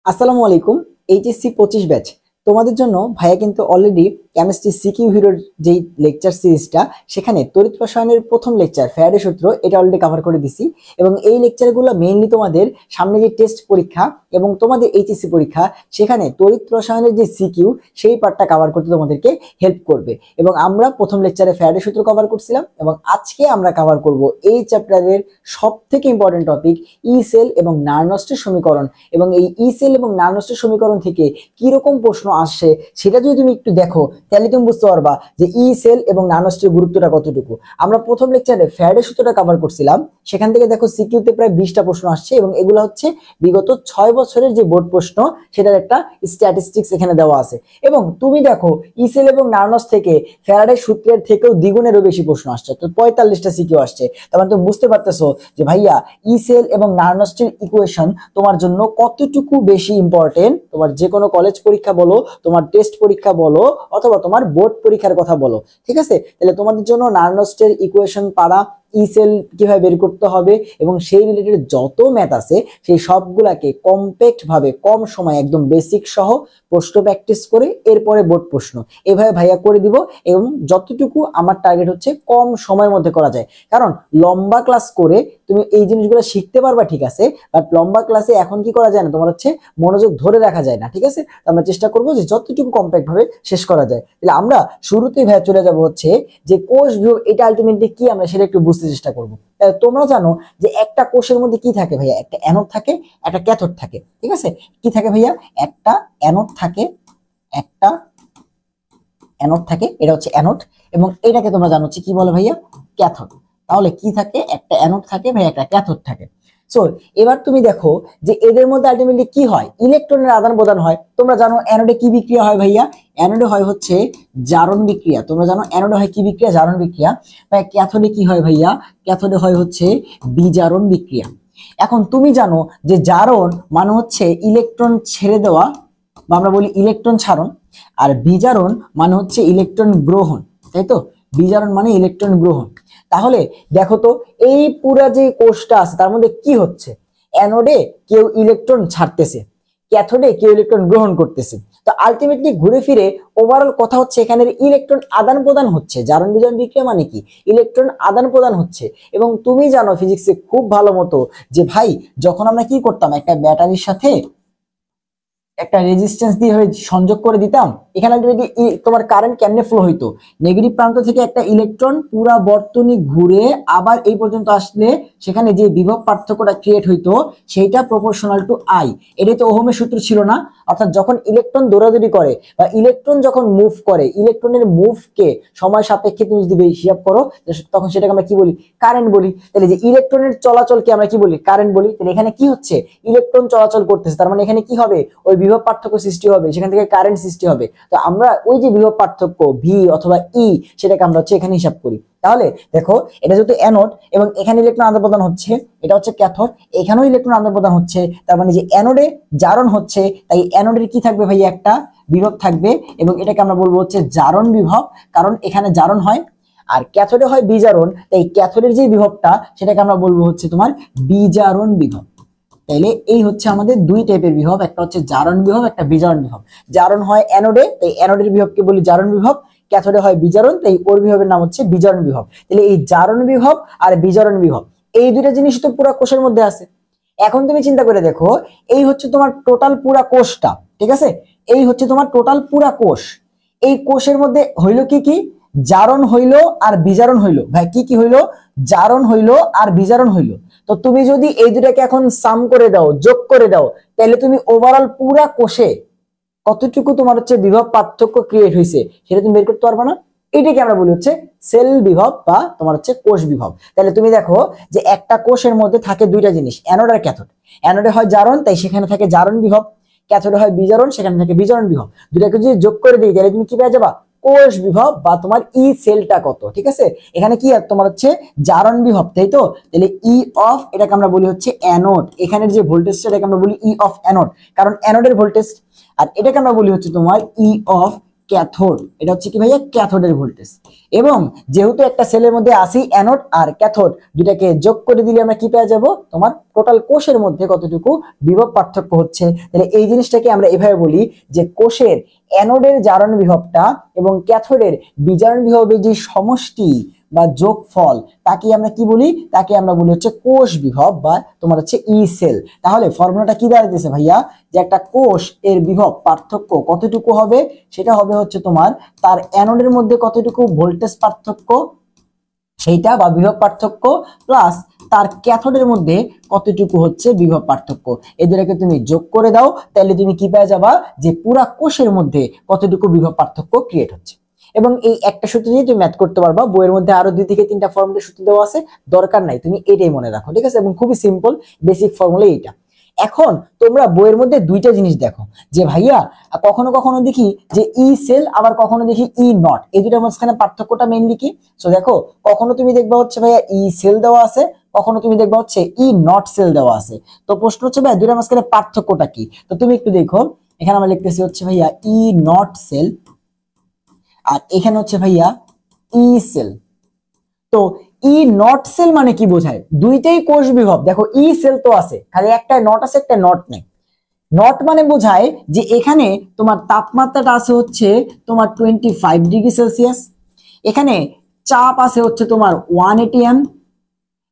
আসসালামু আলাইকুম। HSC 25 batch তোমাদের জন্য ভাইয়া কিন্তু অলরেডি কেমিস্ট্রি সিকিউ হিরোর যেই লেকচার সিরিজটা সেখানে তড়িৎ রসায়নের প্রথম লেকচার ফ্যারাডে সূত্র এটা অলরেডি কভার করে দিছি। এবং এই লেকচারগুলো মেইনলি তোমাদের সামনে যে টেস্ট পরীক্ষা এবং তোমাদের এইচএসসি পরীক্ষা সেখানে তড়িৎ রসায়নের যে সিকিউ সেই পার্টটা কভার করতে তোমাদেরকে হেল্প করবে। এবং আমরা প্রথম লেকচারে ফ্যারাডে সূত্র কভার করছিলাম এবং আজকে আমরা কভার করব এই চ্যাপ্টারের সবথেকে ইম্পর্টেন্ট টপিক ই সেল এবং নার্নস্টের সমীকরণ। এবং এই ই সেল এবং নার্নস্টের সমীকরণ থেকে কি রকম প্রশ্ন আসছে সেটা যদি তুমি একটু দেখো তাহলে তুমি বুঝতে পারবা যে ই সেল এবং নার্নস্টের গুরুত্বটা কতটুকু। আমরা প্রথম লেকচারে ফ্যারাডে সূত্রটা কভার করছিলাম, সেখান থেকে দেখো সিকিউতে প্রায় 20টা প্রশ্ন আসছে এবং এগুলো হচ্ছে বিগত 6 বছরের যে বোর্ড প্রশ্ন সেটার একটা স্ট্যাটিস্টিক্স এখানে দেওয়া আছে। এবং তুমি দেখো ই সেল এবং নার্নস্ট থেকে ফ্যারাডে সূত্রের থেকেও দ্বিগুণেরও বেশি প্রশ্ন আসছে, তো 45টা সিকিউ আসছে। তার মানে তুমি বুঝতে পারতেছো যে ভাইয়া ই সেল এবং নার্নস্টের ইকুয়েশন তোমার জন্য কতটুকু বেশি ইম্পর্টেন্ট। তোমার যে কোনো কলেজ পরীক্ষা বলো, তোমার টেস্ট পরীক্ষা বলো, অথবা তোমার বোর্ড পরীক্ষার কথা বলো, ঠিক আছে? তাহলে তোমাদের জন্য নার্নস্টের ইকুয়েশন পারা, ই সেল কিভাবে বের করতে হবে এবং সেই রিলেটেড যত ম্যাথ আছে সেই সবগুলাকে কম্প্যাক্ট ভাবে কম সময় একদম বেসিক সহ প্রশ্ন প্র্যাকটিস করে এরপরে বোর্ড প্রশ্ন এভাবে ভাইয়া করে দিব। এবং যতটুকু আমার টার্গেট হচ্ছে কম সময়ের মধ্যে করা যায়, কারণ লম্বা ক্লাস করে তুমি এই জিনিসগুলো শিখতে পারবা, ঠিক আছে? বাট লম্বা ক্লাসে এখন কি করা যায় না, তোমার হচ্ছে মনোযোগ ধরে রাখা যায় না, ঠিক আছে? আমরা চেষ্টা করবো যে যতটুকু কম্প্যাক্ট ভাবে শেষ করা যায়। তাহলে আমরা শুরুতেই ভাইয়া চলে যাব হচ্ছে যে কোষ বিভাগ এটা আলটিমেটলি কি আমরা সেটা একটু বুঝতে চেষ্টা করবো। তোমরা জানো যে একটা কোষের মধ্যে কি থাকে ভাইয়া, একটা অ্যানোড থাকে, একটা ক্যাথোড থাকে, ঠিক আছে? কি থাকে ভাইয়া, একটা অ্যানোড থাকে, একটা অ্যানোড থাকে, এটা হচ্ছে অ্যানোড। এবং এটাকে তোমরা জানো হচ্ছে কি বলে ভাইয়া, ক্যাথোড। তাহলে কি থাকে, একটা অ্যানোড থাকে ভাইয়া, একটা ক্যাথোড থাকে। সো এবার তুমি দেখো যে এদের মধ্যে আলটিমেটলি কি হয়, ইলেকট্রনের আদান প্রদান হয়। তোমরা জানো অ্যানোডে কি বিক্রিয়া হয় ভাইয়া, অ্যানোডে হয় হচ্ছে জারণ বিক্রিয়া। তোমরা জানো অ্যানোডে হয় কি বিক্রিয়া, জারণ বিক্রিয়া। ভাই ক্যাথোডে কি হয় ভাইয়া, ক্যাথোডে হয় হচ্ছে বিজারণ বিক্রিয়া। এখন তুমি জানো যে জারণ মানে হচ্ছে ইলেকট্রন ছেড়ে দেওয়া বা আমরা বলি ইলেকট্রন ছাড়ন, আর বিজারণ মানে হচ্ছে ইলেকট্রন গ্রহণ, তাই তো? বিজারণ মানে ইলেকট্রন গ্রহণ। তাহলে দেখো তো এই পুরা যে কোষটা আছে তার মধ্যে কি হচ্ছে, অ্যানোডে কেউ ইলেকট্রন ছাড়তেছে, ক্যাথোডে কেউ ইলেকট্রন গ্রহণ করতেছে। তো আলটিমেটলি ঘুরে ফিরে ওভারঅল কথা হচ্ছে এখানে ইলেকট্রন আদান প্রদান হচ্ছে। জারণ বিজারণ বিক্রিয়া মানে কি, ইলেকট্রন আদান প্রদান হচ্ছে। এবং তুমি জানো ফিজিক্সে খুব ভালো মতো যে ভাই যখন আমরা কি করতাম, একটা ব্যাটারির সাথে একটা রেজিস্ট্যান্স দিয়ে সংযোগ করে দিতাম, এখানে তোমার কারেন্ট কেমনে ফ্লো হইতো, নেগেটিভ প্রান্ত থেকে একটা ইলেকট্রন পুরা বর্তনী ঘুরে আবার এই পর্যন্ত আসলে সেখানে যে বিভব পার্থক্যটা ক্রিয়েট হইতো সেইটা প্রপোর্শনাল টু আই। এটাই তো ওহমের সূত্র ছিল না? অর্থাৎ যখন ইলেকট্রন দৌড়াদৌড়ি করে বা ইলেকট্রন যখন মুভ করে, ইলেকট্রনের মুভকে সময় সাপেক্ষে তুমি যদি হিসাব করো তখন সেটাকে আমরা কি বলি, কারেন্ট বলি। তাহলে যে ইলেকট্রনের চলাচলকে আমরা কি বলি, কারেন্ট বলি। তাহলে এখানে কি হচ্ছে, ইলেকট্রন চলাচল করতেছে, তার মানে এখানে কি হবে, ওই বিভব পার্থক্য সৃষ্টি হবে, সেখান থেকে কারেন্ট সৃষ্টি হবে। তো আমরা ওই যে বিভব পার্থক্য ভি অথবা ই সেটাকে আমরা হচ্ছে এখানে হিসাব করি। তাহলে দেখো এটা যেহেতু অ্যানোড এবং এখানে ইলেকট্রন আদান প্রদান হচ্ছে, এটা হচ্ছে ক্যাথোড, এখানেও ইলেকট্রন আদান প্রদান হচ্ছে, তার মানে যে অ্যানোডে জারণ হচ্ছে তাই অ্যানোডের কি থাকবে ভাই, একটা বিভব থাকবে এবং এটাকে আমরা বলবো হচ্ছে জারণ বিভব, কারণ এখানে জারণ হয়। আর ক্যাথোডে হয় বিজারণ, তাই ক্যাথোডের যে বিভবটা সেটাকে আমরা বলবো হচ্ছে তোমার বিজারণ বিভব। তাইলে এই হচ্ছে আমাদের দুই টাইপের বিভব, একটা হচ্ছে জারণ বিভব, একটা বিজারণ বিভব। জারণ হয় অ্যানোডে, তাই অ্যানোডের বিভবকে বলি জারণ বিভব। ক্যাথোডে হয় বিজারণ, তাই ওর বিভবের নাম হচ্ছে বিজারণ বিভব। তাহলে এই জারণ বিভব আর বিজারণ বিভব এই দুইটা জিনিস তো পুরো কোষের মধ্যে আছে। এখন তুমি চিন্তা করে দেখো, এই হচ্ছে তোমার টোটাল পুরা কোষটা, ঠিক আছে? এই হচ্ছে তোমার টোটাল পুরা কোষ। এই কোষের মধ্যে হইলো কি কি, জারণ হইলো আর বিজারণ হইলো। ভাই কি কি হইলো, জারণ হইলো আর বিজারণ হইলো। তো তুমি যদি এই দুটাকে এখন সাম করে দাও, যোগ করে দাও, তাহলে তুমি ওভারঅল পুরা কোষে কতটুকু তোমার হচ্ছে বিভব পার্থক্য ক্রিয়েট হয়েছে সেটা তুমি বের করতে পারবে না। এটাকে আমরা বলি হচ্ছে সেল বিভব বা তোমার হচ্ছে কোষ বিভব। তাহলে তুমি দেখো যে একটা কোষের মধ্যে থাকে দুইটা জিনিস, অ্যানোড আর ক্যাথোড। অ্যানোডে হয় জারণ, তাই সেখানে থাকে জারণ বিভব। ক্যাথোডে হয় বিজারণ, সেখানে থাকে বিজারণ বিভব। দুটাকে যদি যোগ করে দিই তাহলে তুমি কি পেয়ে যাবা, কোষ বিভব বা তোমার ই সেলটা কত, ঠিক আছে? এখানে কি তোমার হচ্ছে জারণ বিভব, তাই তো? তাহলে ই অফ এটাকে আমরা বলি হচ্ছে অ্যানোড, এখানের যে ভোল্টেজটা এটাকে আমরা বলি ই অফ অ্যানোড, কারণ অ্যানোডের ভোল্টেজ। আর এটাকে আমরা বলি হচ্ছে তোমার ই অফ ক্যাথোড, এটা হচ্ছে কি ভাইয়া ক্যাথোডের ভোল্টেজ। এবং যেহেতু একটা সেলের মধ্যে আসি অ্যানোড আর ক্যাথোড, দুটাকে যোগ করে দিলে আমরা কি পেয়ে যাব, তোমার টোটাল কোষের মধ্যে কতটুকু বিভব পার্থক্য হচ্ছে। তাহলে এই জিনিসটাকে আমরা এভাবে বলি যে কোষের অ্যানোডের জারণ বিভবটা এবং ক্যাথোডের বিজারণ বিভবের যে সমষ্টি বা যোগফল, তাকে আমরা কি বলি, তাকে আমরা বলি হচ্ছে কোষ বিভব বা তোমার হচ্ছে ই সেল। তাহলে ফর্মুলাটা কি দাঁড়াইতেছে ভাইয়া, যে একটা কোষ এর বিভব পার্থক্য কতটুকু হবে, সেটা হবে হচ্ছে তোমার তার অ্যানোডের মধ্যে কতটুকু ভোল্টেজ পার্থক্য সেইটা বা বিভব পার্থক্য, প্লাস তার ক্যাথোডের মধ্যে কতটুকু হচ্ছে বিভব পার্থক্য। এই দুটাকে তুমি যোগ করে দাও, তাহলে তুমি কি পেয়ে যাবা, যে পুরা কোষের মধ্যে কতটুকু বিভব পার্থক্য ক্রিয়েট হচ্ছে। এবং এই একটা সূত্র দিয়ে তুমি ম্যাথ করতে পারবা। বইয়ের মধ্যে আরো 2 থেকে 3টা ফর্মুলা সূত্র দেওয়া আছে, দরকার নাই, তুমি এটাই মনে রাখো, ঠিক আছে। এবং খুবই সিম্পল বেসিক ফর্মুলা এইটা। এখন তোমরা বইয়ের মধ্যে 2টা জিনিস দেখো, যে ভাইয়া কখনো কখনো দেখি যে ই সেল, আবার কখনো দেখি ই নট, এই দুটার মাঝখানে পার্থক্যটা মেইনলি কি। সো দেখো, কখনো তুমি দেখবা হচ্ছে ভাইয়া ই সেল দেওয়া আছে, কখনো তুমি দেখবা হচ্ছে ই নট সেল দেওয়া আছে। তো প্রশ্ন হচ্ছে ভাইয়া দুটার মাঝখানে পার্থক্যটা কি। তো তুমি একটু দেখো, এখানে আমরা লিখতেছি হচ্ছে ভাইয়া ই নট সেল, আর এখানে হচ্ছে ভাইয়া ই সেল। তো ই নট সেল মানে কি বোঝায়, দুইটাই কোষ বিভব। দেখো ই সেল তো আছে, খালি একটা নট আছে, একটা নট নেই। নট মানে বোঝায় যে এখানে তোমার তাপমাত্রাটা আছে হচ্ছে তোমার 25 ডিগ্রি সেলসিয়াস, এখানে চাপ আছে হচ্ছে তোমার 1 atm,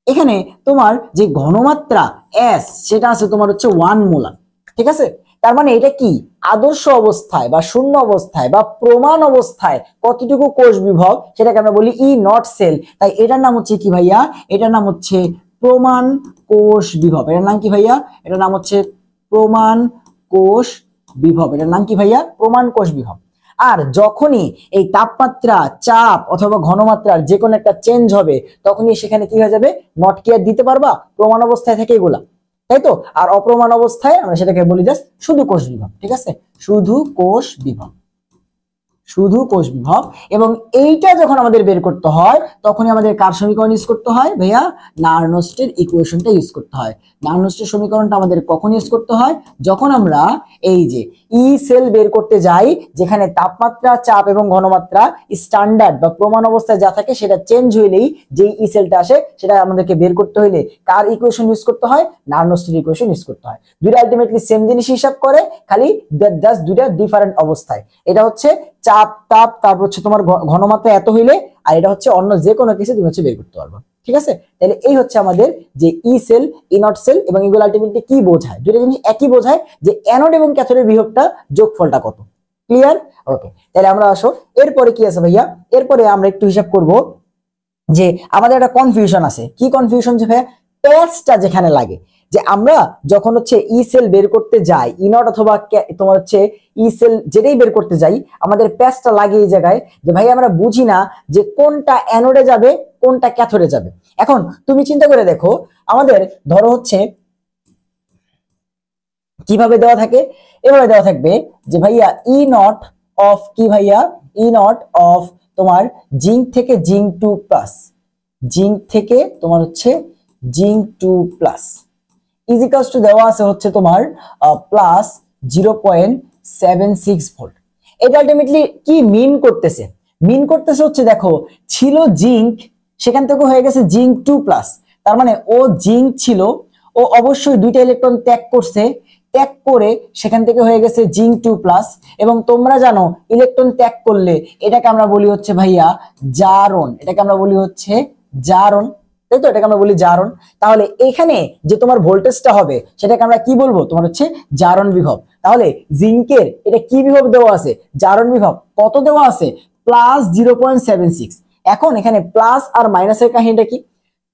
এখানে তোমার যে ঘনমাত্রা এস সেটা আছে তোমার হচ্ছে 1 মোলার, ঠিক আছে। তার মানে এটা কি আদর্শ অবস্থায় বা শূন্য অবস্থায় বা প্রমাণ অবস্থায় কতটুকু কোষ বিভব, সেটাকে আমরা বলি ই নট সেল। তাই এটার নাম হচ্ছে কি ভাইয়া, এটার নাম হচ্ছে প্রমাণ কোষ বিভব। এটার নাম কি ভাইয়া, এটার নাম হচ্ছে প্রমাণ কোষ বিভব। এটার নাম কি ভাইয়া, প্রমাণ কোষ বিভব। আর যখনই এই তাপমাত্রা, চাপ অথবা ঘনমাত্রার যে কোনো একটা চেঞ্জ হবে, তখনই সেখানে কি হয়ে যাবে, নট কি আর দিতে পারবা, প্রমাণ অবস্থায় থেকে এগুলা, তাই তো। আর অপ্রমাণ অবস্থায় আমরা সেটাকে বলি জাস্ট শুধু কোষ বিভব, ঠিক আছে, শুধু কোষ বিভব, শুধু কোষ বিভব। এবং এইটা যখন আমাদের বের করতে হয়, তখনই আমাদের কার সমীকরণ ইউজ করতে হয় ভাইয়া, নার্নস্টের ইকুয়েশনটা ইউজ করতে হয়। নার্নস্টের সমীকরণটা আমাদের কখন ইউজ করতে হয়, যখন আমরা এই যে ই সেল বের করতে যাই, যেখানে তাপমাত্রা, চাপ এবং ঘনমাত্রা স্ট্যান্ডার্ড বা প্রমাণ অবস্থায় যা থাকে সেটা চেঞ্জ হইলেই যেই ই সেলটা আসে, সেটা আমাদেরকে বের করতে হইলে কার ইকুয়েশন ইউজ করতে হয়, নার্নস্টের ইকুয়েশন ইউজ করতে হয়। দুইটা আলটিমেটলি সেম জিনিস হিসাব করে, খালি জাস্ট দুইটা ডিফারেন্ট অবস্থায়। এটা হচ্ছে চাপ, তাপ, তারপর হচ্ছে তোমার ঘনমাত্রা এত হইলে, আর এটা হচ্ছে অন্য যে কোনো কিছু তুমি হচ্ছে বের করতে পারবে, ঠিক আছে। তাহলে এই হচ্ছে আমাদের যে E cell, E naught sell, এবং এগুলো আলটিমেটলি কি বোঝায়, দুটো জিনিস একই বোঝায়, যে অ্যানোড এবং ক্যাথোডের বিভবটা যোগফলটা কত। ক্লিয়ার? ওকে, তাহলে আমরা আসো এরপরে কি আছে ভাইয়া, এরপরে আমরা একটু হিসাব করব যে আমাদের একটা কনফিউশন আছে। কি কনফিউশন, যে ভাইয়া প্যাচটা যেখানে লাগে, যে আমরা যখন হচ্ছে ই সেল বের করতে যাই, ই নট অথবা তোমার হচ্ছে ই সেল যেটাই বের করতে যাই, আমাদের প্যাচটা লাগে এই জায়গায়, যে ভাই আমরা বুঝি না যে কোনটা অ্যানোডে যাবে কোনটা ক্যাথোডে যাবে। এখন তুমি চিন্তা করে দেখো, আমাদের ধরো হচ্ছে কিভাবে দেওয়া থাকে, এভাবে দেওয়া থাকবে যে ভাইয়া ই নট অফ কি ভাইয়া, ই নট অফ তোমার জিঙ্ক থেকে জিঙ্ক 2 প্লাস, জিঙ্ক থেকে তোমার হচ্ছে জিঙ্ক 2 প্লাস ইজিক্যালস টু দেওয়া আছে হচ্ছে তোমার প্লাস 0.76 ভোল্ট। এটা আলটিমেটলি কি মিন করতেছে, মিন করতেছে হচ্ছে দেখো ছিল জিঙ্ক, সেখান থেকে হয়ে গেছে জিঙ্ক 2 প্লাস। তার মানে ও জিঙ্ক ছিল, ও অবশ্যই 2টা ইলেকট্রন ত্যাগ করছে, ত্যাগ করে সেখান থেকে হয়ে গেছে জিঙ্ক 2 প্লাস। এবং তোমরা জানো ইলেকট্রন ত্যাগ করলে এটাকে আমরা বলি হচ্ছে ভাইয়া জারণ, এটাকে আমরা বলি হচ্ছে জারণ, তাই তো, এটাকে আমরা বলি জারণ। তাহলে এখানে যে তোমার ভোল্টেজটা হবে সেটাকে আমরা কি বলবো, তোমার হচ্ছে জারণ বিভব। তাহলে জিঙ্কের এটা কি বিভব দেওয়া আছে, জারণ বিভব। কত দেওয়া আছে, প্লাস 0.76। এখন এখানে প্লাস আর মাইনাসের কাহিনীটা কি,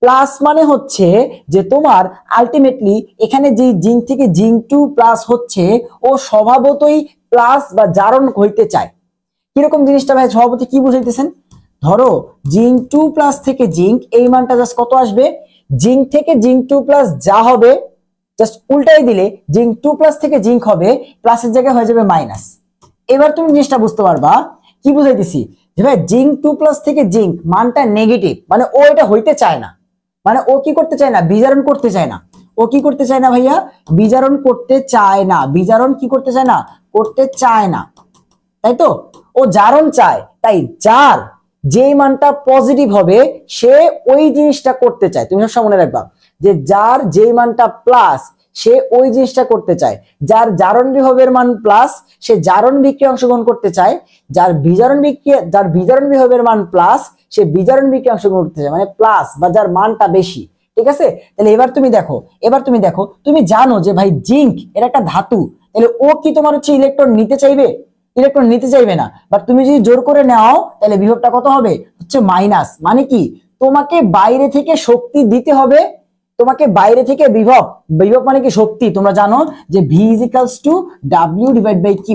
প্লাস মানে হচ্ছে যে তোমার আলটিমেটলি এখানে যে জিঙ্ক থেকে জিঙ্ক 2 প্লাস হচ্ছে, ও স্বভাবতই প্লাস বা জারণ হইতে চায়। কিরকম জিনিসটা ভাই স্বভাবতই কি বুঝাইতেছেন, ধরো জিঙ্ক 2 প্লাস থেকে জিঙ্ক, এই মানটা জাস্ট কত আসবে, জিঙ্ক থেকে জিঙ্ক 2 প্লাস যা হবে জাস্ট উল্টাই দিলে জিঙ্ক 2 প্লাস থেকে জিঙ্ক হবে প্লাসের জায়গায় হয়ে যাবে মাইনাস। এবার তুমি জিনিসটা বুঝতে পারবা কি বুঝাইতেছি, যে ভাই জিঙ্ক 2 প্লাস থেকে জিঙ্ক মানটা নেগেটিভ, মানে ও এটা হইতে চায় না, মানে ও কি করতে চায় না, বিজারণ করতে চায় না। ও কি করতে চায় না ভাইয়া, বিজারণ করতে চায় না, বিজারণ কি করতে চায় না, করতে চায় না। তাই তো, ও জারণ চায়, তাই যার যেই মানটা পজিটিভ হবে সে ওই জিনিসটা করতে চায়। তুমি সবসময় মনে রাখবা যে যার যেই মানটা প্লাস সে ওই জিনিসটা করতে চায়। যার জারণ বিভবের মান প্লাস সে জারণ বিক্রিয়া অংশগ্রহণ করতে চায়, যার বিজারণ বিভবের মান প্লাস সে বিজারণ বিক্রিয়া অংশগ্রহণ করতে চায়, মানে প্লাস বা যার মানটা বেশি। ঠিক আছে, তাহলে এবার তুমি দেখো তুমি জানো যে ভাই জিঙ্ক এর একটা ধাতু, তাহলে ও কি তোমার হচ্ছে ইলেকট্রন নিতে চাইবে? ইলেকট্রন নিতে চাইবে না। বাট তুমি যদি জোর করে নাও তাহলে বিভবটা কত হবে? হচ্ছে মাইনাস। মানে কি, তোমাকে বাইরে থেকে শক্তি দিতে হবে, তোমাকে বাইরে থেকে বিভব মানে কি শক্তি, তোমরা জানো যে V = W/Q,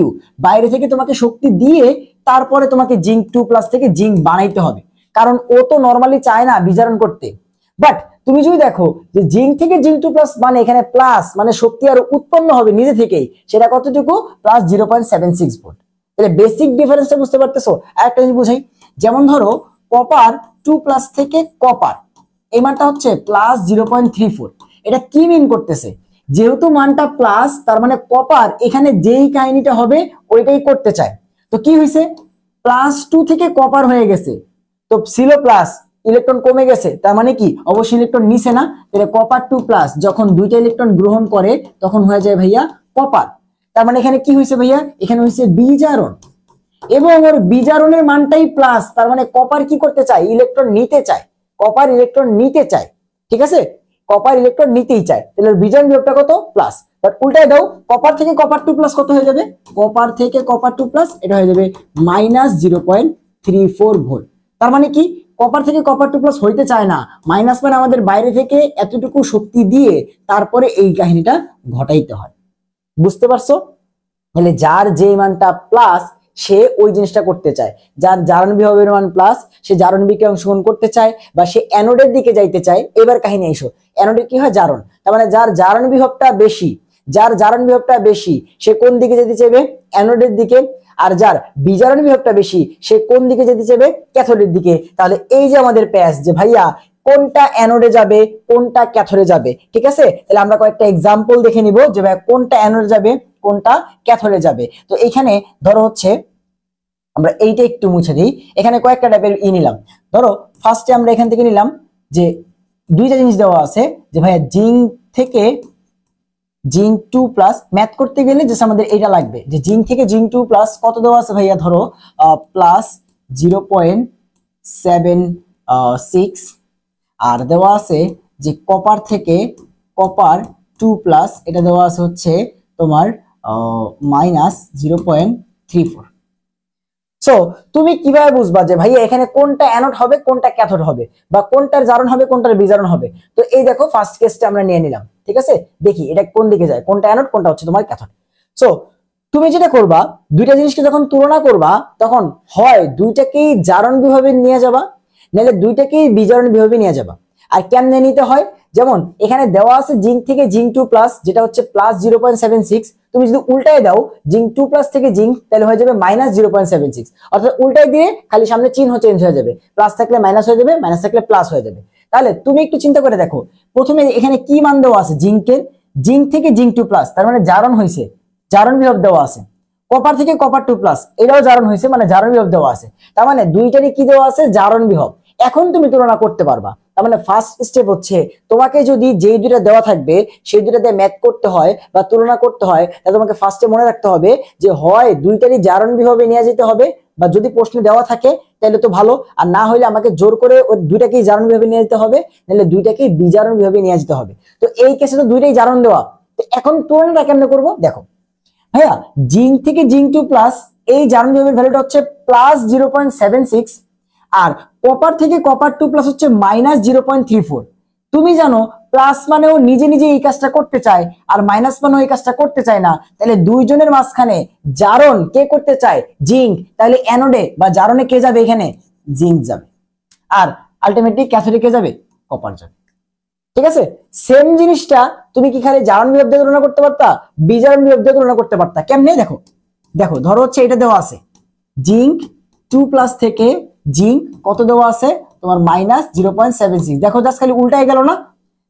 বাইরে থেকে তোমাকে শক্তি দিয়ে তারপরে তোমাকে জিঙ্ক 2+ থেকে জিঙ্ক বানাইতে হবে, কারণ ও তো নরমালি চায় না বিজারণ করতে। বাট তুমি যদি দেখো যে জিঙ্ক থেকে জিঙ্ক 2+ মানে এখানে প্লাস মানে শক্তি আর উৎপন্ন হবে নিজে থেকেই, সেটা কতটুকু? Plus 0.76 volt. তাহলে বেসিক ডিফারেন্সটা বুঝতে পারতেছো? আরেকটা জিনিস বুঝাই, যেমন ধরো কপার 2+ থেকে কপার এই মানটা হচ্ছে প্লাস 0.34। এটা কি মিন করতেছে? যেহেতু মানটা প্লাস তার মানে কপার এখানে যেই কাহিনীটা হবে ওইটাই করতে চায়। তো কি হয়েছে, +2 থেকে কপার হয়ে গেছে, তো ছিল প্লাস, ইলেকট্রন কমে গেছে, তার মানে কি অবশ্যই ইলেকট্রন নিছে না। তাহলে কপার 2+ যখন দুইটা ইলেকট্রন গ্রহণ করে তখন হয়ে যায় ভাইয়া কপার। তার মানে এখানে কি হয়েছে ভাইয়া? এখানে হয়েছে বিজারণ, এবং ওর বিজারণের মানটাই প্লাস, তার মানে কপার কি করতে চায়? ইলেকট্রন নিতে চায়। কপার ইলেকট্রন নিতে চায়, ঠিক আছে, কপার ইলেকট্রন নিতেই চায়। তাহলে বিজারণ বিভবটা কত? প্লাস। বাট উল্টায় দাও, কপার থেকে কপার 2+ কত হয়ে যাবে? কপার থেকে কপার 2+ এটা হয়ে যাবে -0.34 ভোল্ট। তার মানে কি, কপার থেকে কপার 2+ হইতে চায় না, মাইনাস মানে আমাদের বাইরে থেকে এতটুকু শক্তি দিয়ে তারপরে এই কাহিনীটা ঘটাইতে হয়। বুঝতে পারছো? তাহলে যার যে মানটা প্লাস সে ওই জিনিসটা করতে চায়, যার জারণ বিভবের মান প্লাস সে জারণ বিক্রিয়ায় অংশগ্রহণ করতে চায় বা সে অ্যানোডের দিকে যাইতে চায়। এবার কাহিনী এসো, অ্যানোডের কি হয়? জারণ। তার মানে যার জারণ বিভবটা বেশি সে কোন দিকে যেতে চাইবে? অ্যানোডের দিকে। আর যার বিজারণ বিভবটা বেশি সে কোন দিকে যেতে চাইবে? ক্যাথোডের দিকে। তাহলে এই যে আমাদের প্যাচ যে ভাইয়া কোনটা অ্যানোডে যাবে কোনটা ক্যাথোডে যাবে, ঠিক আছে? তাহলে আমরা কয়েকটা এক্সাম্পল দেখে নিব যে ভাই কোনটা অ্যানোডে যাবে কোনটা ক্যাথোডে যাবে। তো এখানে ধরো হচ্ছে আমরা এইটা একটু মুছে দিই, এখানে কয়েকটা টাইপের নিলাম। ধরো ফার্স্টে আমরা এখান থেকে নিলাম যে দুইটা জিনিস দেওয়া আছে যে ভাইয়া জিঙ্ক থেকে জিঙ্ক 2+, ম্যাথ করতে গেলে যে আমাদের এটা লাগবে যে জিঙ্ক থেকে জিঙ্ক 2+ কত দেওয়া আছে ভাইয়া? ধরো প্লাস 0.76, আর দেওয়া আছে যে কপার থেকে কপার 2+ এটা দেওয়া আছে হচ্ছে তোমার -0.34। সো তুমি কিভাবে বুঝবা যে ভাইয়া এখানে কোনটা অ্যানোড হবে কোনটা ক্যাথোড হবে, বা কোনটার জারণ হবে কোনটার বিজারণ হবে? তো এই দেখো ফার্স্ট কেসটা আমরা নিয়ে নিলাম, ঠিক আছে? দেখি এটা কোন দিকে যায়, কোনটা অ্যানোড কোনটা হচ্ছে তোমার ক্যাথোড। সো তুমি যেটা করবা, দুইটা জিনিসকে যখন তুলনা করবা তখন হয় দুইটাকেই জারণ বিভবে নিয়ে যাবা, নাহলে দুইটাকেই বিজারণ বিভবে নিয়ে যাবা। আর কেমনে নিতে হয়, যেমন এখানে দেওয়া আছে জিঙ্ক থেকে জিঙ্ক 2+, যেটা হচ্ছে প্লাস 0.76। তুমি যদি উল্টায় দাও জিঙ্ক 2+ থেকে জিঙ্ক, তাহলে হয়ে যাবে -0.76। অর্থাৎ উল্টায় দিয়ে খালি সামনে চিহ্ন চেঞ্জ হয়ে যাবে, প্লাস থাকলে মাইনাস হয়ে যাবে, মাইনাস থাকলে প্লাস হয়ে যাবে। তাহলে তুমি একটু চিন্তা করে দেখো, প্রথমে এখানে কি মান দেওয়া আছে? জিঙ্কের, জিঙ্ক থেকে জিঙ্ক 2+, তার মানে জারণ হয়েছে, জারণ বিভব দেওয়া আছে। কপার থেকে কপার 2+, এটাও জারণ হয়েছে, মানে জারণ বিভব দেওয়া আছে। তার মানে দুইটারই কি দেওয়া আছে? জারণ বিভব। এখন তুমি তুলনা করতে পারবা। তার মানে ফার্স্ট স্টেপ হচ্ছে তোমাকে যদি যেই দুইটা দেওয়া থাকবে সেই দুইটা দিয়ে ম্যাথ করতে হয় বা তুলনা করতে হয়, তাহলে তোমাকে ফার্স্টে মনে রাখতে হবে যে হয় দুইটারই জারণ বিভবে নিয়ে যেতে হবে, বা যদি প্রশ্নে দেওয়া থাকে তাহলে তো ভালো, আর না হলে আমাকে জোর করে ওই দুইটাকেই জারণ বিভবে নিয়ে যেতে হবে, নাহলে দুইটাকেই বিজারণ বিভবে নিয়ে যেতে হবে। তো এই কেসে তো দুইটাই জারণ দেওয়া, তো এখন তুলনাটা কেমনে করবো? দেখো ভাইয়া জিঙ্ক থেকে জিঙ্ক 2+, এই জারণ বিভবের ভ্যালুটা হচ্ছে প্লাস 0.76, আর কপার থেকে কপার 2+ হচ্ছে -0.34। তুমি জানো প্লাস মানেও নিজে নিজে এই কাজটা করতে চায় আর মাইনাস মানেও এই কাজটা করতে চায় না, তাহলে দুইজনের মাঝখানে জারণ কে করতে চায়? জিঙ্ক। তাহলে অ্যানোডে বা জারণে কে যাবে? এখানে জিঙ্ক যাবে, আর আলটিমেটলি ক্যাথোডে কে যাবে? কপার যাবে। ঠিক আছে, সেম জিনিসটা তুমি কি খালি জারণ বিভব দিয়ে তুলনা করতে পারতা? বিজারণ বিভব দিয়ে তুলনা করতে পারতা। কেমনে? দেখো দেখো ধরো হচ্ছে এটা দেওয়া আছে জিঙ্ক 2+ থেকে জিঙ্ক কত দেওয়া আছে তোমার? -0.76। দেখো জাস্ট খালি উল্টাই গেল না,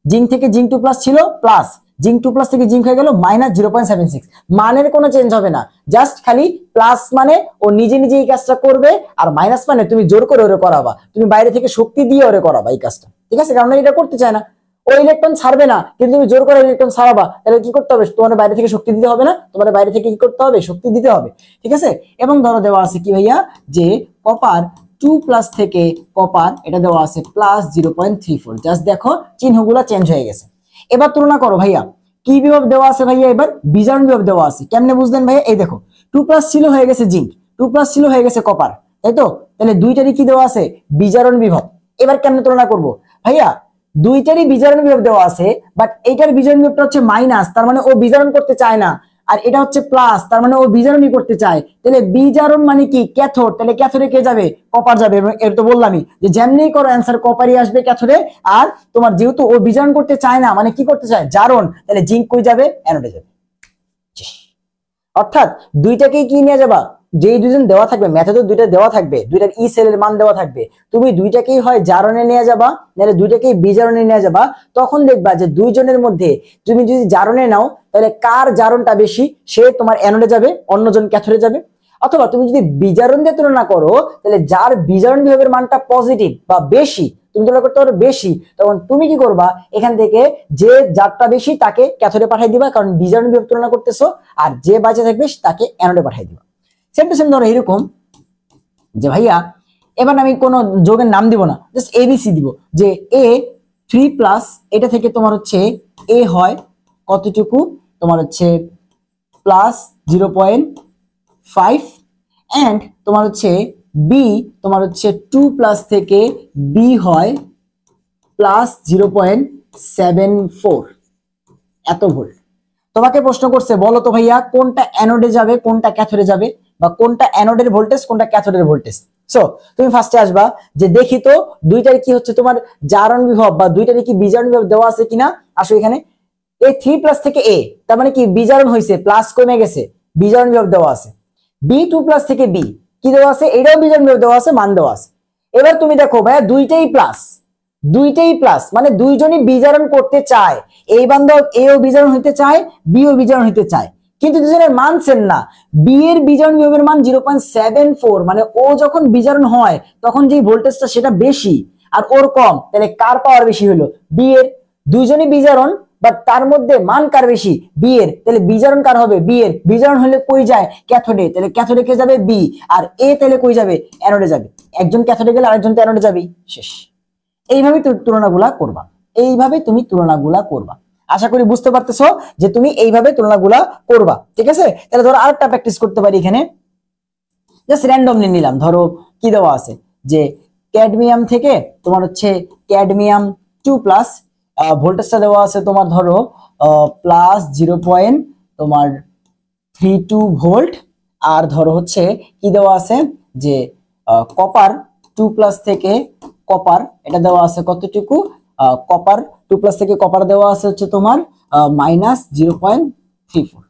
জিঙ্ক থেকে জিঙ্ক 2+ ছিল প্লাস, জিঙ্ক 2+ থেকে জিঙ্ক হয়ে গেল -0.76, মানের কোনো চেঞ্জ হবে না, জাস্ট খালি প্লাস মানে ও নিজে নিজে এই কাজটা করবে, আর মাইনাস মানে তুমি জোর করে ওরে করাবা, তুমি বাইরে থেকে শক্তি দিয়ে ওরে করাবা এই কাজটা, ঠিক আছে? কারণ এটা করতে চায় না, ও ইলেকট্রন ছাড়বে না, কিন্তু তুমি জোর করে ইলেকট্রন ছাড়াবা, তাহলে কি করতে হবে? তোমার বাইরে থেকে শক্তি দিতে হবে না? তোমার বাইরে থেকে কি করতে হবে? শক্তি দিতে হবে, ঠিক আছে? এবং ধরো দেওয়া আছে কি ভাইয়া, যে কপার 2+ থেকে কপার এটা দেওয়া আছে +0.34, জাস্ট দেখো চিহ্নগুলো চেঞ্জ হয়ে গেছে। এবার তুলনা করো ভাইয়া, কি বিভব দেওয়া আছে ভাইয়া? এবার বিজারণ বিভব দেওয়া আছে, কেমনে বুঝলেন ভাইয়া? এই দেখো 2+ ছিল হয়ে গেছে জিঙ্ক, 2+ ছিল হয়ে গেছে কপার, তাই তো? তাহলে দুইটারই কি দেওয়া আছে? বিজারণ বিভব। এবার কেমনে তুলনা করব ভাইয়া? দুইটারই বিজারণ বিভব দেওয়া আছে, বাট এইটার বিজারণ বিভবটা হচ্ছে মাইনাস, তার মানে ও বিজারণ করতে চায় না, আর এটা হচ্ছে প্লাস, তার মানে ও বিজারণই করতে চায়। তাহলে বিজারণ মানে কি? ক্যাথোড, তাহলে ক্যাথোডে কে যাবে? কপার যাবে। এর তো বললামই যে যেমনি করো অ্যান্সার কপারই আসবে ক্যাথোডে, আর তোমার যেহেতু ও বিজারণ করতে চায় না, মানে কি করতে চায়? জারণ, তাহলে জিঙ্ক কই যাবে? অ্যানোডে যাবে। অর্থাৎ দুইটাকেই কি নিয়ে যাবা? যেই দুজন দেওয়া থাকবে, মেথডে দুইটা দেওয়া থাকবে, দুইটার ই সেলের মান দেওয়া থাকবে, তুমি দুইটাকেই হয় জারণে নিয়ে যাবা, নাহলে দুইটাকেই বিজারণে নিয়ে যাবা। তখন দেখবা যে দুইজনের মধ্যে তুমি যদি জারণে নাও, তাহলে কার জারণটা বেশি সে তোমার অ্যানোডে যাবে, অন্যজন ক্যাথোডে যাবে। অথবা তুমি যদি বিজারণ দিয়ে তুলনা করো, তাহলে যার বিজারণ বিভবের মানটা পজিটিভ বা বেশি, তুমি তুলনা করতে পারো বেশি, তখন তুমি কি করবা? এখান থেকে যে যারটা বেশি তাকে ক্যাথোডে পাঠিয়ে দিবা, কারণ বিজারণ বিভব তুলনা করতেছো, আর যে বাঁচে থাকবে তাকে অ্যানোডে পাঠিয়ে দিবা। সেম টু সেম ধরো এরকম যে ভাইয়া এবার আমি কোনো যোগের নাম দিব না, জাস্ট এবিসি দিব, যে A3+ এটা থেকে তোমার হচ্ছে এ হয় কতটুকু? তোমার হচ্ছে +0.5, এন্ড তোমার হচ্ছে বি তোমার হচ্ছে 2+ থেকে বি হয় +0.74 এত ভোল্ট। তোমাকে প্রশ্ন করছে বলো তো ভাইয়া কোনটা অ্যানোডে যাবে, কোনটা ক্যাথোডে যাবে, বা কোনটা অ্যানোডের ভোল্টেজ, কোনটা ক্যাথোডের ভোল্টেজ? সো তুমি ফার্স্টে আসবা যে দেখি তো দুইটার কি হচ্ছে তোমার জারণ বিভব, বা দুইটারই কি বিজারণ বিভব দেওয়া আছে কিনা। আসো এখানে A3+ থেকে A, তার মানে কি বিজারণ হয়েছে, প্লাস কমে গেছে, বিজারণ বিভব দেওয়া আছে। B2+ থেকে B কি দেওয়া আছে? এটাও বিজারণ বিভব দেওয়া আছে, মান দেওয়া আছে। এবার তুমি দেখো ভাইয়া দুইটাই প্লাস, দুইটাই প্লাস, মানে দুইজনই বিজারণ করতে চায়, এই বান্ধব এও বিজারণ হইতে চায়, বিও বিজারণ হইতে চায়, কিন্তু দুজনের মান সেম না। বি এর বিজারণ বিভবের মান 0.74, মানে ও যখন বিজারণ হয় তখন যে ভোল্টেজটা সেটা বেশি, আর ওর কম, তাহলে কার পাওয়ার বেশি হলো? বি এর। দুইজনই বিজারণ, বাট তার মধ্যে মান কার বেশি? বি এর, তাহলে বিজারণ কার হবে? বি এর। বিজারণ হলে কই যায়? ক্যাথোডে, তাহলে ক্যাথোডে কে যাবে? বি। আর এ তাহলে কই যাবে? অ্যানোডে যাবে। একজন ক্যাথোডে গেলে আরেকজন তো অ্যানোডে যাবেই, শেষ। এইভাবে তুলনাগুলা করবা, এইভাবে তুমি তুলনাগুলা করবা। আশা করি বুঝতে পারতেছো যে তুমি এইভাবে তুলনাগুলা করবা, ঠিক আছে? তাহলে ধরো আরেকটা প্র্যাকটিস করতে পারি এখানে, জাস্ট র্যান্ডমলি নিলাম। ধরো কি দেওয়া আছে যে ক্যাডমিয়াম থেকে তোমার হচ্ছে ক্যাডমিয়াম 2+, ভোল্টেজটা দেওয়া আছে তোমার ধরো +0.32 ভোল্ট, আর ধরো হচ্ছে কি দেওয়া আছে যে কপার 2+ থেকে কপার এটা দেওয়া আছে কতটুকু? কপার 2+ থেকে কপার দেওয়া আছে হচ্ছে তোমার -0.34,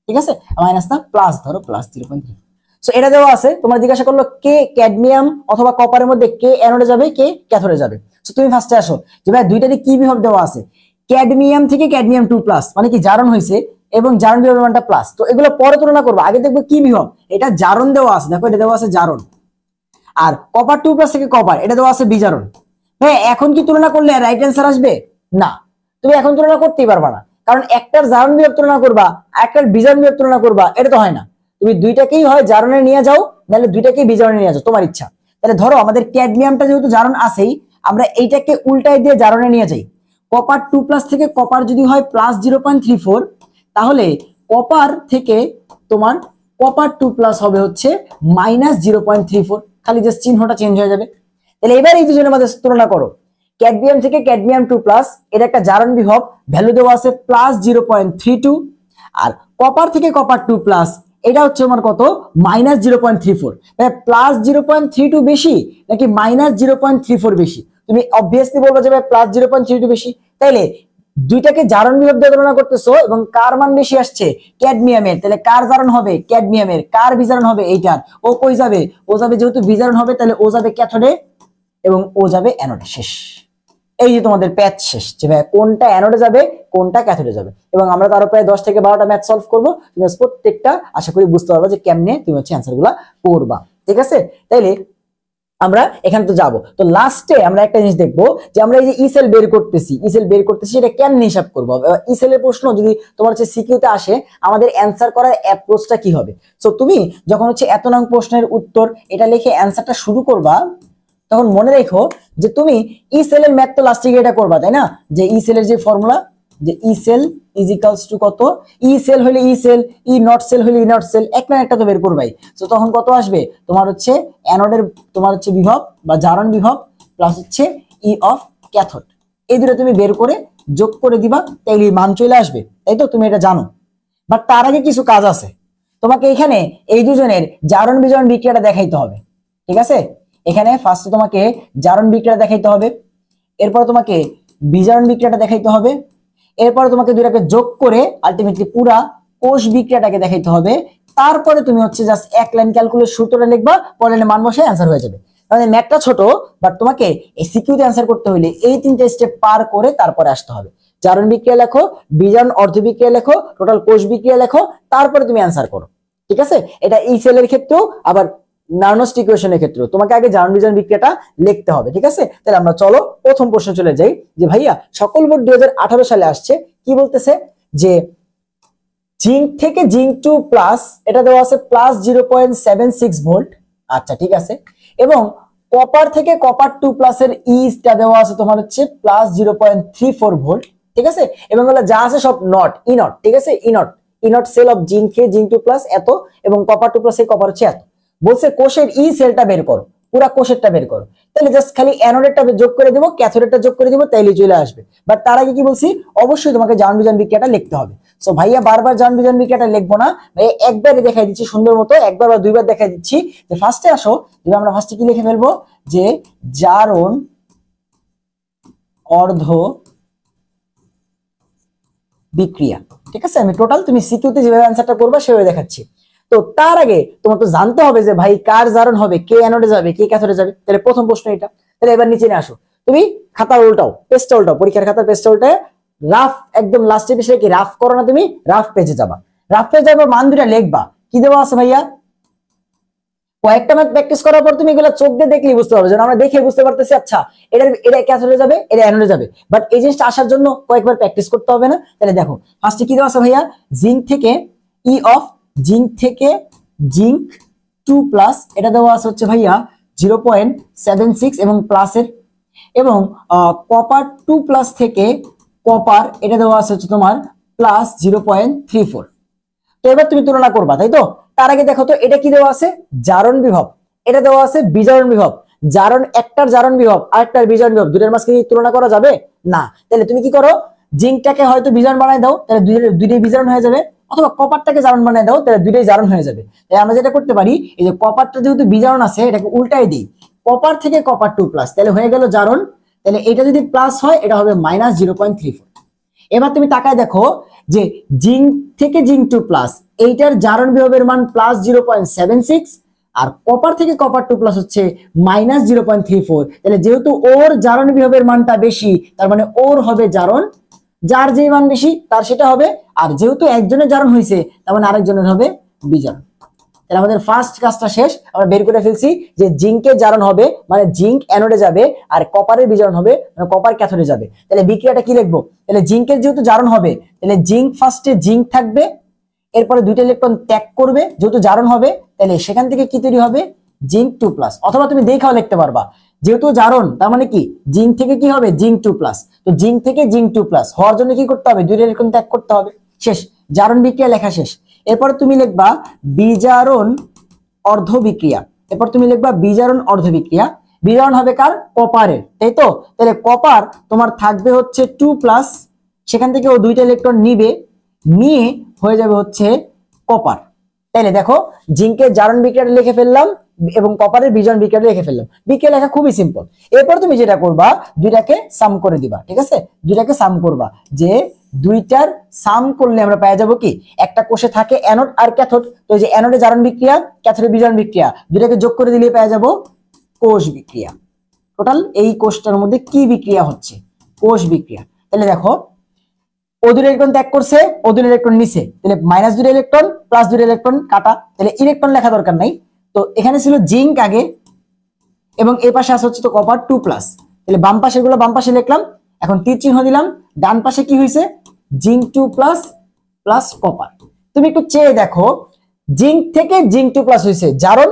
ঠিক আছে? মাইনাস না প্লাস, ধরো +0.34। সো এটা দেওয়া আছে, তোমার জিজ্ঞাসা করলো কে ক্যাডমিয়াম অথবা কপারের মধ্যে কে অ্যানোডে যাবে, কে ক্যাথোডে যাবে। সো তুমি ফার্স্টে আসো যে ভাই দুইটারই কি বিভব দেওয়া আছে। ক্যাডমিয়াম থেকে ক্যাডমিয়াম 2+, মানে কি জারণ হয়েছে, এবং জারণ বিভবের মানটা প্লাস। তো এগুলো পরে তুলনা করবো, আগে দেখবো কি বিভব। এটা জারণ দেওয়া আছে, দেখো এটা দেওয়া আছে জারণ। আর কপার 2+ থেকে কপার এটা দেওয়া আছে বিজারণ। হ্যাঁ, এখন কি তুলনা করলে রাইট অ্যান্সার আসবে? না, তুমি এখন তুলনা করতেই পারবা না, কারণ একটার জারণ বিভব তুলনা করবা, একটার বিজারণ বিভব তুলনা করবা, এটা তো হয় না। তুমি দুইটাকেই হয় জারণে নিয়ে যাও, নাহলে দুইটাকেই বিজারণে নিয়ে যাও, তোমার ইচ্ছা। তাহলে ধরো আমাদের ক্যাডমিয়ামটা যেহেতু জারণ আছেই, আমরা এইটাকে উল্টায় দিয়ে জারণে নিয়ে যাই। কপার 2+ থেকে কপার যদি হয় +0.34, তাহলে কপার থেকে তোমার কপার 2+ হবে হচ্ছে -0.34, খালি জাস্ট চিহ্নটা চেঞ্জ হয়ে যাবে। তাহলে এবার এই দুজনের মধ্যে তুলনা করো। ক্যাডমিয়াম থেকে ক্যাডমিয়াম 2+, এটা একটা জারণ বিভব, ভ্যালু দেওয়া আছে +0.32, আর কপার থেকে কপার 2+, এটা হচ্ছে আমার কত? -0.34। +0.32 বেশি নাকি -0.34 বেশি? তুমি অবভিয়াসলি বলবে যে +0.32 বেশি। তাইলে দুইটাকে জারণ বিভব দিয়ে তুলনা করতেছো, এবং কার মান বেশি আসছে? ক্যাডমিয়ামের। তাহলে কার জারণ হবে? ক্যাডমিয়ামের। কার বিজারণ হবে? এইটার। ও কই যাবে? ও যাবে, যেহেতু বিজারণ হবে তাহলে ও যাবে ক্যাথোডে এবং ও যাবে অ্যানোডে, শেষ। এই যে তোমাদের প্যাচ শেষ, যে ভাই কোনটা অ্যানোডে যাবে কোনটা ক্যাথোডে যাবে। এবং আমরা তো আরো প্রায় 10 থেকে 12টা ম্যাথ সলভ করবো, তুমি প্রত্যেকটা আশা করি বুঝতে পারবা যে কেমনে তুমি হচ্ছে অ্যান্সার গুলা করবা। ঠিক আছে, তাইলে আমরা এখানে তো যাবো, তো লাস্টে আমরা একটা জিনিস দেখবো যে আমরা এই যে ই সেল বের করতেছি, ই সেল বের করতেছি, এটা কেমনে হিসাব করবো। ই সেলের প্রশ্ন যদি তোমার হচ্ছে সিকিউতে আসে, আমাদের অ্যান্সার করার অ্যাপ্রোচটা কি হবে। সো তুমি যখন হচ্ছে এত নং প্রশ্নের উত্তর এটা লিখে অ্যান্সারটা শুরু করবা, তখন মনে রেখো যে তুমি ই সেলের ম্যাথ তো লাস্টে গিয়ে এটা করবা, তাই না? যে ই সেলের যে ফর্মুলা, যে E sell is equals two কত, ই সেল হলে ই সেল, ই নট সেল হলে ই নট সেল, এক না একটা তো বের করবাই। তো তখন কত আসবে তোমার হচ্ছে অ্যানোডের তোমার হচ্ছে বিভব বা জারণ বিভব প্লাস হচ্ছে ই অফ ক্যাথোড, এই দুটো তুমি বের করে যোগ করে দিবা, তাইলে মান চলে আসবে, তাই তো? তুমি এটা জানো। বাট তার আগে কিছু কাজ আছে, তোমাকে এখানে এই দুজনের জারণ বিজারণ বিক্রিয়াটা দেখাইতে হবে। ঠিক আছে, এখানে ফার্স্টে তোমাকে জারণ বিক্রিয়া দেখাইতে হবে, এরপর তোমাকে বিজারণ বিক্রিয়াটা দেখাইতে হবে, এরপর তোমাকে দুইটাকে যোগ করে আলটিমেটলি পুরা কোষ বিক্রিয়াটাকে দেখাইতে হবে। তারপরে তুমি হচ্ছে জাস্ট এক লাইন ক্যালকুলেট সূত্রটা লিখবা, পরে লাইনে মান বসে অ্যান্সার হয়ে যাবে। তাহলে ম্যাথটা ছোট, বাট তোমাকে এই সিকিউতে অ্যান্সার করতে হলে এই তিনটে স্টেপ পার করে তারপরে আসতে হবে। জারণ বিক্রিয়া লেখো, বিজারণ অর্ধ বিক্রিয়া লেখো, টোটাল কোষ বিক্রিয়া লেখো, তারপরে তুমি অ্যান্সার করো। ঠিক আছে, এটা ই সেলের ক্ষেত্রেও আবার নার্নস্ট ইকুয়েশনের ক্ষেত্রে তোমাকে আগে জারণ বিজারণ বিক্রিয়াটা লিখতে হবে। ঠিক আছে, তাহলে আমরা চলো প্রথম প্রশ্নে চলে যাই। যে ভাইয়া সকল বোর্ড 2018 সালে আসছে, কি বলতেছে যে জিঙ্ক থেকে জিঙ্ক 2 প্লাস, এটা দেওয়া আছে প্লাস 0.76 ভোল্ট। আচ্ছা ঠিক আছে, এবং কপার থেকে কপার 2 প্লাস এর ইটা দেওয়া আছে তোমার হচ্ছে প্লাস 0.34 ভোল্ট। ঠিক আছে, এবং এগুলো যা আছে সব নট, ই নট। ঠিক আছে, E naught cell of zinc কে জিঙ্ক 2 প্লাস এত, এবং কপার 2 প্লাস এর কপার হচ্ছে এত। বলছে কোষের ই সেলটা বের করো, পুরা কোষেরটা বের করো। তাহলে জাস্ট খালি অ্যানোডেরটা যোগ করে দেবো, ক্যাথোডেরটা যোগ করে দেবো, তাইলে চলে আসবে। বাট তার আগে কি বলছি, অবশ্যই তোমাকে জারণ বিজারণ বিক্রিয়াটা লিখতে হবে। সো ভাইয়া বারবার জারণ বিজারণ বিক্রিয়াটা লিখবো না ভাইয়া, একবারই দেখাই দিচ্ছি সুন্দর মতো, একবার বা দুইবার দেখাই দিচ্ছি। যে ফার্স্টে আসো, যদি আমরা ফার্স্টে কি লিখে ফেলবো, যে জারণ অর্ধ বিক্রিয়া। ঠিক আছে, আমি টোটাল তুমি সিকিউতে যেভাবে অ্যান্সারটা করবা সেভাবে দেখাচ্ছি। তো তার আগে তোমার তো জানতে হবে যে ভাই কার জারণ হবে, কে অ্যানোডে যাবে, কে ক্যাথোডে যাবে। তাহলে প্রথম প্রশ্ন এটা। তাহলে এবার নিচে নিয়ে আসো, তুমি খাতা উল্টাও, পেজটা উল্টাও, পরীক্ষার খাতার পেজটা উল্টায় রাফ একদম লাস্টে বিষয়ে কি রাফ করো না, তুমি রাফ পেজে যাবা। রাফ পেজে যাবার মান দুটা লিখবা, কি দেওয়া আছে ভাইয়া, কয়েকটা ম্যাথ প্র্যাকটিস করার পর তুমি এগুলো চোখ দিয়ে দেখলেই বুঝতে পারবে, যেন আমরা দেখে বুঝতে পারতেছি আচ্ছা এটা ক্যাথোডে যাবে, এটা অ্যানোডে যাবে। বাট এই জিনিসটা আসার জন্য কয়েকবার প্র্যাকটিস করতে হবে না? তাহলে দেখো ফার্স্টে কি দেওয়া আছে ভাইয়া, জিঙ্ক থেকে ই অফ জিঙ্ক থেকে জিঙ্ক 2 প্লাস, এটা দেওয়া আছে হচ্ছে ভাইয়া 0.76 এবং প্লাসের, এবং কপার 2 প্লাস থেকে কপার, এটা দেওয়া আছে হচ্ছে তোমার প্লাস 0.34। তো এবার তুমি তুলনা করবা, তাই তো? তার আগে দেখো তো এটা কি দেওয়া আছে, জারণ বিভব, এটা দেওয়া আছে বিজারণ বিভব। জারণ একটার জারণ বিভব আর একটার বিজারণ বিভব, দুটোর মাঝখানে তুলনা করা যাবে না। তাহলে তুমি কি করো, জিঙ্কটাকে হয়তো বিজারণ বানায় দাও, তাহলে দুইটাই বিজারণ হয়ে যাবে, অথবা কপারটাকে জারণ বানায় দাও, তাহলে দুইটাই জারণ হয়ে যাবে। তাই আমরা যেটা করতে পারি, এই যে কপারটা যেহেতু বিজারণ আছে, এটাকে উল্টাই দিই, কপার থেকে কপার 2 প্লাস, তাহলে হয়ে গেল জারণ। তাহলে এটা যদি প্লাস হয় এটা হবে মাইনাস 0.34। এবার তুমি তাকায় দেখো যে জিঙ্ক থেকে জিঙ্ক 2 প্লাস, এইটার জারণ বিভবের মান প্লাস 0.76, আর কপার থেকে কপার 2 প্লাস হচ্ছে মাইনাস 0.34। তাহলে যেহেতু ওর জারণ বিভবের মানটা বেশি, তার মানে ওর হবে জারণ, যার যে মান বেশি তার সেটা হবে। আর যেহেতু একজনের জারণ হয়েছে, তার মানে আরেকজনের হবে বিজারণ। তাহলে আমাদের ফার্স্ট কাজটা শেষ, আমরা বের করে ফেলছি যে জিঙ্কের জারণ হবে মানে জিঙ্ক অ্যানোডে যাবে, আর কপারের বিজারণ হবে মানে কপার ক্যাথোডে যাবে। তাহলে বিক্রিয়াটা কি লিখবো, তাহলে জিঙ্কের যেহেতু জারণ হবে, তাহলে জিঙ্ক ফার্স্টে জিঙ্ক থাকবে, এরপরে দুইটা ইলেকট্রন ত্যাগ করবে, যেহেতু জারণ হবে, তাহলে সেখান থেকে কি তৈরি হবে, জিঙ্ক 2 প্লাস। অথবা তুমি দেখাও লিখতে পারবা, যেহেতু জারণ তার মানে কি জিঙ্ক থেকে কি হবে, জিঙ্ক 2 প্লাস। তো জিঙ্ক থেকে জিঙ্ক 2 প্লাস হওয়ার জন্য কি করতে হবে, দুইটা ইলেকট্রন ত্যাগ করতে হবে। শেষ, জারণ বিক্রিয়া লেখা শেষ। এরপর তুমি লিখবা বিজারণ অর্ধ বিক্রিয়া, এরপর তুমি লিখবা বিজারণ অর্ধ বিক্রিয়া। বিজারণ হবে কার, কপারের, তাই তো? তাহলে কপার তোমার থাকবে হচ্ছে 2 প্লাস, সেখান থেকে ও দুইটা ইলেকট্রন নিবে, নিয়ে হয়ে যাবে হচ্ছে কপার। তাইলে দেখো জিঙ্কের জারণ বিক্রিয়াটা লিখে ফেললাম এবং কপারের বিজারণ বিক্রিয়াটা লিখে ফেললাম। বিক্রিয়া লেখা খুবই সিম্পল। এরপর তুমি যেটা করবা, দুইটাকে সাম করে দিবা। ঠিক আছে, দুইটাকে সাম করবা, যে দুইটার সাম করলে আমরা পেয়ে যাবো কি, একটা কোষে থাকে অ্যানোড আর ক্যাথোড, তো যে অ্যানোডে জারণ বিক্রিয়া, ক্যাথোডে বিজারণ বিক্রিয়া, দুইটাকে যোগ করে দিলে পেয়ে যাবো কোষ বিক্রিয়া। টোটাল এই কোষটার মধ্যে কি বিক্রিয়া হচ্ছে, কোষ বিক্রিয়া। তাহলে দেখো ও দুটো ইলেকট্রন ত্যাগ করছে, ও দুটো ইলেকট্রন নিচে, তাহলে মাইনাস দুটো ইলেকট্রন প্লাস দুটো ইলেকট্রন কাটা, তাহলে ইলেকট্রন লেখা দরকার নাই। তো এখানে ছিল জিঙ্ক আগে এবং এই পাশে আছে হচ্ছে তো কপার 2+, তাহলে বাম পাশে গুলো বাম পাশে লিখলাম, এখন তীর চিহ্ন দিলাম, ডান পাশে কি হয়েছে জিঙ্ক 2+ প্লাস কপার। তুমি একটু চেয়ে দেখো, জিঙ্ক থেকে জিঙ্ক 2+ হয়েছে জারণ,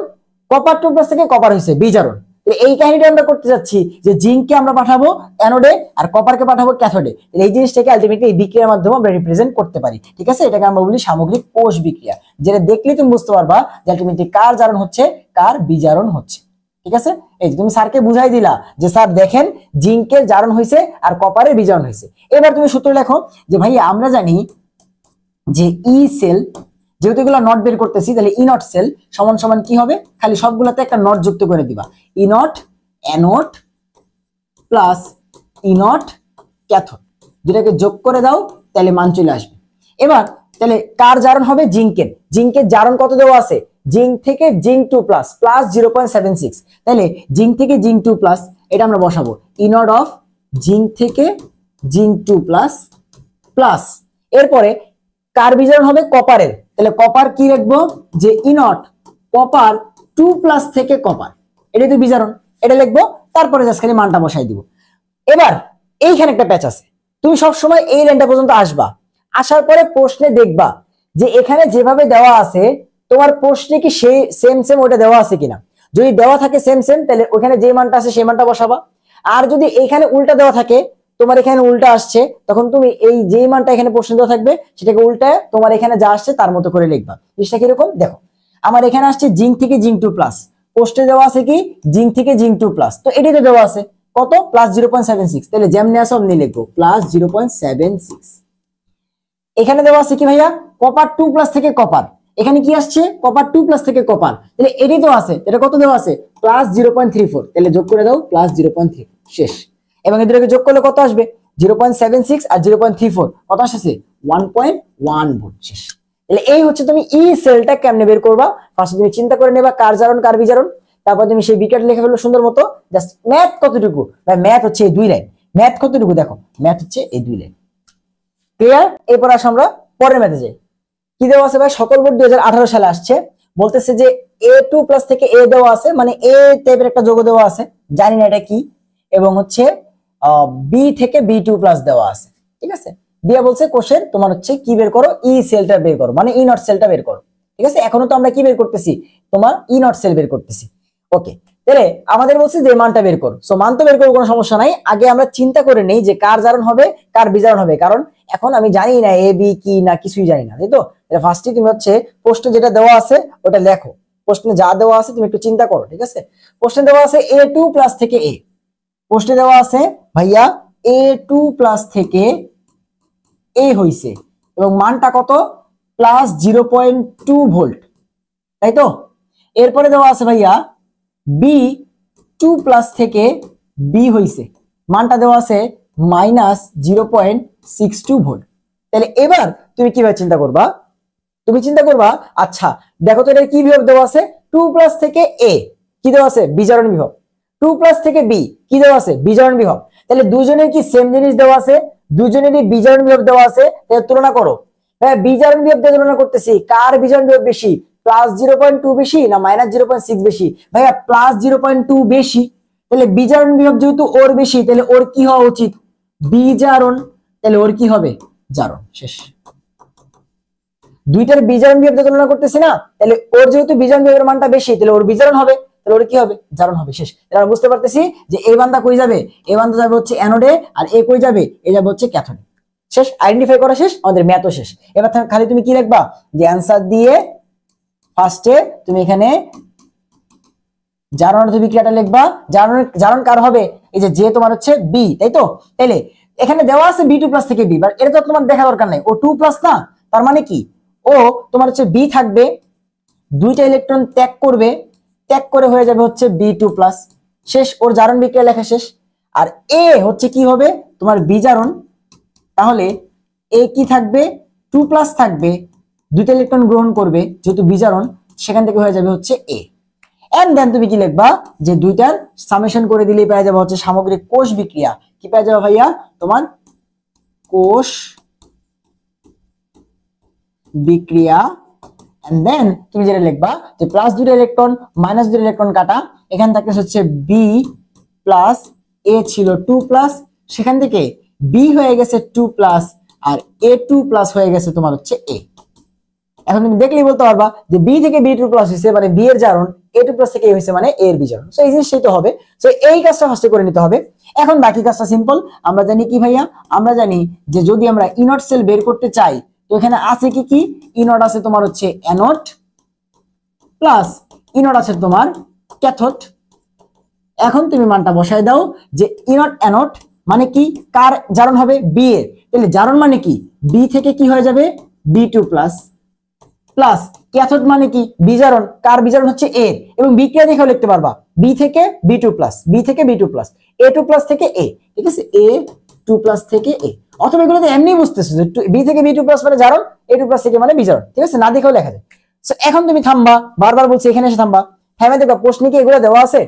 কপার 2+ থেকে কপার হয়েছে বিজারণ। এই কাহিনীটা আমরা করতে যাচ্ছি যে জিঙ্ককে আমরা পাঠাবো অ্যানোডে আর কপারকে পাঠাবো ক্যাথোডে। এই জিনিসটাকে আলটিমেটলি এই বিক্রিয়ার মাধ্যমে আমরা রিপ্রেজেন্ট করতে পারি, ঠিক আছে? এটাকে আমরা বলি সামগ্রিক কোষ বিক্রিয়া, যেটা দেখলেই তুমি বুঝতে পারবা যে আলটিমেটলি কার জারণ হচ্ছে কার বিজারণ হচ্ছে, ঠিক আছে? এই যে তুমি স্যারকে বুঝাই দিলা যে স্যার দেখেন জিঙ্কের জারণ হয়েছে আর কপারের বিজারণ হয়েছে। এবার তুমি সূত্র লেখো যে ভাই আমরা জানি যে ই সেল, যেহেতু এগুলো নট বের করতেছি, তাহলে ই নট সেল সমান সমান কি হবে, খালি সবগুলাতে একটা নট যুক্ত করে দিবা, E naught anode plus E naught cathode, দুটাকে যোগ করে দাও তাহলে মান চলে আসবে। এবার তাহলে কার জারণ হবে, জিঙ্কের। জিঙ্কের জারণ কত দেওয়া আছে, জিঙ্ক থেকে জিঙ্ক 2+ প্লাস 0.76, তাহলে জিঙ্ক থেকে জিঙ্ক 2+ এটা আমরা বসাবো, ই নট অফ জিঙ্ক থেকে জিঙ্ক 2+ প্লাস, এরপরে কার বিজারণ হবে, কপারের, তাহলে কপার কি লিখবো যে ই নট কপার 2+ থেকে কপার, এটাই তো বিজারণ, এটা লিখবো, তারপরে জাস্ট খালি মানটা বসাই দিব। এবার এইখানে একটা প্যাচ আছে, তুমি সব সময় এই লাইনটা পর্যন্ত আসবা, আসার পরে প্রশ্নে দেখবা যে এখানে যেভাবে দেওয়া আছে তোমার প্রশ্নে কি সেই সেম সেম ওটা দেওয়া আছে কিনা। যদি দেওয়া থাকে সেম সেম তাহলে ওখানে যে মানটা আছে সেই মানটা বসাবা, আর যদি এখানে উল্টা দেওয়া থাকে, তোমার এখানে উল্টা আসছে, তখন তুমি এই যে মানটা এখানে প্রশ্ন দেওয়া থাকবে সেটাকে উল্টা তোমার এখানে যা আসছে তার মতো করে লিখবা। জিনিসটা কিরকম দেখো, আমার এখানে আসছে জিঙ্ক থেকে জিঙ্ক 2+, পোস্টে দেওয়া আছে কি জিঙ্ক থেকে জিঙ্ক 2+, তো এটাতে দেওয়া আছে কত প্লাস 0.76, তাহলে যেমনি আছে অমনি লিখবো প্লাস 0.76। এখানে দেওয়া আছে কি ভাইয়া কপার 2+ থেকে কপার, এখানে কি আসছে কপার 2+ থেকে কপার, তাহলে এটাই তো আছে, এটা কত দেওয়া আছে প্লাস 0.34, তাহলে যোগ করে দাও প্লাস 0.34 শেষ। এবং এদেরকে যোগ করলে কত আসবে 0.76 আর 0.34 কত আসছে 1.1 ভোল্ট শেষ। তাহলে এই হচ্ছে তুমি ই সেলটা কেমনে বের করবা, ফার্স্টে তুমি চিন্তা করে নেবা কার জারণ কার বিজারণ, তারপর তুমি সেই বিক্রিয়াটা লিখে ফেলবে সুন্দর মতো। জাস্ট ম্যাথ কতটুকু, ভাই ম্যাথ হচ্ছে এই 2 লাইন, ম্যাথ কতটুকু দেখো, ম্যাথ হচ্ছে এই 2 লাইন, ক্লিয়ার? এরপর আসো আমরা পরের ম্যাথে যাই। কি দেওয়া আছে ভাই, সকল বোর্ড 2018 সালে আসছে, বলতেছে যে A2+ থেকে A দেওয়া আছে, মানে A টাইপের একটা যৌগ দেওয়া আছে, জানি না এটা কি, এবং হচ্ছে B থেকে B2+ দেওয়া আছে, ঠিক আছে? দিয়া বলছে কোষের তোমার হচ্ছে কি বের করো, ই সেলটা বের করো, মানে ই নট সেলটা বের করো, ঠিক আছে? এখনো তো আমরা কি বের করতেছি, তোমার ই নট সেল বের করতেছি। ওকে, তাহলে আমাদের বলছে যে মানটা বের করো, সো মান তো বের করবো, কোনো সমস্যা নাই, আগে আমরা চিন্তা করে নেই যে কার জারণ হবে কার বিজারণ হবে, কারণ এখন আমি জানি না এ বি কি না কিছুই জানি না, তাই তো? ফার্স্টে তুমি হচ্ছে প্রশ্নে যেটা দেওয়া আছে ওটা লেখো, প্রশ্নে যা দেওয়া আছে তুমি একটু চিন্তা করো, ঠিক আছে? প্রশ্নে দেওয়া আছে A2+ থেকে A, প্রশ্নে দেওয়া আছে ভাইয়া A2+ থেকে A হইছে এবং মানটা কত প্লাস 0.2 ভোল্ট, তাই তো? এরপরে দেওয়া আছে ভাইয়া B2+ থেকে B হইছে, মানটা দেওয়া আছে মাইনাস 0.62 ভোল্ট। তাহলে এবার তুমি কিভাবে চিন্তা করবা, তুমি চিন্তা করবা আচ্ছা দেখো তো এটা কি বিভব দেওয়া আছে, 2+ থেকে A কি দেওয়া আছে বিজারণ বিভব, 2+ থেকে B কি দেওয়া আছে বিজারণ বিভব, তাহলে দুজনের কি সেম জিনিস দেওয়া আছে, দুজনেরই বিজারণ বিভব দেওয়া আছে, তাহলে তুলনা করো। হ্যাঁ বিজারণ বিভব দিয়ে তুলনা করতেছি, কার বিজারণ বিভব বেশি, প্লাস 0.2 বেশি না মাইনাস 0.6 বেশি, ভাইয়া প্লাস 0.2 বেশি, তাহলে বিজারণ বিভব যেহেতু ওর বেশি তাহলে ওর কি হওয়া উচিত বিজারণ, তাহলে ওর কি হবে জারণ, শেষ। দুইটার বিজারণ বিভব দিয়ে তুলনা করতেছি না, তাহলে ওর যেহেতু বিজারণ বিভবের মানটা বেশি তাহলে ওর বিজারণ হবে, তাহলে ওর কি হবে জারণ হবে, শেষ। এবার বুঝতে পারতেছি যে এই বান্দা কই যাবে, এই বান্দা যাবে হচ্ছে অ্যানোডে আর এ কই যাবে এ যাবে হচ্ছে ক্যাথোডে, শেষ। আইডেন্টিফাই করা শেষ, আমাদের ম্যাথও শেষ। এবার খালি তুমি কি লিখবা যে অ্যানসার দিয়ে ফার্স্টে তুমি এখানে জারণ বিক্রিয়াটা লিখবা, জারণ কার হবে এই যে তোমার হচ্ছে বি, তাই তো? তাহলে এখানে দেওয়া আছে B2+ থেকে B, বাট এটা তো তোমার দেখা দরকার নাই, ও 2+ না, তার মানে কি ও তোমার হচ্ছে B থাকবে, দুইটা ইলেকট্রন ত্যাগ করবে, ত্যাগ করে হয়ে যাবে হচ্ছে B2+, শেষ, ওর জারণ বিক্রিয়া লেখা শেষ। আর এ হচ্ছে কি হবে তোমার বিজারণ, তাহলে এ কি থাকবে 2+ থাকবে, দুইটা ইলেকট্রন গ্রহণ করবে যেহেতু বিজারণ, সেখান থেকে হয়ে যাবে হচ্ছে এ। এন্ড দেন তুমি কি লিখবা যে দুইটার সামেশন করে দিলেই পেয়ে যাবে হচ্ছে সামগ্রিক কোষ বিক্রিয়া। কি পেয়ে যাবে ভাইয়া? তোমার কোষ বিক্রিয়া। এন্ড দেন তুমি যেটা লিখবা যে প্লাস 2টা ইলেকট্রন মাইনাস 2টা ইলেকট্রন কাটা, এখান থেকে হচ্ছে বি প্লাস এ ছিল 2 প্লাস, সেখান থেকে বি হয়ে গেছে 2 প্লাস আর এ 2 প্লাস হয়ে গেছে তোমার হচ্ছে এ। এখন তুমি দেখলেই বলতে পারবা যে বি থেকে বি 2 প্লাস হয়েছে মানে বি এর জারণ, এ 2 প্লাস থেকে এ হয়েছে মানে এ এর বিজারণ। সো এই জিনিসটাই তো হবে। সো এই কাজটা ফার্স্টে করে নিতে হবে। এখন বাকি কাজটা সিম্পল। আমরা জানি কি ভাইয়া? আমরা জানি যে যদি আমরা ইনট সেল বের করতে চাই তো এখানে আছে কি কি? ইনট আছে তোমার হচ্ছে অ্যানোড প্লাস ইনট আছে তোমার ক্যাথোড। এখন তুমি মানটা বসায় দাও যে ইনট অ্যানোড মানে কি? কার জারণ হবে? বি এর। তাহলে জারণ মানে কি? বি থেকে কি হয়ে যাবে? বি2 প্লাস প্লাস ক্যাথোড মানে কি? বিজারণ। কার বিজারণ? হচ্ছে এ। এবং বিক্রিয়া দেখেও লিখতে পারবা বি থেকে বি2 প্লাস, বি থেকে বি2 প্লাস, এ2 প্লাস থেকে এ। ঠিক আছে, এ2 প্লাস থেকে এ। অথবা এগুলো তো এমনি বুঝতেছো যে বি থেকে বি2 প্লাস মানে জারণ, এ2 প্লাস থেকে মানে বিজারণ। ঠিক আছে, না দেখেও লেখা যায়। সো এখন তুমি থামবা, বারবার বলছি এখানে এসে থামবা। হ্যাঁ দেখবা প্রশ্নে কি এগুলো দেওয়া আছে?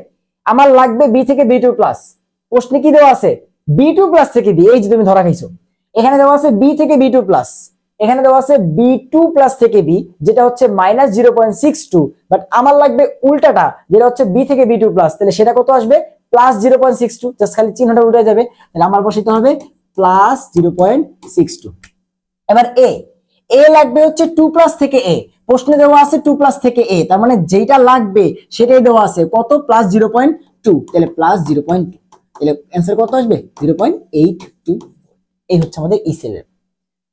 আমার লাগবে বি থেকে বি2 প্লাস। প্রশ্নে কি দেওয়া আছে? বি2 প্লাস থেকে বি। এই যে তুমি ধরা খাইছো, এখানে দেওয়া আছে বি থেকে বি2 প্লাস, এখানে দেওয়া আছে বি2 প্লাস থেকে বি, যেটা হচ্ছে -0.62। বাট আমার লাগবে উল্টাটা, যেটা হচ্ছে বি থেকে বি2 প্লাস। তাহলে সেটা কত আসবে? +0.62। জাস্ট খালি চিহ্নটা উল্টে যাবে। তাহলে আমার বসাইতে হবে +0.62। এবার এ লাগবে হচ্ছে 2 প্লাস থেকে এ। প্রশ্নে দেওয়া আছে 2 প্লাস থেকে এ, তার মানে যেটা লাগবে সেটাই দেওয়া আছে। কত? +0.2। তাহলে +0.2। তাহলে অ্যান্সার কত আসবে? 0.82। এই হচ্ছে আমাদের ই সেলের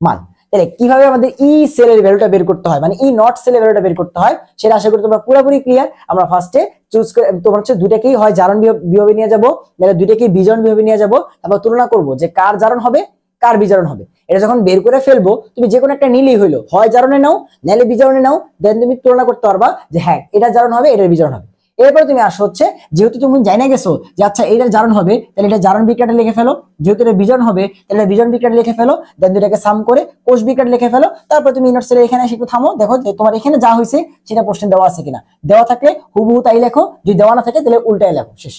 মান। তাহলে কিভাবে আমাদের ই সেলের ভ্যালুটা বের করতে হয়, মানে ই নট সেলের ভ্যালুটা বের করতে হয়, সেটা আশা করি তোমরা পুরোপুরি ক্লিয়ার। আমরা ফার্স্টে চুজ করে তোমার হচ্ছে দুটাকেই হয় জারণ বিভবে নিয়ে যাব, নাহলে দুটাকেই বিজারণ বিভবে নিয়ে যাব। তারপর তুলনা করব যে কার জারণ হবে কার বিজারণ হবে। এটা যখন বের করে ফেলবো তুমি যে কোনো একটা নিলেই হইলো, হয় জারণে নাও নাহলে বিজারণে নাও। দেন তুমি তুলনা করতে পারবা যে হ্যাঁ এটা জারণ হবে এটার বিজারণ হবে। এরপরে তুমি আসো হচ্ছে যেহেতু তুমি জানা গেছো যে আচ্ছা এটার জারণ হবে, তাহলে এটা জারণ বিক্রিয়াটা লিখে ফেলো। যেহেতু এটা বিজারণ হবে তাহলে বিজারণ বিক্রিয়াটা লিখে ফেলো। দেন দুটাকে সাম করে কোষ বিক্রিয়াটা লিখে ফেলো। তারপর তুমি ইনট সেলে এখানে এসে একটু থামো, দেখো যে তোমার এখানে যা হয়েছে সেটা প্রশ্নে দেওয়া আছে কিনা। দেওয়া থাকলে হুবহু তাই লেখো, যদি দেওয়া না থাকে তাহলে উল্টাই লেখো, শেষ।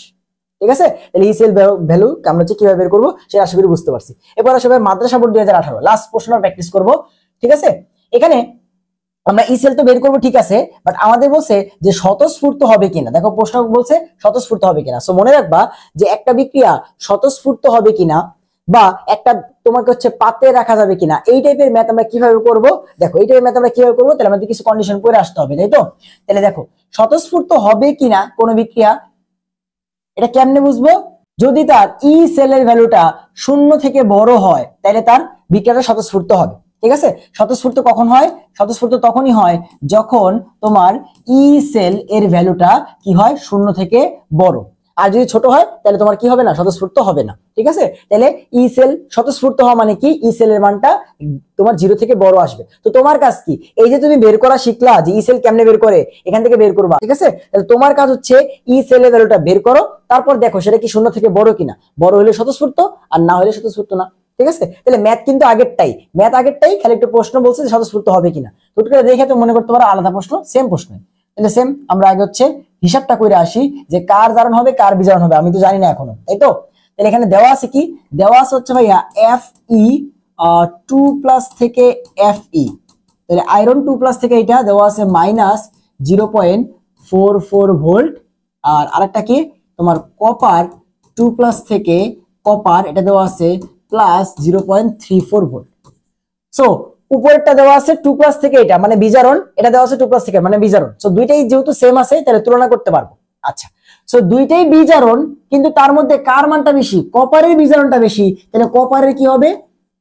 ঠিক আছে, তাহলে ই সেল ভ্যালু আমরা হচ্ছে কিভাবে বের করবো সেটা আশা করি বুঝতে পারছি। এবার আসলে মাদ্রাসা বোর্ড 2018 লাস্ট প্রশ্ন প্র্যাকটিস করব। ঠিক আছে, এখানে আমরা ই সেল তো বের করবো, ঠিক আছে, বাট আমাদের বলছে যে স্বতঃস্ফূর্ত হবে কিনা। দেখো প্রশ্ন বলছে স্বতঃস্ফূর্ত হবে কিনা। সো মনে রাখবা যে একটা বিক্রিয়া স্বতঃস্ফূর্ত হবে কিনা বা একটা তোমাকে হচ্ছে পাতে রাখা যাবে কিনা, এই টাইপের ম্যাথ আমরা কিভাবে করব। দেখো এই টাইপের ম্যাথ আমরা কিভাবে করবো, তাহলে আমাদের কিছু কন্ডিশন করে আসতে হবে, তাই তো। তাহলে দেখো স্বতঃস্ফূর্ত হবে কিনা কোন বিক্রিয়া, এটা কেমনে বুঝবো? যদি তার ই সেলের ভ্যালুটা 0 থেকে বড় হয় তাহলে তার বিক্রিয়াটা স্বতঃস্ফূর্ত হবে। ঠিক আছে, স্বতঃস্ফূর্ত কখন হয়? স্বতঃস্ফূর্ত তখনই হয় যখন তোমার ই সেল এর ভ্যালুটা কি হয়? 0 থেকে বড়। আর যদি ছোট হয় তাহলে তোমার কি হবে না? স্বতঃস্ফূর্ত হবে না। ঠিক আছে, তাহলে ই সেল স্বতঃস্ফূর্ত হওয়া মানে কি? ই সেলের মানটা তোমার 0 থেকে বড় আসবে। তো তোমার কাজ কি? এই যে তুমি বের করা শিখলা যে ই সেল কেমনে বের করে, এখান থেকে বের করবা। ঠিক আছে, তাহলে তোমার কাজ হচ্ছে ই সেলের ভ্যালুটা বের করো, তারপর দেখো সেটা কি 0 থেকে বড় কিনা। বড় হলে স্বতঃস্ফূর্ত আর না হলে স্বতঃস্ফূর্ত না। ঠিক আছে, তাহলে ম্যাথ কিন্তু আগেরটাই, খালি একটা প্রশ্ন বলছে যে স্বতঃস্ফূর্ত হবে কিনা। হুট করে দেখে তো মনে করতে পারো আলাদা প্রশ্ন, সেম প্রশ্ন। তাহলে সেম আমরা আগে হচ্ছে হিসাবটা করে আসি যে কার জারণ হবে কার বিজারণ হবে, আমি তো জানি না এখনো, তাই তো। তাহলে এখানে দেওয়া আছে কি? দেওয়া আছে হচ্ছে ভাইয়া এফ ই 2 প্লাস থেকে এফ ই। তাহলে আয়রন 2 প্লাস থেকে এটা দেওয়া আছে -0.44 ভোল্ট। আর আরেকটা কি তোমার কপার 2 প্লাস থেকে কপার, এটা দেওয়া আছে +0.34 ভোল্ট। সো উপরেরটা দেওয়া আছে 2 প্লাস থেকে এটা মানে বিজারণ, এটা দেওয়া আছে 2 প্লাস থেকে মানে বিজারণ। সো দুইটাই যেহেতু সেম আছে তাহলে তুলনা করতে পারবো। আচ্ছা, সো দুইটাই বিজারণ, কিন্তু তার মধ্যে কার মানটা বেশি? কপারের বিজারণটা বেশি, তাহলে কপারের কি হবে?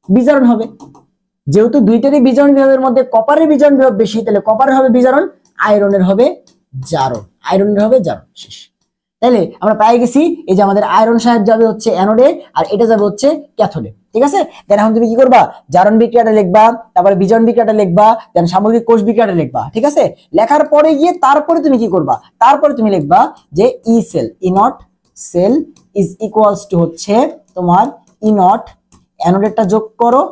বিজারণ হবে। যেহেতু দুইটারই বিজারণ বিভাগের মধ্যে কপারের বিজারণ বিভাগ বেশি, তাহলে কপারের হবে বিজারণ, আয়রনের হবে জারণ, আয়রনের হবে জারণ, শেষ। তাহলে আমরা পেয়ে গেছি এই যে আমাদের আয়রন সাহেব যাবে হচ্ছে অ্যানোডে আর এটা যাবে হচ্ছে ক্যাথোডে। ঠিক আছে, দেন এখন তুমি কি করবা? জারণ বিক্রিয়াটা লিখবা, তারপরে বিজারণ বিক্রিয়াটা লিখবা, দেন সামগ্রিক কোষ বিক্রিয়াটা লিখবা। ঠিক আছে, লেখার পরে গিয়ে তারপরে তুমি কি করবা? তারপরে তুমি লিখবা যে E cell, E naught cell is equals to হচ্ছে তোমার ই নট অ্যানোডেরটা যোগ করো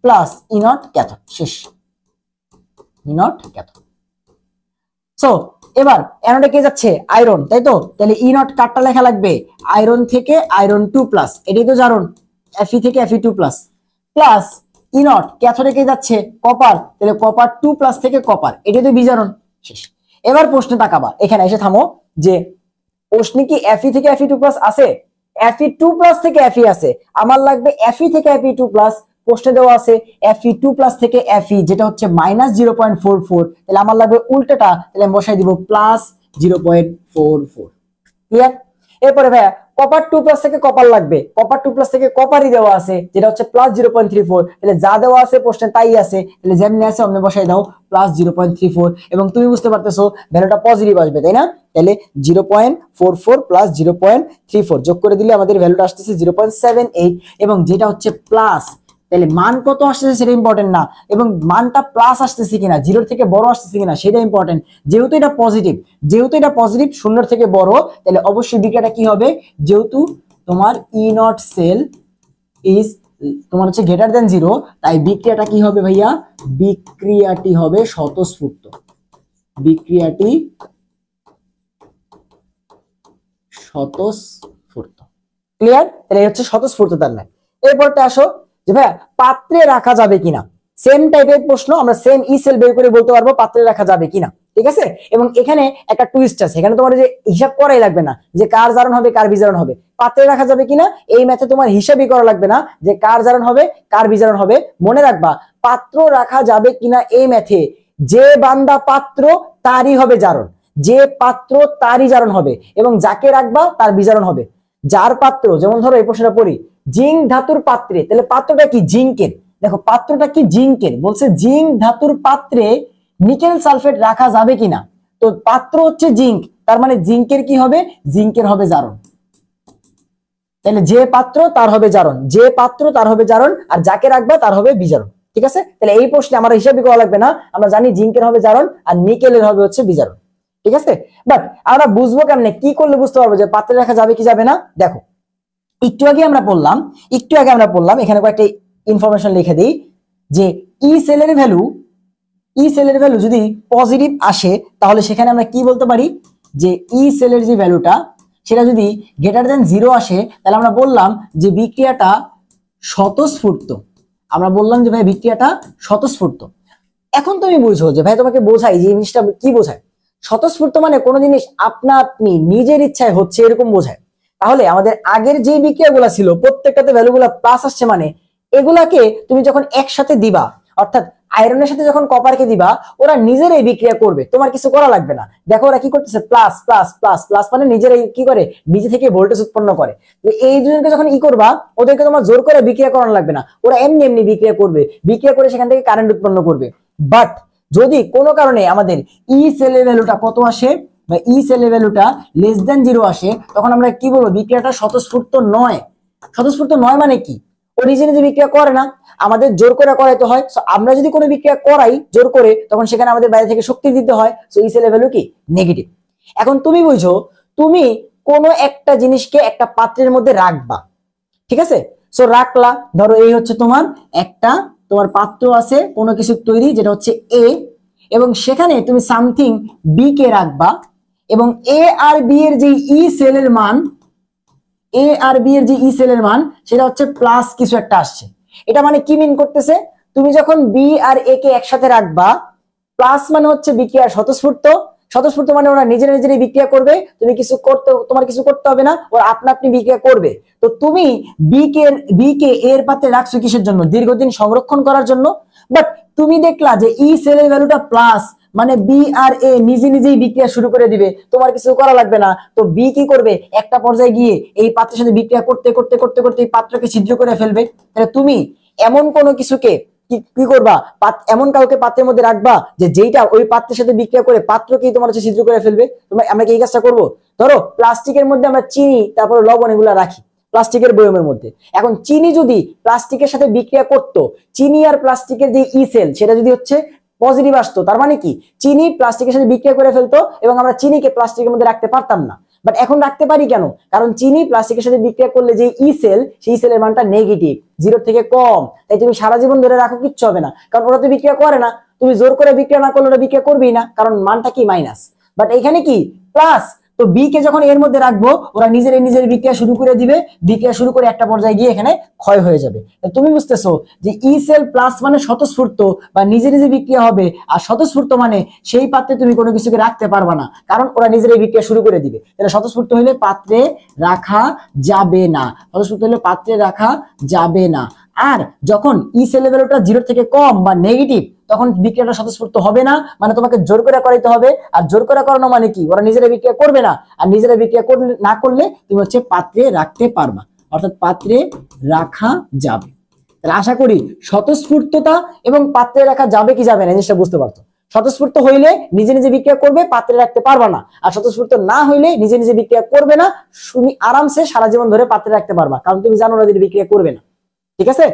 প্লাস ই নট ক্যাথোড, শেষ। ই নট ক্যাথোড। সো এবার অ্যানোডে কে যাচ্ছে আয়রন, তাই তো? তাহলে ই নট কারটা লেখা লাগবে আয়রন থেকে আয়রন 2 প্লাস, এটাই তো জারণ, Fe থেকে Fe2 plus, plus E naught ক্যাথোডে কে যাচ্ছে কপার, তাহলে কপার 2 প্লাস থেকে কপার, এটাই তো বিজারণ। শেষ। এবার প্রশ্নে তাকাবা, এখানে এসে থামো, যে প্রশ্নে কি Fe থেকে Fe2 প্লাস আছে? Fe2 প্লাস থেকে Fe আছে, আমার লাগবে Fe থেকে Fe2 প্লাস। প্রশ্নে দেওয়া আছে Fe2 প্লাস থেকে Fe, যেটা হচ্ছে -0.44, তাহলে আমার লাগবে উল্টাটা, তাহলে আমি বসাই দিব প্লাস 0.44। ক্লিয়ার? এরপরে ভাইয়া কপার 2 প্লাস থেকে কপার লাগবে, কপার 2 প্লাস থেকে কপারই দেওয়া আছে, যেটা হচ্ছে প্লাস 0.34, তাহলে যা দেওয়া আছে প্রশ্নে তাই আছে, তাহলে যেমনি আছে অমনি বসাই দাও প্লাস 0.34, এবং তুমি বুঝতে পারতেছো ভ্যালুটা পজিটিভ আসবে, তাই না? তাহলে 0.44 প্লাস 0.34 যোগ করে দিলে আমাদের ভ্যালুটা আসতেছে 0.78, এবং যেটা হচ্ছে প্লাস, তাহলে মান কত আসতেছে সেটা ইম্পর্টেন্ট না, এবং মানটা প্লাস আসতেছে কিনা, জিরোর থেকে বড় আসতেছে কিনা সেটা ইম্পর্টেন্ট। যেহেতু এটা পজিটিভ শূন্যর থেকে বড়, তাহলে অবশ্যই বিক্রিয়াটা কি হবে, যেহেতু তোমার ই নট সেল ইজ তোমার হচ্ছে গ্রেটার দেন 0, তাই বিক্রিয়াটা কি হবে ভাইয়া, বিক্রিয়াটি হবে স্বতঃস্ফূর্ত, বিক্রিয়াটি স্বতঃস্ফূর্ত। ক্লিয়ার? তাহলে হচ্ছে স্বতঃস্ফূর্ত তার না। এরপরটা আসো যে ভাইয়া পাত্রে রাখা যাবে কিনা, সেম টাইপের প্রশ্ন, আমরা সেম ই সেল বের করে বলতে পারবো পাত্রে রাখা যাবে কিনা, ঠিক আছে? এবং এখানে একটা টুইস্ট আছে, এখানে তোমার যে হিসাব করাই লাগবে না যে কার জারণ হবে কার বিজারণ হবে, পাত্রে রাখা যাবে কিনা এই ম্যাথে তোমার হিসাবই করা লাগবে না যে কার জারণ হবে কার বিজারণ হবে। মনে রাখবা পাত্র রাখা যাবে কিনা এই ম্যাথে যে বান্দা পাত্র তারই হবে জারণ, যে পাত্র তারই জারণ হবে, এবং যাকে রাখবা তার বিজারণ হবে। যার পাত্র, যেমন ধরো এই প্রশ্নটা পড়ি, জিঙ্ক ধাতুর পাত্রে, তাহলে পাত্রটা কি জিঙ্কের, দেখো পাত্রটা কি জিঙ্কের, বলছে জিঙ্ক ধাতুর পাত্রে নিকেল সালফেট রাখা যাবে কিনা, তো পাত্র হচ্ছে জিঙ্ক, তার মানে জিঙ্কের কি হবে, জিঙ্কের হবে জারণ। তাহলে যে পাত্র তার হবে জারণ, যে পাত্র তার হবে জারণ, আর যাকে রাখবা তার হবে বিজারণ, ঠিক আছে? তাহলে এই প্রশ্নে আমার হিসাবই করা লাগবে না, আমরা জানি জিঙ্কের হবে জারণ আর নিকেলের হবে হচ্ছে বিজারণ, ঠিক আছে? বাট আমরা বুঝবো কেমনে, কি করলে বুঝতে পারবো যে পাত্রে রাখা যাবে কি যাবে না? দেখো একটু আগে আমরা বললাম এখানে কয়েকটা ইনফরমেশন লিখে দিই, যে ই সেলের ভ্যালু যদি পজিটিভ আসে তাহলে সেখানে আমরা কি বলতে পারি, যে ই সেলের যে ভ্যালুটা সেটা যদি গ্রেটার দেন 0 আসে, তাহলে আমরা বললাম যে বিক্রিয়াটা স্বতঃস্ফূর্ত, আমরা বললাম যে ভাই বিক্রিয়াটা স্বতঃস্ফূর্ত। এখন তুমি বুঝো যে ভাই তোমাকে বোঝাই যে জিনিসটা কি বোঝায়, স্বতঃস্ফূর্ত মানে কোনো জিনিস আপনা আপনি নিজের ইচ্ছায় হচ্ছে এরকম বোঝায়। তাহলে আমাদের আগের যে বিক্রিয়াগুলো ছিল প্রত্যেকটাতে ভ্যালুগুলো প্লাস আসছে, মানে এগুলাকে তুমি যখন একসাথে দিবা, অর্থাৎ আয়রনের সাথে যখন কপারকে দিবা, ওরা নিজেরাই বিক্রিয়া করবে, তোমার কিছু করা লাগবে না। দেখো ওরা কি করতেছে, প্লাস প্লাস প্লাস প্লাস, মানে নিজেরাই কি করে, নিজে থেকে ভোল্টেজ উৎপন্ন করে। এই দুজনকে যখন ই করবা, ওদেরকে তোমার জোর করে বিক্রিয়া করানো লাগবে না, ওরা এমনি এমনি বিক্রিয়া করবে, বিক্রিয়া করে সেখান থেকে কারেন্ট উৎপন্ন করবে। বাট যদি কোনো কারণে আমাদের ই সেলের ভ্যালুটা কত আসে, বা ই সেলের ভ্যালুটা লেস দেন 0 আসে, তখন আমরা কি বলবো, বিক্রিয়াটা স্বতঃস্ফূর্ত নয়। স্বতঃস্ফূর্ত নয় মানে কি, ও নিজে নিজে বিক্রিয়া করে না, আমাদের জোর করে করাইতে হয়। সো আমরা যদি কোনো বিক্রিয়া করাই জোর করে, তখন সেখানে আমাদের বাইরে থেকে শক্তি দিতে হয়। সো ই সেলের ভ্যালু কি নেগেটিভ। এখন তুমি বুঝো, তুমি কোনো একটা জিনিসকে একটা পাত্রের মধ্যে রাখবা, ঠিক আছে? সো রাখলা, ধরো এই হচ্ছে তোমার পাত্র আছে কোনো কিছু তৈরি, যেটা হচ্ছে এ, এবং সেখানে তুমি সামথিং বি কে রাখবা, এবং এ আর বি এর যে ই সেলের মান, সেটা হচ্ছে প্লাস কিছু একটা আসছে। এটা মানে কি মিন করতেছে, তুমি যখন বি আর এ কে একসাথে রাখবা, প্লাস মানে হচ্ছে বিক্রিয়া স্বতঃস্ফূর্ত মানে ওরা নিজেরাই বিক্রিয়া করবে, তোমার কিছু করতে হবে না, ওরা আপনা আপনি বিক্রিয়া করবে। তো তুমি বি কে এর পাত্রে রাখছো কিসের জন্য, দীর্ঘদিন সংরক্ষণ করার জন্য। বাট তুমি দেখলা যে ই সেলের ভ্যালুটা প্লাস, মানে বি আর এ নিজেই বিক্রিয়া শুরু করে দিবে, তোমার কিছু করা লাগবে না। তো বি কি করবে, একটা পর্যায়ে গিয়ে এই পাত্রের সাথে বিক্রিয়া করতে করতে করতে করতে এই পাত্রকে ছিদ্র করে ফেলবে। তাহলে তুমি এমন কোনো কিছুকে কি করবা, এমন কাউকে পাত্রের মধ্যে রাখবা যে যেইটা ওই পাত্রের সাথে বিক্রিয়া করে পাত্রকেই তোমার হচ্ছে ছিদ্র করে ফেলবে। আমরা কি এই কাজটা করবো? ধরো প্লাস্টিকের মধ্যে আমরা চিনি তারপর লবণ এগুলা রাখি প্লাস্টিকের বয়মের মধ্যে। এখন চিনি যদি প্লাস্টিকের সাথে বিক্রিয়া করতো, চিনি আর প্লাস্টিকের যে ই সেল সেটা যদি হচ্ছে পজিটিভ আসতো, তার মানে কি চিনি প্লাস্টিকের সাথে বিক্রিয়া করে ফেলতো, এবং আমরা চিনিকে প্লাস্টিকের মধ্যে রাখতে পারতাম না। বাট এখন রাখতে পারি কেন, কারণ চিনি প্লাস্টিকের সাথে বিক্রিয়া করলে যে ই সেল, সেই সেলের মানটা নেগেটিভ, 0 থেকে কম। তাই তুমি সারা জীবন ধরে রাখো, কিচ্ছু হবে না, কারণ ওরা তো বিক্রিয়া করে না। তুমি জোর করে বিক্রিয়া না করলে ওরা বিক্রিয়া করবেই না, কারণ মানটা কি মাইনাস। বাট এখানে কি প্লাস, তো বি কে যখন এর মধ্যে রাখবো ওরা নিজের বিক্রিয়া শুরু করে দিবে, বিক্রিয়া শুরু করে একটা পর্যায়ে গিয়ে এখানে ক্ষয় হয়ে যাবে। তুমি বুঝতেছো যে ই সেল প্লাস মানে স্বতঃস্ফূর্ত বা নিজে বিক্রিয়া হবে, আর স্বতঃস্ফূর্ত মানে সেই পাত্রে তুমি কোনো কিছুকে রাখতে পারবা না, কারণ ওরা নিজেরাই বিক্রিয়া শুরু করে দিবে। তাহলে স্বতঃস্ফূর্ত হলে পাত্রে রাখা যাবে না, স্বতঃস্ফূর্ত হলে পাত্রে রাখা যাবে না। আর যখন ই সেলের ভ্যালুটা 0 থেকে কম বা নেগেটিভ, তখন বিক্রিয়াটা স্বতঃস্ফূর্ত হবে না, মানে তোমাকে জোর করে করাইতে হবে। আর জোর করে করানো মানে কি, ওরা নিজেরা বিক্রিয়া করবে না, আর নিজেরা বিক্রিয়া করলে না করলে তুমি হচ্ছে পাত্রে রাখতে পারবা, অর্থাৎ পাত্রে রাখা যাবে। তাহলে আশা করি স্বতঃস্ফূর্ততা এবং পাত্রে রাখা যাবে কি যাবে না জিনিসটা বুঝতে পারছো। স্বতঃস্ফূর্ত হইলে নিজে বিক্রিয়া করবে, পাত্রে রাখতে পারবা না, আর স্বতঃস্ফূর্ত না হইলে নিজে বিক্রিয়া করবে না, তুমি আরামসে সারা জীবন ধরে পাত্রে রাখতে পারবা, কারণ তুমি জানো না যে বিক্রিয়া করবে না। ঠিক আছে,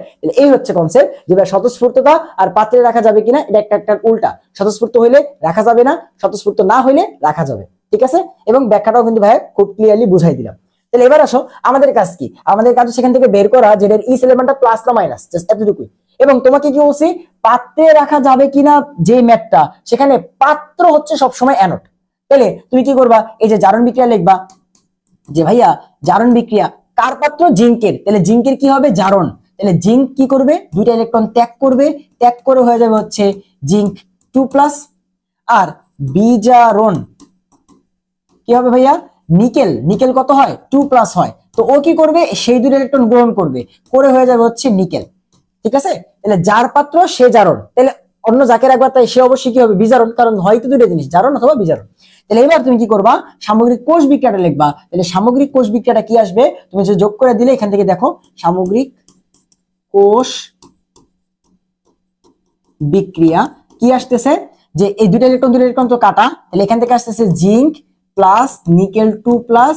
এই হচ্ছে কনসেপ্ট যে স্বতঃস্ফূর্ততা আর পাত্রে রাখা যাবে কিনা, এটা একটা উল্টা। স্বতঃস্ফূর্ত হইলে রাখা যাবে না, স্বতঃস্ফূর্ত না হইলে রাখা যাবে। ঠিক আছে, এবং ব্যাখ্যাটাও কিন্তু ভাই খুব ক্লিয়ারলি বুঝাই দিলাম। তাহলে এবার আসো, আমাদের কাজ কি? আমাদের কাজ সেখান থেকে বের করা যে এর ই এলিমেন্টটা প্লাস না মাইনাস, জাস্ট এতটুকুই। এবং তোমাকে কি বলছি, পাত্রে রাখা যাবে কিনা যে ম্যাথটা, সেখানে পাত্র হচ্ছে সবসময় অ্যানোড। তাহলে তুমি কি করবা, এই যে জারণ বিক্রিয়া লিখবা যে ভাইয়া জারণ বিক্রিয়া কার পাত্র, জিঙ্কের। তাহলে জিঙ্কের কি হবে, জারণ। তাহলে জিঙ্ক কি করবে, দুইটা ইলেকট্রন ত্যাগ করবে, ত্যাগ করে হয়ে যাবে হচ্ছে জিঙ্ক 2+। আর বিজারণ কি হবে ভাইয়া, নিকেল। নিকেল কত হয়, 2+ হয়, তো ও কি করবে, সেই দুটো ইলেকট্রন গ্রহণ করবে, করে হয়ে যাবে হচ্ছে নিকেল। ঠিক আছে, তাহলে যার পাত্র সে জারণ। তাহলে অন্য যাকে রাখবা তাই সে অবশ্যই কি হবে, বিজারণ, কারণ হয়তো দুটো জিনিস, জারণ অথবা বিজারণ। তাহলে এবার তুমি কি করবা, সামগ্রিক কোষ বিক্রিয়াটা লিখবা। তাহলে সামগ্রিক কোষ বিক্রিয়াটা কি আসবে, তুমি যে যোগ করে দিলে এখান থেকে দেখো, সামগ্রিক কোষ বিক্রিয়া কি আসতেছে, যে এই দুটো ইলেকট্রন তো কাটা, তাহলে এখান থেকে আসতেছে জিঙ্ক প্লাস নিকেল 2+,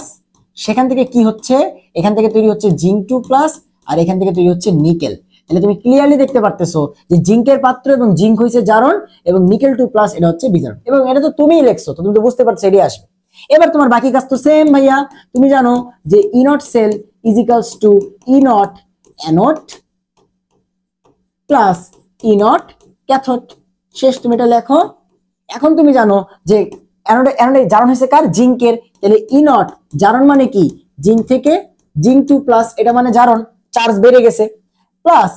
সেখান থেকে কি হচ্ছে, এখান থেকে তৈরি হচ্ছে জিঙ্ক 2+, আর এখান থেকে তৈরি হচ্ছে নিকেল। তাহলে তুমি ক্লিয়ারলি দেখতে পারতেছো যে জিঙ্কের পাত্র এবং জিঙ্ক হইছে জারণ, এবং নিকেল 2+ এটা হচ্ছে বিজারণ, এবং এটা তো তুমিই লিখছো, তো তুমি তো বুঝতে পারছো এটাই আসবে। এবার তোমার বাকি কাজ তো সেম ভাইয়া, তুমি জানো যে E naught cell is equals to E naught anode plus E naught cathode. শেষ, তুমি এটা লেখো। এখন তুমি জানো যে অ্যানোডে জারণ হয়েছে কার, জিঙ্কের। তাহলে ই নট জারণ মানে কি, জিঙ্ক থেকে জিঙ্ক 2+, এটা মানে জারণ, চার্জ বেড়ে গেছে, প্লাস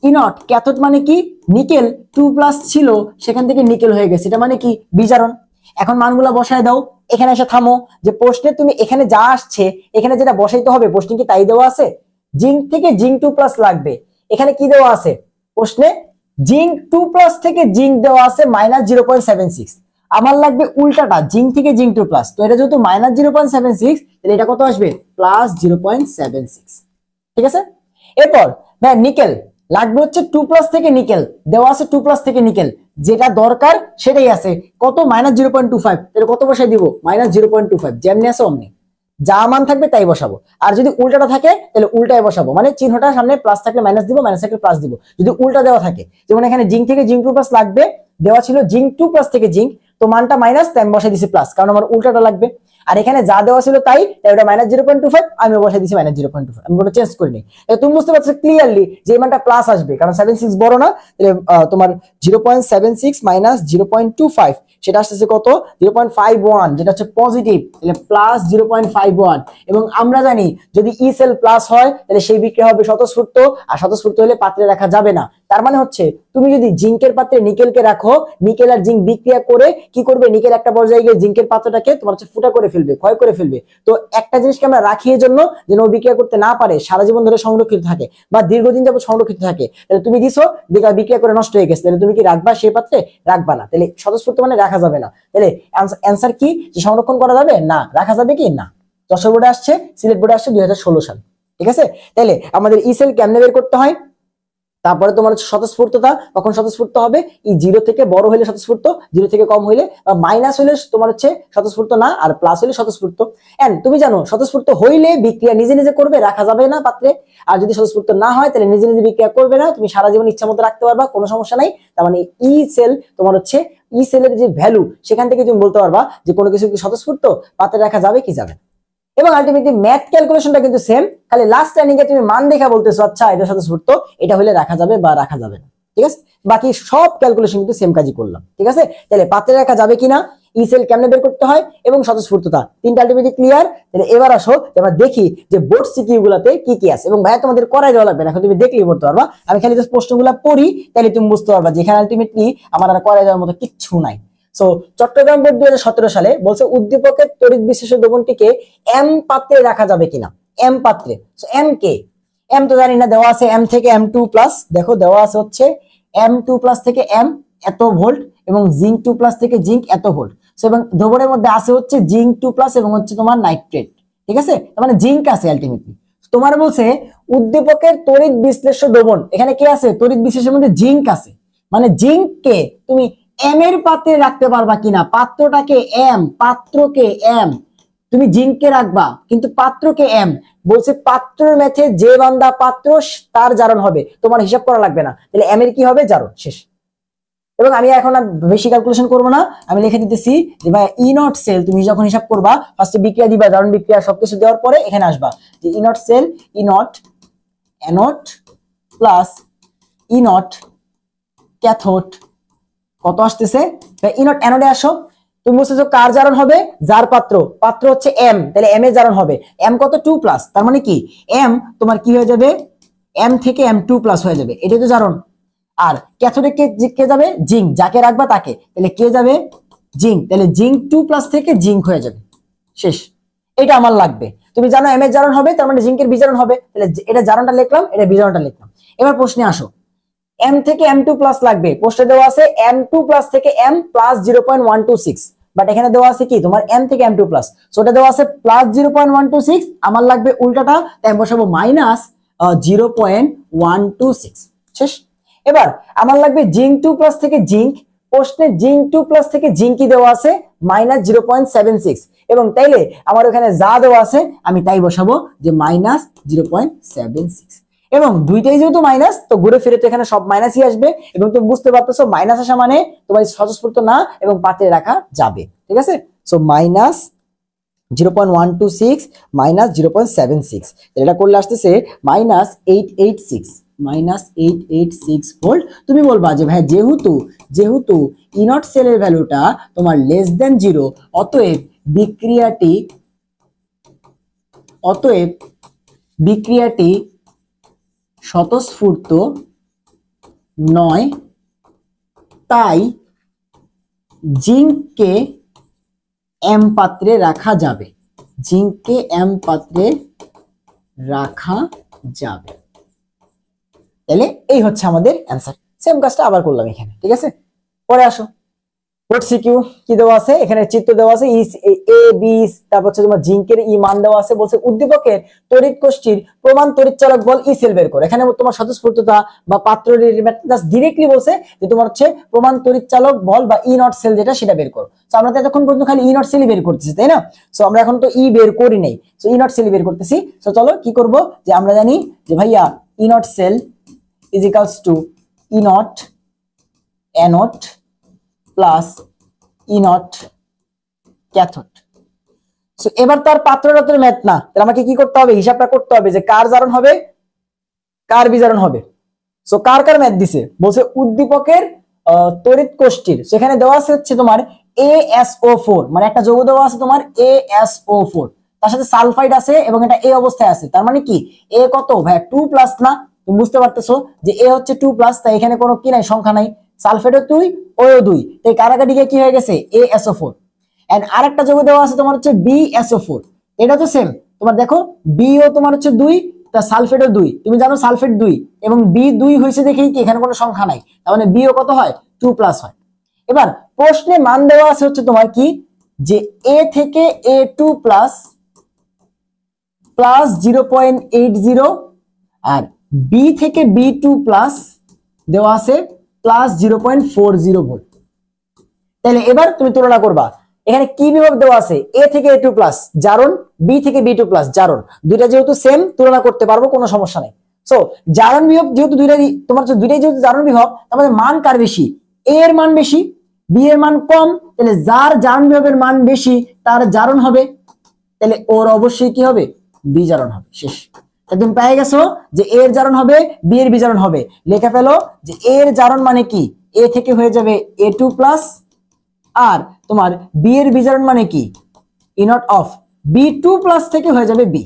ই নট ক্যাথোড মানে কি, নিকেল 2+ ছিল সেখান থেকে নিকেল হয়ে গেছে, এটা মানে কি বিজারণ। এখন মানগুলা বসায় দাও, এখানে এসে থামো, যে প্রশ্নে তুমি এখানে যা আসছে এখানে যেটা বসাইতে হবে, প্রশ্নে কি তাই দেওয়া আছে, জিঙ্ক থেকে জিঙ্ক 2+ লাগবে। এখানে কি দেওয়া আছে প্রশ্নে, জিঙ্ক 2+ থেকে জিঙ্ক দেওয়া আছে -0.76, আমার লাগবে উল্টাটা, জিঙ্ক থেকে জিঙ্ক 2+, তো এটা যেহেতু -0.76, তাহলে এটা কত আসবে, +0.76। ঠিক আছে, এরপর ভাই নিকেল লাগবে হচ্ছে 2+ থেকে নিকেল, দেওয়া আছে 2+ থেকে নিকেল, যেটা দরকার সেটাই আছে, কত -0.25, তাহলে কত বসাই দিব, -0.25, যেমনি আছে অমনি, যা মান থাকবে তাই বসাবো। আর যদি উল্টাটা থাকে তাহলে উল্টায় বসাবো, মানে চিহ্নটা সামনে প্লাস থাকলে মাইনাস দিব, মাইনাস থাকলে প্লাস দিব। যদি উল্টা দেওয়া থাকে, যেমন এখানে জিঙ্ক থেকে জিঙ্ক 2+ লাগবে, দেওয়া ছিল জিঙ্ক 2+ থেকে জিঙ্ক, তো মানটা মাইনাস, তাই আমি বসাই দিছি প্লাস, কারণ আমার উল্টাটা লাগবে। আর এখানে যা দেওয়া ছিল তাই, ওটা -0.25, আমি বসাই দিছি -0.25, আমি ওটা চেঞ্জ করিনি। তুমি বুঝতে পারছো ক্লিয়ারলি যে এই মানটা প্লাস আসবে, কারণ 76 বড় না, তোমার 0.76 - 0.25 সেটা আসতেছে কত, 0.51, যেটা হচ্ছে পজিটিভ, তাহলে +0.51। এবং আমরা জানি যদি ই সেল প্লাস হয় তাহলে সেই বিক্রিয়া হবে স্বতঃস্ফূর্ত, আর স্বতঃস্ফূর্ত হলে পাত্রে রাখা যাবে না। তার মানে হচ্ছে তুমি যদি জিঙ্কের পাত্রে নিকেলকে রাখো, নিকেল আর জিঙ্ক বিক্রিয়া করে কি করবে, নিকেল একটা পর্যায়ে গিয়ে জিঙ্কের পাত্রটাকে তোমার হচ্ছে ফুটা করে ফেলবে, ক্ষয় করে ফেলবে। তো একটা জিনিসকে আমরা রাখি এই জন্য যেন ও বিক্রিয়া করতে না পারে, সারা জীবন ধরে সংরক্ষিত থাকে বা দীর্ঘদিন যাবত সংরক্ষিত থাকে। তাহলে তুমি দিছো, বিক্রিয়া করে নষ্ট হয়ে গেছে, তাহলে তুমি কি রাখবা সেই পাত্রে, রাখবা না, তাহলে স্বতঃস্ফূর্ত মানে রাখা যাবে না। তাহলে অ্যান্সার কি, যে সংরক্ষণ করা যাবে না, রাখা যাবে কি না। যশোর বোর্ডে আসছে, সিলেট বোর্ডে আসছে 2016 সাল। ঠিক আছে, তাহলে আমাদের ই সেল কেমনে বের করতে হয়, তারপরে তোমার হচ্ছে স্বতঃস্ফূর্ততা, কখন স্বতঃস্ফূর্ত হবে, ই 0 থেকে বড় হলে স্বতঃস্ফূর্ত, 0 থেকে কম হইলে বা মাইনাস হইলে তোমার হচ্ছে স্বতঃস্ফূর্ত না, আর প্লাস হইলে স্বতঃস্ফূর্ত। এন্ড তুমি জানো স্বতঃস্ফূর্ত হইলে বিক্রিয়া নিজে করবে, রাখা যাবে না পাত্রে। আর যদি স্বতঃস্ফূর্ত না হয় তাহলে নিজে বিক্রিয়া করবে না, তুমি সারা জীবন ইচ্ছা মতো রাখতে পারবা, কোনো সমস্যা নাই। তার মানে ই সেল তোমার হচ্ছে ই সেলের যে ভ্যালু, সেখান থেকে তুমি বলতে পারবা যে কোনো কিছু কি স্বতঃস্ফূর্ত, পাত্রে রাখা যাবে কি যাবে। এবং আলটিমেটলি ম্যাথ ক্যালকুলেশনটা কিন্তু সেম, খালি লাস্ট ট্রেনিং এ তুমি মান দেখা বলতেছো, আচ্ছা এটা স্বতঃস্ফূর্ত, এটা হলে রাখা যাবে বা রাখা যাবে না। ঠিক আছে, বাকি সব ক্যালকুলেশন কিন্তু সেম কাজই করলাম। ঠিক আছে, তাহলে পাত্রে রাখা যাবে কিনা, ই সেল কেমনে বের করতে হয় এবং স্বতঃস্ফূর্ততা, তিনটা আলটিমেটলি ক্লিয়ার। তাহলে এবার আসো যে আমরা দেখি যে বোর্ড সিকিউ গুলাতে কি কি আছে, এবং ভাইয়া তোমাদের করাই দেওয়া লাগবে না, এখন তুমি দেখলেই পড়তে পারবা। আমি খালি জাস্ট প্রশ্নগুলো পড়ি, তাহলে তুমি বুঝতে পারবা যে এখানে আলটিমেটলি আমার আর করাই দেওয়ার মতো কিচ্ছু নাই। সো চট্টগ্রাম বোর্ড 2017 সালে বলছে উদ্দীপকের তড়িৎ বিশেষ্য দ্রবণটিকে এম পাত্রে রাখা যাবে কিনা। এম পাত্রে, সো এম কে, এম তো জানি না, দেওয়া আছে এম থেকে M2 প্লাস, দেখো দেওয়া আছে হচ্ছে M2 প্লাস থেকে এম এত ভোল্ট এবং জিঙ্ক 2 প্লাস থেকে জিঙ্ক এত ভোল্ট। সো এবং দ্রবণের মধ্যে আছে হচ্ছে জিঙ্ক 2 প্লাস এবং হচ্ছে তোমার নাইট্রেট, ঠিক আছে, তার মানে জিঙ্ক আছে আলটিমেটলি। তোমার বলছে উদ্দীপকের তড়িৎ বিশ্লেষ্য দ্রবণ, এখানে কি আছে, তড়িৎ বিশ্লেষের মধ্যে জিঙ্ক আছে, মানে জিঙ্ককে তুমি এম এর পাত্রে রাখতে পারবা কিনা, পাত্রটাকে এম, পাত্রকে এম, তুমি জিঙ্ককে রাখবা কিন্তু পাত্রকে এম। বলছে পাত্রের ম্যাথে যে বান্দা পাত্র তার জারণ হবে, তোমার হিসাব করা লাগবে না, তাহলে এম এর কি হবে, জারণ, শেষ। এবং আমি এখন আর বেশি ক্যালকুলেশন করবো না, আমি লিখে দিতেছি যে ভাই ই নট সেল, তুমি যখন হিসাব করবা ফার্স্টে বিক্রিয়া দিবা, জারণ বিক্রিয়া সবকিছু দেওয়ার পরে এখানে আসবা যে E naught cell, E naught anode plus E naught cathode কত আসতেছে, ই নট অ্যানোডে আসো, তুমি বলছো যে কার জারণ হবে, যার পাত্র, পাত্র হচ্ছে এম, তাহলে এম এর জারণ হবে এম কত 2 প্লাস, তার মানে কি এম তোমার কি হয়ে যাবে, এম থেকে M2 প্লাস হয়ে যাবে, এটাই তো জারণ। আর ক্যাথোডে কে যাবে, জিঙ্ক, যাকে রাখবা তাকে, তাহলে কে যাবে, জিঙ্ক, তাহলে জিঙ্ক 2 প্লাস থেকে জিঙ্ক হয়ে যাবে, শেষ। এটা আমার লাগবে, তুমি জানো এম এর জারণ হবে, তার মানে জিঙ্কের বিজারণ হবে, তাহলে এটা জারণটা লিখলাম, এটা বিজারণটা লিখলাম। এবার প্রশ্নে আসো, M থেকে M2 প্লাস লাগবে, প্রশ্নে দেওয়া আছে M2 প্লাস থেকে M প্লাস 0.126, বাট এখানে দেওয়া আছে কি তোমার M থেকে M2 প্লাস, সো এটা দেওয়া আছে প্লাস 0.126, আমার লাগবে উল্টাটা, তাই আমি বসাবো মাইনাস 0.126, শেষ। এবার আমার লাগবে জিঙ্ক 2 প্লাস থেকে জিঙ্ক, প্রশ্নে জিঙ্ক 2 প্লাস থেকে জিঙ্কই দেওয়া আছে মাইনাস 0.76, এবং তাইলে আমার ওখানে যা দেওয়া আছে আমি তাই বসাবো যে মাইনাস 0.76, এবং দুইটাই যেহেতু মাইনাস তো ঘুরে ফিরে তো এখানে সব মাইনাসই আসবে, এবং তুমি বুঝতে পারতেছো মাইনাস আসা মানে তোমার স্বতঃস্ফূর্ত না এবং পাত্রে রাখা যাবে, ঠিক আছে। সো মাইনাস 0.126 মাইনাস 0.76, এটা করলে আসতেছে মাইনাস 886 ভোল্ট। তুমি বলবা যে ভাই যেহেতু ই নট সেলের ভ্যালুটা তোমার লেস দেন 0, অতএব বিক্রিয়াটি স্বতঃস্ফূর্ত নয়, তাই জিঙ্ককে এম পাত্রে রাখা যাবে, জিঙ্ককে এম পাত্রে রাখা যাবে। তাহলে এই হচ্ছে আমাদের অ্যান্সার, সেম কাজটা আবার করলাম এখানে, ঠিক আছে। পরে আসো, বোর্ড সিকিউ কি দেওয়া আছে, এখানে চিত্র দেওয়া আছে এ বি, তারপর হচ্ছে তোমার জিঙ্কের ই মান দেওয়া আছে, বলছে উদ্দীপকের তড়িৎ কোষ্ঠীর প্রমাণ তড়িৎ চালক বল ই সেল বের করে। এখানে তোমার স্বতঃস্ফূর্ততা বা পাত্র জাস্ট ডিরেক্টলি বলছে যে তোমার হচ্ছে প্রমাণ তড়িৎ চালক বল বা ই নট সেল যেটা সেটা বের করো। তো আমরা তো এতক্ষণ পর্যন্ত খালি ই নট সেলই বের করতেছি, তাই না। সো আমরা এখন তো ই বের করি নাই, সো ই নট সেলই বের করতেছি। সো চলো কি করব, যে আমরা জানি যে ভাইয়া E naught cell is equals to E naught anode plus E naught cathode. So এবার তার পাত্ররতের ম্যাথ না, তাহলে আমাকে কি করতে হবে, হিসাবটা করতে হবে যে কার জারণ হবে কার বিজারণ হবে। সো কার ম্যাথ দিছে, বলছে উদ্দীপকের তড়িৎ কোষ্ঠীর, সেখানে দেওয়া আছে হচ্ছে তোমার ASO4, মানে একটা যৌগ দেওয়া আছে তোমার ASO4, তার সাথে সালফাইড আছে এবং এটা এ অবস্থায় আছে, তার মানে কি এ কত ভাই 2 প্লাস না, তুমি বুঝতে পারতেছো যে এ হচ্ছে 2 প্লাস, তাই এখানে কোনো কি নাই, সংখ্যা নাই, সালফেটও 2 ওও 2, তাই কারাকাটি কি হয়ে গেছে ASO4। এন্ড আরেকটা যৌগ দেওয়া আছে তোমার হচ্ছে BSO4, এটা তো সেম, তোমার দেখো বি ও তোমার হচ্ছে 2, তা সালফেটও 2, তুমি জানো সালফেট 2 এবং বি 2 হয়েছে দেখেই কি এখানে কোনো সংখ্যা নাই, তার মানে বিও কত হয় 2 প্লাস হয়। এবার প্রশ্নে মান দেওয়া আছে হচ্ছে তোমার কি যে এ থেকে A2 প্লাস 0.80 আর বি থেকে B2 প্লাস দেওয়া আছে প্লাস 0.40 ভোল্ট। তাহলে এবার তুমি তুলনা করবা, এখানে কি বিভব দেওয়া আছে, A থেকে A2 প্লাস জারণ, B থেকে B2 প্লাস জারণ, দুইটা যেহেতু সেম তুলনা করতে পারবো, কোনো সমস্যা নেই। সো জারণ বিভব যেহেতু তোমার দুইটাই যেহেতু জারণ বিভব, তাহলে মান কার বেশি, A এর মান বেশি, B এর মান কম, তাহলে যার জারণ বিভবের মান বেশি তার জারণ হবে, তাহলে ওর অবশ্যই কি হবে, B জারণ হবে, শেষ। একদম পেয়ে গেছো যে A এর জারণ হবে, B এর বিজারণ হবে, লেখা ফেলো যে A এর জারণ মানে কি, A থেকে হয়ে যাবে A2 প্লাস আর তোমার বি এর বিজারণ মানে কি, ই নট অফ B2 প্লাস থেকে হয়ে যাবে বি।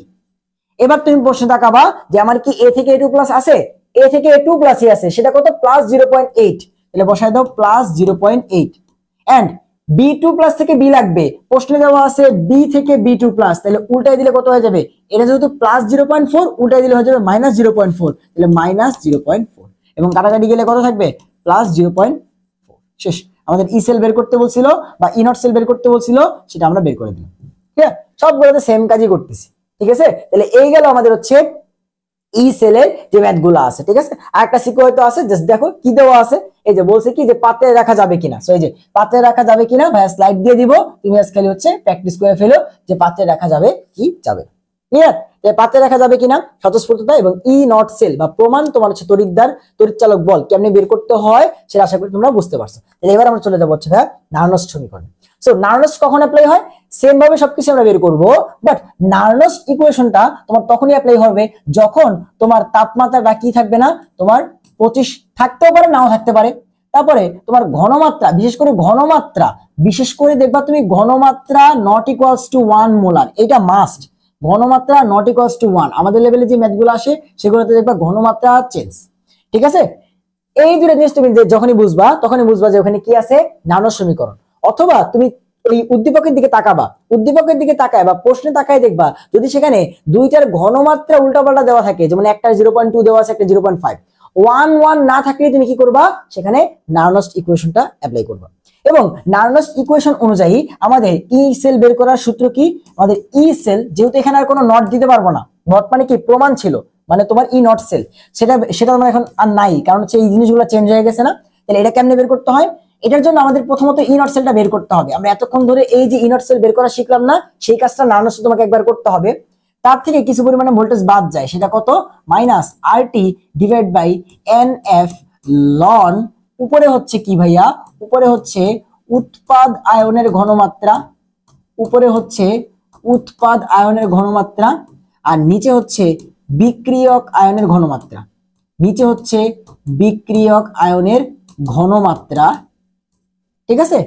এবার তুমি প্রশ্ন তাকাবা যে আমার কি এ থেকে A2 প্লাস আছে, এ থেকে A2 প্লাসই আছে, সেটা কত +0.8, তাহলে বসায় দাও +0.8। এন্ড B2 প্লাস থেকে বি লাগবে, প্রশ্নে দেওয়া আছে বি থেকে B2 প্লাস, তাহলে উল্টাই দিলে কত হয়ে যাবে, এটা যেহেতু +0.4 উল্টাই দিলে হয়ে যাবে -0.4, তাহলে -0.4 এবং কাটাকাটি গেলে কত থাকবে +0.4। শেষ। আমাদের ই সেল বের করতে বলছিল বা ই নট সেল বের করতে বলছিল, সেটা আমরা বের করে দিলাম। ঠিক আছে, সবগুলোতে সেম কাজই করতেছি। ঠিক আছে, তাহলে এই গেল আমাদের হচ্ছে ই সেলের যে ম্যাথ গুলো আছে। ঠিক আছে, আর একটা সিকো হয়তো আছে, জাস্ট দেখো কি দেওয়া আছে। এই যে বলছে কি যে পাত্রে রাখা যাবে কিনা, সো এই যে পাত্রে রাখা যাবে কিনা ভাইয়া স্লাইড দিয়ে দিব, তুমি আজকাল হচ্ছে প্র্যাকটিস করে ফেলো যে পাত্রে রাখা যাবে কি যাবে। ক্লিয়ার? পাত্রে রাখা যাবে কিনা, স্বতঃস্ফূর্ততা এবং ই নট সেল বা প্রমাণ তোমার হচ্ছে তড়িৎদ্বার তড়িৎচালক বল কেমনে বের করতে হয় সেটা আশা করি তোমরা বুঝতে পারছো। তাহলে এবার আমরা চলে যাবো হচ্ছে ভাইয়া নার্নস্ট সমীকরণ। সো নার্নস্ট কখন অ্যাপ্লাই হয়, সেম ভাবে সবকিছু আমরা বের করব, বাট নার্নস্ট ইকুয়েশনটা তোমার তখনই অ্যাপ্লাই হবে যখন তোমার তাপমাত্রাটা কি থাকবে না, তোমার 25 থাকতেও পারে নাও থাকতে পারে। তারপরে তোমার ঘনমাত্রা, বিশেষ করে দেখবা তুমি ঘনমাত্রা নট ইকুয়ালস টু 1 মোলার, এটা মাস্ট। ঘনমাত্রা নট ইকুয়ালস টু 1, আমাদের লেভেলে যে ম্যাথগুলো আসে সেগুলোতে দেখবা ঘনমাত্রা চেঞ্জ। ঠিক আছে, এই দুটো জিনিস তুমি যখনই বুঝবা তখনই বুঝবা যে ওখানে কি আছে, নার্নস্ট সমীকরণ। অথবা তুমি ওই উদ্দীপকের দিকে তাকাবা, উদ্দীপকের দিকে তাকায় বা প্রশ্নে তাকায় দেখবা যদি সেখানে দুইটার ঘনমাত্রা উল্টাপাল্টা দেওয়া থাকে, যেমন একটা 0.2 দেওয়া আছে, একটা 0.5, 1 1 না থাকলে তুমি কি করবা, সেখানে নার্নস্ট ইকুয়েশনটা অ্যাপ্লাই করবা। এবং নার্নস্ট ইকুয়েশন অনুযায়ী আমাদের ই সেল বের করার সূত্র কি, আমাদের ই সেল, যেহেতু এখানে আর কোনো নট দিতে পারবো না, নট মানে কি প্রমাণ ছিল, মানে তোমার ই নট সেল, সেটা আমরা এখন আর নাই, কারণ হচ্ছে এই জিনিসগুলো চেঞ্জ হয়ে গেছে না। তাহলে এটা কেমনে বের করতে হয়, এটার জন্য আমাদের প্রথমত ই নট সেলটা বের করতে হবে। আমরা এতক্ষণ ধরে এই যে ই নট সেল বের করা শিখলাম না, সেই কাজটা নার্নস্ট তোমাকে একবার করতে হবে। তার থেকে কিছু পরিমাণে ভোল্টেজ বাদ যায়, সেটা কত, -RT/NF লন, উপরে হচ্ছে কি ভাইয়া, উপরে হচ্ছে উৎপাদ আয়নের ঘনমাত্রা, উপরে হচ্ছে উৎপাদ আয়নের ঘনমাত্রা, আর নিচে হচ্ছে বিক্রিয়ক আয়নের ঘনমাত্রা, নিচে হচ্ছে বিক্রিয়ক আয়নের ঘনমাত্রা। ঠিক আছে,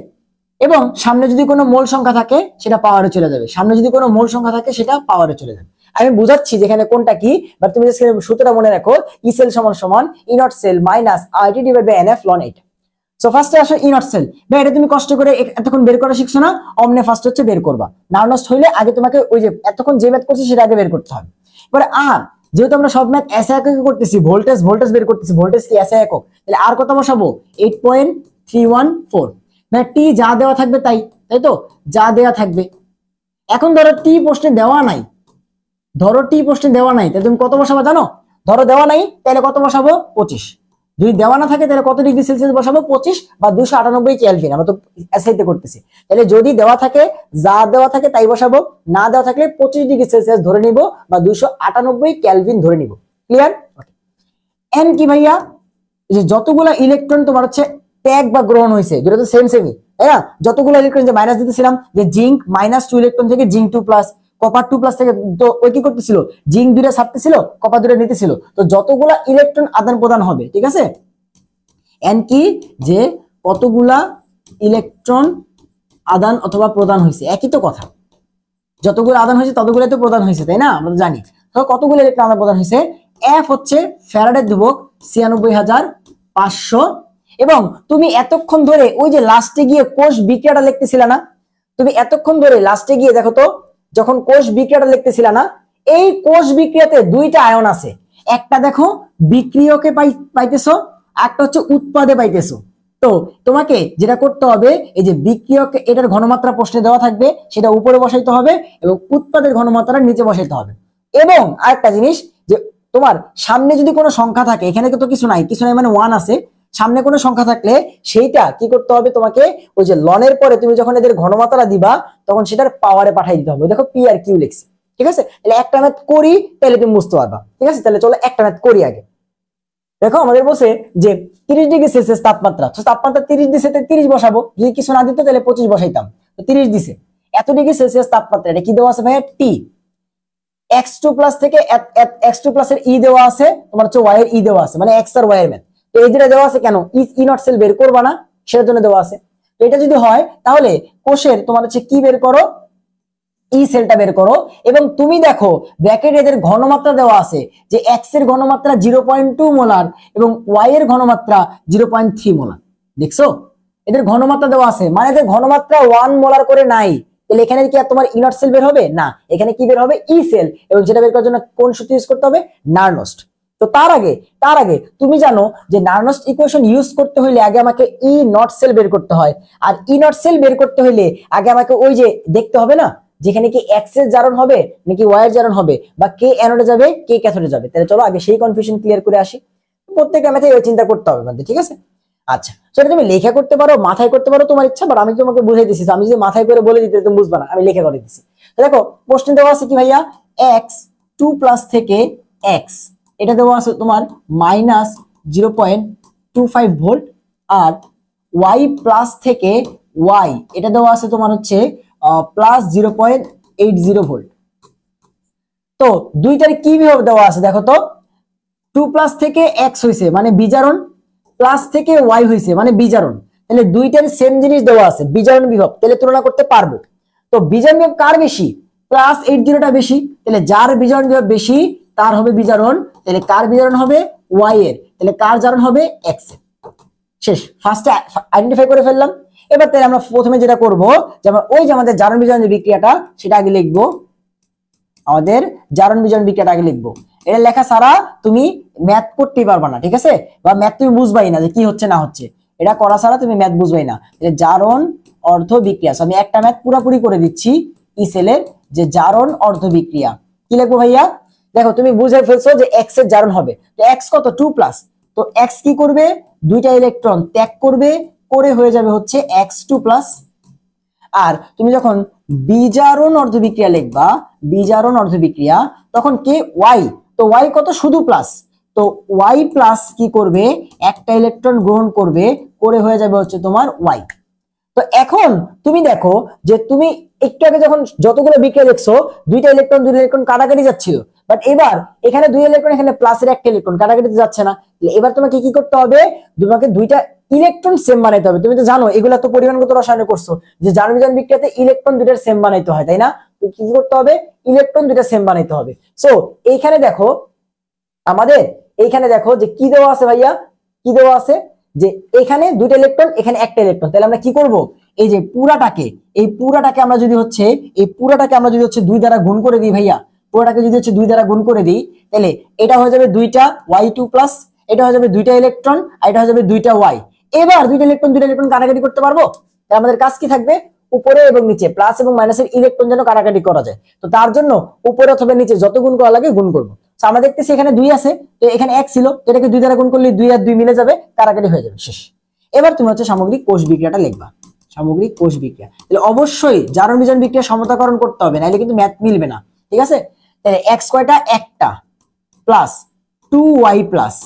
এবং সামনে যদি কোনো মোল সংখ্যা থাকে সেটা পাওয়ারে চলে যাবে, সামনে যদি কোনো মোল সংখ্যা থাকে সেটা পাওয়ারে চলে যাবে। আমি বুঝাচ্ছি যেখানে কোনটা কি, বাট তুমি সূত্রটা মনে রাখো, ই সেল সমান E naught cell -RT/NF ln 8। So ফার্স্টে আসো ই নট সেল, ভাই এটা তুমি কষ্ট করে এতক্ষণ বের করা শিখছো না, অমনে ফার্স্ট হচ্ছে বের করবা। নার্নস্ট হইলে আগে তোমাকে ওই যে এতক্ষণ যে ম্যাথ করছি সেটা আগে বের করতে হবে। এবারে আর যেহেতু আমরা সব ম্যাথ এসআই এককে করতেছি, ভোল্টেজ বের করতেছি, ভোল্টেজ কি এসআই একক, তাহলে আর কত বসাবো, 8.314, মানে টি যা দেওয়া থাকবে তাই তো, যা দেওয়া থাকবে। এখন ধরো টি প্রশ্নে দেওয়া নাই, তাহলে তুমি কত বসাবো জানো, ধরো দেওয়া নাই তাহলে কত বসাবো, 25। যদি দেওয়া না থাকে তাহলে কত ডিগ্রি সেলসিয়াস বসাবো, 25 বা 298 কেলভিন, আমরা তো এসআইতে করতেছি। তাহলে যদি দেওয়া থাকে, যা দেওয়া থাকে তাই বসাবো, না দেওয়া থাকলে 25 ডিগ্রি সেলসিয়াস ধরে নিব বা 298 কেলভিন ধরে নিব। ক্লিয়ার? এন কি ভাইয়া, যে যতগুলা ইলেকট্রন তোমার হচ্ছে ত্যাগ বা গ্রহণ হয়েছে, দুটো তো সেমই, তাই না? যতগুলো ইলেকট্রন, যে মাইনাস দিতেছিলাম, যে জিঙ্ক -2 ইলেকট্রন থেকে জিঙ্ক 2 প্লাস, কপার 2 প্লাস থেকে, তো ওই কি করতেছিল, জিঙ্ক 2টা ছাড়তেছিল, কপার 2টা নিতেছিল, তো যতগুলা ইলেকট্রন আদান প্রদান হবে, ঠিক আছে, এন কি, যে কতগুলা ইলেকট্রন আদান অথবা প্রদান হয়েছে, একই তো কথা, যতগুলো আদান হয়েছে ততগুলো তো প্রদান হয়েছে, তাই না? আমরা জানি। তো কতগুলো ইলেকট্রন আদান প্রদান হয়েছে, এফ হচ্ছে ফ্যারাডের ধ্রুবক 96,500। এবং তুমি এতক্ষণ ধরে ওই যে লাস্টে গিয়ে কোষ বিক্রিয়াটা লিখতেছিল না, তুমি এতক্ষণ ধরে লাস্টে গিয়ে দেখো তো, যখন কোষ বিক্রিয়াটা লিখতেছিল না, এই কোষ বিক্রিয়াতে দুইটা আয়ন আছে, একটা দেখো বিক্রিয়কে পাইতেছো, একটা হচ্ছে উৎপাদে পাইতেছো। তো তোমাকে যেটা করতে হবে, এই যে বিক্রিয়ক, এটার ঘনমাত্রা প্রশ্নে দেওয়া থাকবে, সেটা উপরে বসাইতে হবে এবং উৎপাদের ঘনমাত্রা নিচে বসাইতে হবে। এবং আরেকটা জিনিস, যে তোমার সামনে যদি কোনো সংখ্যা থাকে, এখানে তো কিছু নাই মানে 1 আছে, সামনে কোনো সংখ্যা থাকলে সেইটা কি করতে হবে তোমাকে, ওই যে লনের পরে তুমি যখন এদের ঘনমাত্রা দিবা তখন সেটার পাওয়ারে পাঠিয়ে দিতে হবে। দেখো পি আর কিউ লিখছি, ঠিক আছে? তাহলে একটা ম্যাথ করি, তাহলে তুমি বুঝতে পারবা। ঠিক আছে, তাহলে চলো একটা ম্যাথ করি আগে। দেখো আমাদের বলছে যে 30 ডিগ্রি সেলসিয়াস তাপমাত্রা, তো তাপমাত্রা 30 দিছে, 30 বসাবো, যদি কিছু না দিত তাহলে 25 বসাইতাম, তো 30 দিছে। এত ডিগ্রি সেলসিয়াস তাপমাত্রা, এটা কি দেওয়া আছে ভাইয়া, টি। x2 প্লাস থেকে x2 প্লাসের ই দেওয়া আছে, তোমার হচ্ছে y এর ই দেওয়া আছে, মানে x আর y এর ম্যাথ। তো এই যেটা দেওয়া আছে কেন, ই নট সেল বের করবা না, সেটার জন্য দেওয়া আছে। তো এটা যদি হয় তাহলে কোষের তোমার হচ্ছে কি বের করো, ই সেলটা বের করো, এবং তুমি দেখো ব্র্যাকেট এদের ঘনমাত্রা দেওয়া আছে যে এক্স এর ঘনমাত্রা 0.2 মোলার এবং ওয়াই এর ঘনমাত্রা 0.3 মোলার। দেখছো এদের ঘনমাত্রা দেওয়া আছে, মানে এদের ঘনমাত্রা 1 মোলার করে নাই। তাহলে এখানে কি আর তোমার ইনট সেল বের হবে না, এখানে কি বের হবে ই সেল, এবং যেটা বের করার জন্য কোন সূত্র ইউজ করতে হবে, নার্নস্ট। তো তার আগে তুমি জানো যে নার্নস্ট ইকুয়েশন ইউজ করতে হইলে আগে আমাকে ই নট সেল বের করতে হয়, আর ই নট সেল বের করতে হইলে আগে আমাকে ওই যে দেখতে হবে না যেখানে কি এক্স এর জারণ হবে নাকি ওয়াই এর জারণ হবে, বা কে অ্যানোডে যাবে কে ক্যাথোডে যাবে। তাহলে চলো আগে সেই কনফিউশন ক্লিয়ার করে আসি। প্রত্যেকটা ম্যাথে ওই চিন্তা করতে হবে আমাদের, ঠিক আছে? আচ্ছা সেটা তুমি লেখা করতে পারো, মাথায় করতে পারো, তোমার ইচ্ছা, বাট আমি তোমাকে বুঝাই দিচ্ছি। আমি যদি মাথায় করে বলে দিতে তুমি বুঝবা না, আমি লেখা করে দিচ্ছি। দেখো প্রশ্ন দেওয়া আছে কি ভাইয়া, এক্স 2+ থেকে এক্স, এটা দেওয়া আছে তোমার -0.25 ভোল্ট, আর ওয়াই প্লাস থেকে ওয়াই এটা দেওয়া আছে তোমার হচ্ছে +0.80 ভোল্ট। তো দুইটার কি বিভব দেওয়া আছে দেখো তো, 2+ থেকে এক্স হয়েছে মানে বিজারণ, প্লাস থেকে ওয়াই হয়েছে মানে বিজারণ। তাহলে দুইটার সেম জিনিস দেওয়া আছে, বিজারণ বিভব, তাহলে তুলনা করতে পারবো। তো বিজারণ বিভব কার বেশি, +80টা বেশি, তাহলে যার বিজারণ বিভব বেশি তার হবে বিজারণ, তাহলে কার বিজারণ হবে, ওয়াই এর, তাহলে কার জারণ হবে, এক্স এর। শেষ, ফার্স্টে আইডেন্টিফাই করে ফেললাম। এবার তাহলে আমরা প্রথমে যেটা করব যে আমরা ওই যে আমাদের জারণ বিজারণ বিক্রিয়াটা সেটা আগে লিখবো, আমাদের জারণ বিজারণ বিক্রিয়াটা আগে লিখবো। এটা লেখা ছাড়া তুমি ম্যাথ করতেই পারবা না, ঠিক আছে? বা ম্যাথ তুমি বুঝবাই না যে কি হচ্ছে না হচ্ছে, এটা করা ছাড়া তুমি ম্যাথ বুঝবাই না। জারণ অর্ধ বিক্রিয়া, আমি একটা ম্যাথ পুরোপুরি করে দিচ্ছি ই সেলের, যে জারণ অর্ধ বিক্রিয়া। কি লিখবো ভাইয়া, দেখো তুমি বুঝে ফেলছো যে এক্স এর জারণ হবে, তো এক্স কত 2+, তো এক্স কি করবে, দুইটা ইলেকট্রন ত্যাগ করবে, করে হয়ে যাবে হচ্ছে x2+। আর তুমি যখন বিজারণ অর্ধবিক্রিয়া লিখবা, বিজারণ অর্ধবিক্রিয়া, তখন কে, ওয়াই, তো ওয়াই কত, শুধু প্লাস, তো ওয়াই প্লাস কি করবে, একটা ইলেকট্রন গ্রহণ করবে, করে হয়ে যাবে হচ্ছে তোমার ওয়াই। তো এখন তুমি দেখো যে তুমি একটু আগে যখন যতগুলো বিক্রিয়া দেখছো দুইটা ইলেকট্রন কাটাকাটি যাচ্ছিল, বাট এবার এখানে 2 ইলেকট্রন, এখানে প্লাসের একটা ইলেকট্রন কাটাকাটি যাচ্ছে না। এবার তোমাকে কি করতে হবে, তোমাকে দুইটা ইলেকট্রন সেম বানাইতে হবে। তুমি তো জানো এগুলা তো পরিমাণগত রসায়নে করছো যে জারণ বিজারণ বিক্রিয়াতে ইলেকট্রন দুইটার সেম বানাইতে হয়, তাই না? কি করতে হবে, ইলেকট্রন দুইটা সেম বানাইতে হবে। সো এইখানে দেখো আমাদের, এইখানে দেখো যে কি দেওয়া আছে ভাইয়া, কি দেওয়া আছে যে এখানে দুইটা ইলেকট্রন, এখানে একটা ইলেকট্রন। তাহলে আমরা কি করব, এই যে পুরাটাকে, এই পুরাটাকে আমরা যদি হচ্ছে, এই পুরাটাকে আমরা যদি হচ্ছে 2 দ্বারা গুণ করে দিই ভাইয়া, পুরাটাকে যদি হচ্ছে 2 দ্বারা গুণ করে দিই, তাহলে এটা হয়ে যাবে 2টা y2+, এটা হয়ে যাবে 2টা ইলেকট্রন, আর এটা হয়ে যাবে 2টা y। এবার দুইটা ইলেকট্রন কাটাকাটি করতে পারবো। তাই আমাদের কাজ কি থাকবে, উপরে এবং নিচে প্লাস এবং মাইনাসের ইলেকট্রন যেন কাটাকাটি করা যায়। তো তার জন্য উপরে অথবা নিচে যত গুণ করা লাগে গুণ করবো। আমরা দেখতেছি এখানে 2 আছে, তো এখানে 1 ছিল, তো এটাকে 2 দ্বারা গুণ করলে 2 আর 2 মিলে যাবে, কাটাকাটি হয়ে যাবে, শেষ। এবার তুমি হচ্ছে সামগ্রিক কোষ বিক্রিয়াটা লিখবা, সামগ্রিক কোষ বিক্রিয়া। তাহলে অবশ্যই জারণ বিজারণ বিক্রিয়া সমতাকরণ করতে হবে, নাইলে কিন্তু ম্যাথ মিলবে না, ঠিক আছে? তাহলে x কয়টা, একটা, প্লাস 2y+,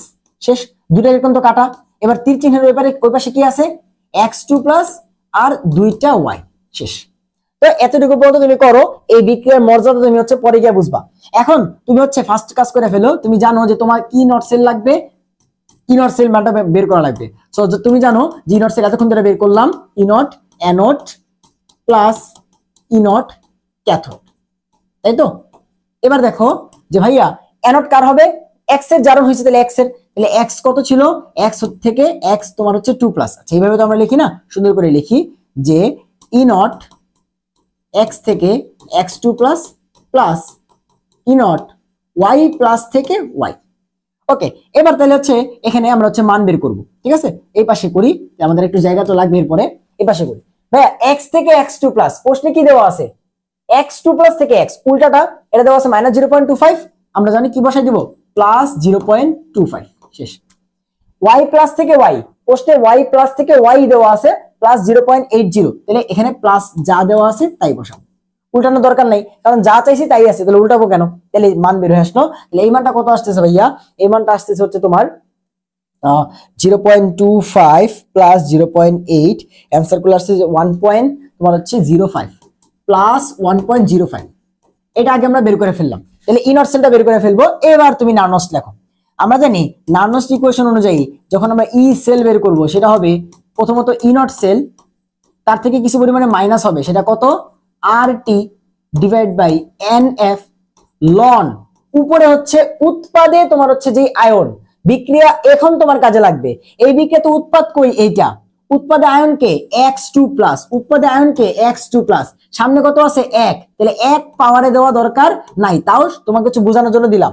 শেষ। দুটো ইলেকট্রন তো কাটা, এবার তীর চিহ্নের ওই পাশে কি আছে, x2+ আর 2টা y, শেষ। তো এতটুকু পর্যন্ত তুমি করো, এই বিক্রিয়ার মর্যাদা তুমি হচ্ছে পরে গিয়ে বুঝবা। এখন তুমি হচ্ছে ফার্স্ট কাজ করে ফেলো, তুমি জানো যে তোমার কি নট সেল লাগবে, ই নট সেল মানটা বের করা লাগবে। সো তুমি জানো জি নট সেল এতক্ষণ ধরে বের করলাম, E naught anode plus E naught cathode, তাই তো? এবার দেখো যে ভাইয়া অ্যানোড কার হবে, এক্স এর জারণ হয়েছে, তাহলে এক্স এর, তাহলে এক্স কত ছিল, এক্স থেকে এক্স তোমার হচ্ছে 2+। আচ্ছা এইভাবে তো আমরা লিখি না, সুন্দর করে লিখি যে ই নট এক্স থেকে x2+ plus E nought Y plus থেকে ওয়াই। ওকে, এবার তাহলে হচ্ছে এখানে আমরা হচ্ছে মান বের করব, ঠিক আছে? এই পাশে করি, আমাদের একটু জায়গা তো লাগবে, এরপরে এই পাশে করি। ভাইয়া এক্স থেকে x2+, প্রশ্নে কি দেওয়া আছে, x2+ থেকে x, উল্টাটা এটা দেওয়া আছে -0.25, আমরা জানি কি বসাই দিব, +0.25, শেষ। y প্লাস থেকে y, প্রশ্নে y প্লাস থেকে y দেওয়া আছে +0.80, তাহলে এখানে প্লাস যা দেওয়া আছে তাই বসাবো, উল্টানোর দরকার নাই, কারণ যা চাইছি তাই আছে, তাহলে উল্টাবো কেন? তাহলে মান বের হয়ে আসলো। তাহলে এই মানটা কত আসতেছে ভাইয়া, এই মানটা আসতেছে হচ্ছে তোমার 0.25 প্লাস 0.8, অ্যান্সার করলে আসছে 1.05 প্লাস 1.05। এটা আগে আমরা বের করে ফেললাম, তাহলে ইনট সেলটা বের করে ফেলবো। এবার তুমি নার্নস্ট লেখো। আমরা জানি নার্নস্ট ইকুয়েশন অনুযায়ী যখন আমরা ই সেল বের করব সেটা হবে প্রথমত ইনট সেল তার থেকে কিছু পরিমাণে মাইনাস হবে, সেটা কত, R T divide by N F লন, উপরে হচ্ছে উৎপাদে তোমার হচ্ছে যে আয়ন বিক্রিয়া এখন তোমার কাজে লাগবে। এই বিক্রিয়া তো উৎপাদ কই, এইটা উৎপাদে আয়নকে x2 প্লাস, উৎপাদে আয়নকে x2 প্লাস, সামনে কত আছে 1, তাহলে 1 পাওয়ারে দেওয়া দরকার নাই, তাও তোমাকে কিছু বোঝানোর জন্য দিলাম।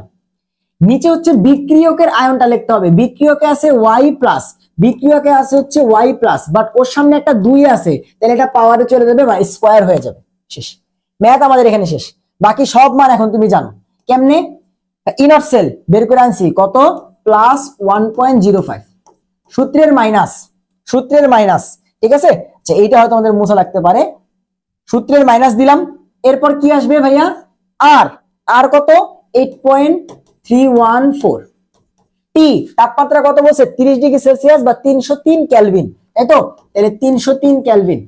নিচে হচ্ছে বিক্রিয়কের আয়নটা লিখতে হবে, বিক্রিয়কে আছে y প্লাস, বিক্রিয়কে আছে হচ্ছে y প্লাস, বাট ওর সামনে একটা 2 আছে, তাহলে এটা পাওয়ারে চলে যাবে বা স্কয়ার হয়ে যাবে, শেষ। ম্যাথ আমাদের এখানে শেষ, বাকি সব মান এখন তুমি জানো। কেমনে, ইনট সেল বের করে আনছি কত, প্লাস 1.05, সূত্রের মাইনাস, সূত্রের মাইনাস, ঠিক আছে। আচ্ছা এইটা হয়তো আমাদের মোছা লাগতে পারে, সূত্রের মাইনাস দিলাম, এরপর কি আসবে ভাইয়া, আর আর কত 8.314, টি তাপমাত্রা কত বলছে 30 ডিগ্রি সেলসিয়াস বা 303 কেলভিন, তাই তো, তাহলে 303 কেলভিন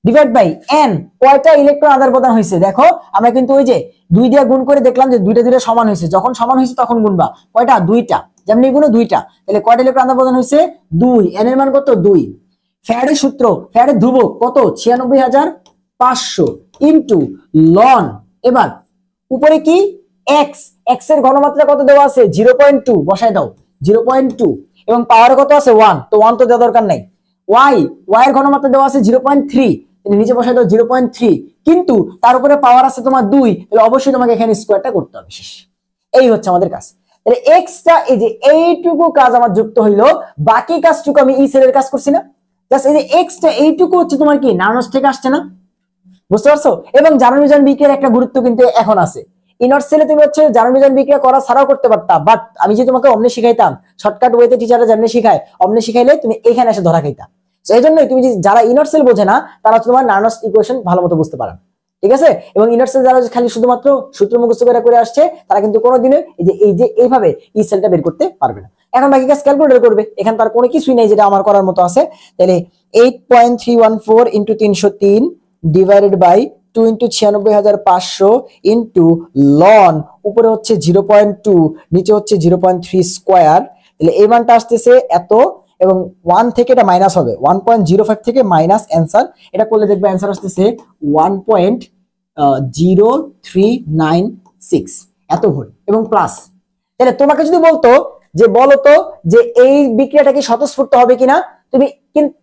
ডিভাইড বাই এন, কয়টা ইলেকট্রন আদান প্রদান হয়েছে দেখো, আমরা কিন্তু ওই যে 2 দিয়ে গুণ করে দেখলাম যে দুইটা দুইটা সমান হয়েছে, যখন সমান হয়েছে তখন গুণবা, কয়টা, দুইটা, যেমনি গুণ দুইটা, তাহলে কয়টা ইলেকট্রন আদান প্রদান হয়েছে 2, এন এর মান কত 2। ফ্যারাডের সূত্র, ফ্যারাডের ধ্রুবক কত 96,500 ইনটু লন, এবার উপরে কি এক্স, এক্স এর ঘনমাত্রা কত দেওয়া আছে 0.2, বসায় দাও 0.2, এবং পাওয়ার কত আছে 1, তো 1 তো দেওয়া দরকার নাই। ওয়াই, ওয়াই এর ঘনমাত্রা দেওয়া আছে 0.3, নিচে বসায় দাও 0.3, কিন্তু তার উপরে পাওয়ার আছে তোমার 2, তাহলে অবশ্যই তোমাকে এখানে স্কয়ারটা করতে হবে, শেষ। এই হচ্ছে আমাদের কাজ। তাহলে এক্সটা এই যে এইটুকু কাজ আমার যুক্ত হইলো, বাকি কাজটুকু আমি ই সেলের কাজ করছি না, জাস্ট এই যে এক্সটা এইটুকু হচ্ছে তোমার কি নানোস থেকে আসছে না, বুঝতে পারছো। এবং জারণ বিজারণ বিক্রিয়ার একটা গুরুত্ব কিন্তু এখন আছে, ইনট সেলে তুমি হচ্ছে জারণ বিজারণ বিক্রিয়া করা ছাড়াও করতে পারতা, বাট আমি যে তোমাকে অমনি শিখাইতাম, শর্টকাট ওয়েতে টিচাররা যেমনি শিখায় অমনি শিখাইলে তুমি এখানে এসে ধরা খাইতা। তো এই জন্যই তুমি যারা ইনট সেল বোঝে না তারা তোমার নার্নাস ইকুয়েশন ভালো মতো বুঝতে পারে, ঠিক আছে। এবং ইনট সেল যারা খালি শুধুমাত্র সূত্র মুখস্থ করে আসছে, তারা কিন্তু কোনোদিনই এই যে এইভাবে ই সেলটা বের করতে পারবে না। এখন বাকি কাজ ক্যালকুলেটর করবে, এখানে তার কোনো কিছুই নেই যেটা আমার করার মতো আছে। তাহলে 8.314 into 303 divided by 2 into 96,500 into ln, উপরে হচ্ছে 0.2, নিচে হচ্ছে 0.3 স্কয়ার, তাহলে এই মানটা আসতেছে এত, এবং 1 থেকে এটা মাইনাস হবে, 1.05 থেকে মাইনাস অ্যান্সার, এটা করলে দেখবে অ্যান্সার আসতেছে 1.0396 এত ভোল্ট এবং প্লাস। তাহলে তোমাকে যদি বলতো যে বলতো যে এই বিক্রিয়াটা কি স্বতঃস্ফূর্ত হবে কিনা,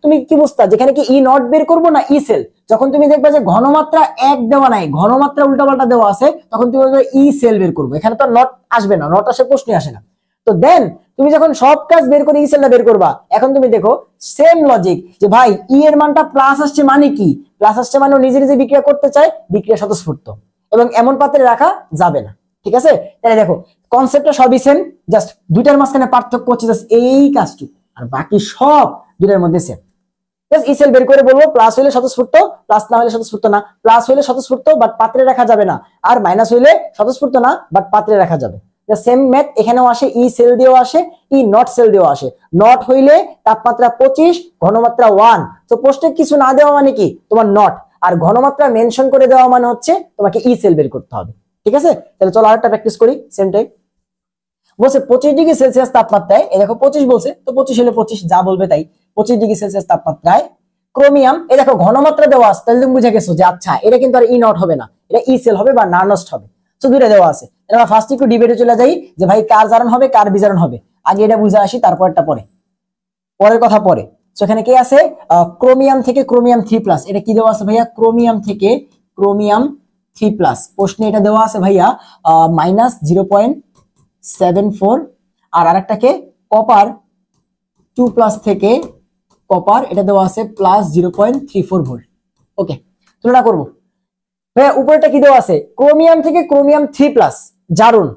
তুমি কি বুঝতা যেখানে কি ই নট বের করবো না ই সেল, যখন তুমি দেখবে যে ঘনমাত্রা 1 দেওয়া নাই, ঘনমাত্রা উল্টাপাল্টা দেওয়া আছে, তখন তুমি বলবে ই সেল বের করবো, এখানে তো নট আসবে না, নট আসে প্রশ্নই আসে না। তো দেন তুমি যখন সব কাজ বের করে ই সেলটা বের করবা, এখন তুমি দেখো সেম লজিক যে ভাই ই এর মানটা প্লাস আসছে মানে কি, প্লাস আসছে মানে নিজে নিজে বিক্রিয়া করতে চায়, বিক্রিয়া স্বতঃস্ফূর্ত, এবং এমন পাত্রে রাখা যাবে না, ঠিক আছে। তাহলে দেখো কনসেপ্টটা সবই সেম, জাস্ট দুইটার মাঝখানে পার্থক্য হচ্ছে জাস্ট এই কাজটুকু, আর বাকি সব দুইটার মধ্যে সেম। ই সেল বের করে বলবো প্লাস হইলে স্বতঃস্ফূর্ত, প্লাস না হলে স্বতঃস্ফূর্ত না, প্লাস হইলে স্বতঃস্ফূর্ত বাট পাত্রে রাখা যাবে না, আর মাইনাস হইলে স্বতঃস্ফূর্ত না বাট পাত্রে রাখা যাবে। সেম ম্যাথ এখানেও আসে, ই সেল দিয়েও আসে, ই নট সেল দিয়েও আসে। নট হইলে তাপমাত্রা 25, ঘনমাত্রা 1, তো প্রশ্নে কিছু না দেওয়া মানে কি তোমার নট, আর ঘনমাত্রা মেনশন করে দেওয়া মানে হচ্ছে তোমাকে ই সেল বের করতে হবে, ঠিক আছে। তাহলে চলো আরেকটা প্র্যাকটিস করি সেম টাইম। বলছে 25 ডিগ্রি সেলসিয়াস তাপমাত্রায়, এই দেখো 25 বলছে, তো 25 হলে 25 যা বলবে তাই, 25 ডিগ্রি সেলসিয়াস তাপমাত্রায় ক্রোমিয়াম, এই দেখো ঘনমাত্রা দেওয়া আছে, তাহলে তুমি বুঝে গেছো যে আচ্ছা এটা কিন্তু আর ই নট হবে না, এটা ই সেল হবে বা নার্নস্ট হবে, তো দুইটা দেওয়া আছে। আমরা ফার্স্ট একটু ডিবেটে চলে যাই যে ভাই কার জারণ হবে কার বিজারণ হবে, আগে এটা বুঝে আসি, তারপরটা পরের কথা পরে। তো এখানে কি আছে, ক্রোমিয়াম থেকে ক্রোমিয়াম 3+, এটা কি দেওয়া আছে ভাইয়া, ক্রোমিয়াম থেকে ক্রোমিয়াম 3+, প্রশ্নে এটা দেওয়া আছে ভাইয়া -0.74, আর আরেকটাকে কপার 2+ থেকে কপার, এটা দেওয়া আছে +0.34 ভোল্ট। ওকে, তুলনা করব ভাইয়া, উপরেটা কি দেওয়া আছে, ক্রোমিয়াম থেকে ক্রোমিয়াম 3+ জারণ,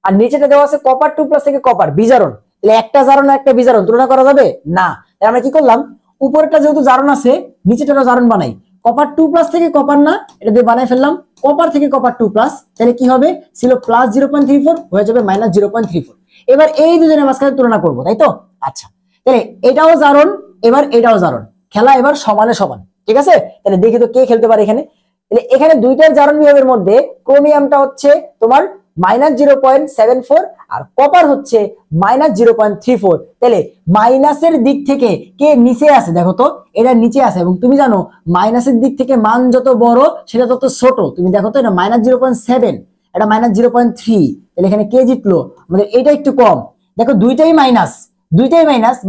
আর নিচেটা দেওয়া আছে কপার 2+ থেকে কপার বিজারণ, তাহলে একটা জারণ আর একটা বিজারণ তুলনা করা যাবে না। তাহলে আমরা কি করলাম, উপরেরটা যেহেতু জারণ আছে নিচেটারও জারণ বানাই, কপার 2+ থেকে কপার না, এটা দিয়ে বানাই ফেললাম কপার থেকে কপার 2+, তাহলে কি হবে, ছিল +0.34 হয়ে যাবে -0.34। এবার এই দুজনের মাঝখানে তুলনা করব, তাই তো। আচ্ছা, তাহলে এটাও জারণ, এবার এটাও জারণ, খেলা এবার সমানে সমান, ঠিক আছে। তাহলে দেখি তো কে খেলতে পারে এখানে। তাহলে এখানে দুইটার জারণ বিভাগের মধ্যে ক্রোমিয়ামটা হচ্ছে তোমার -0.74 আর কপার হচ্ছে -0.34। তাহলে মাইনাসের দিক থেকে কে নিচে আছে দেখো তো, এটা নিচে আছে এবং তুমি জানো মাইনাসের দিক থেকে মান যত বড় সেটা তত ছোট। তুমি দেখো তো এটা -0.7, এটা -0.3, তাহলে এখানে কে জিতলো আমাদের, এটা একটু কম। দেখো দুইটাই মাইনাস,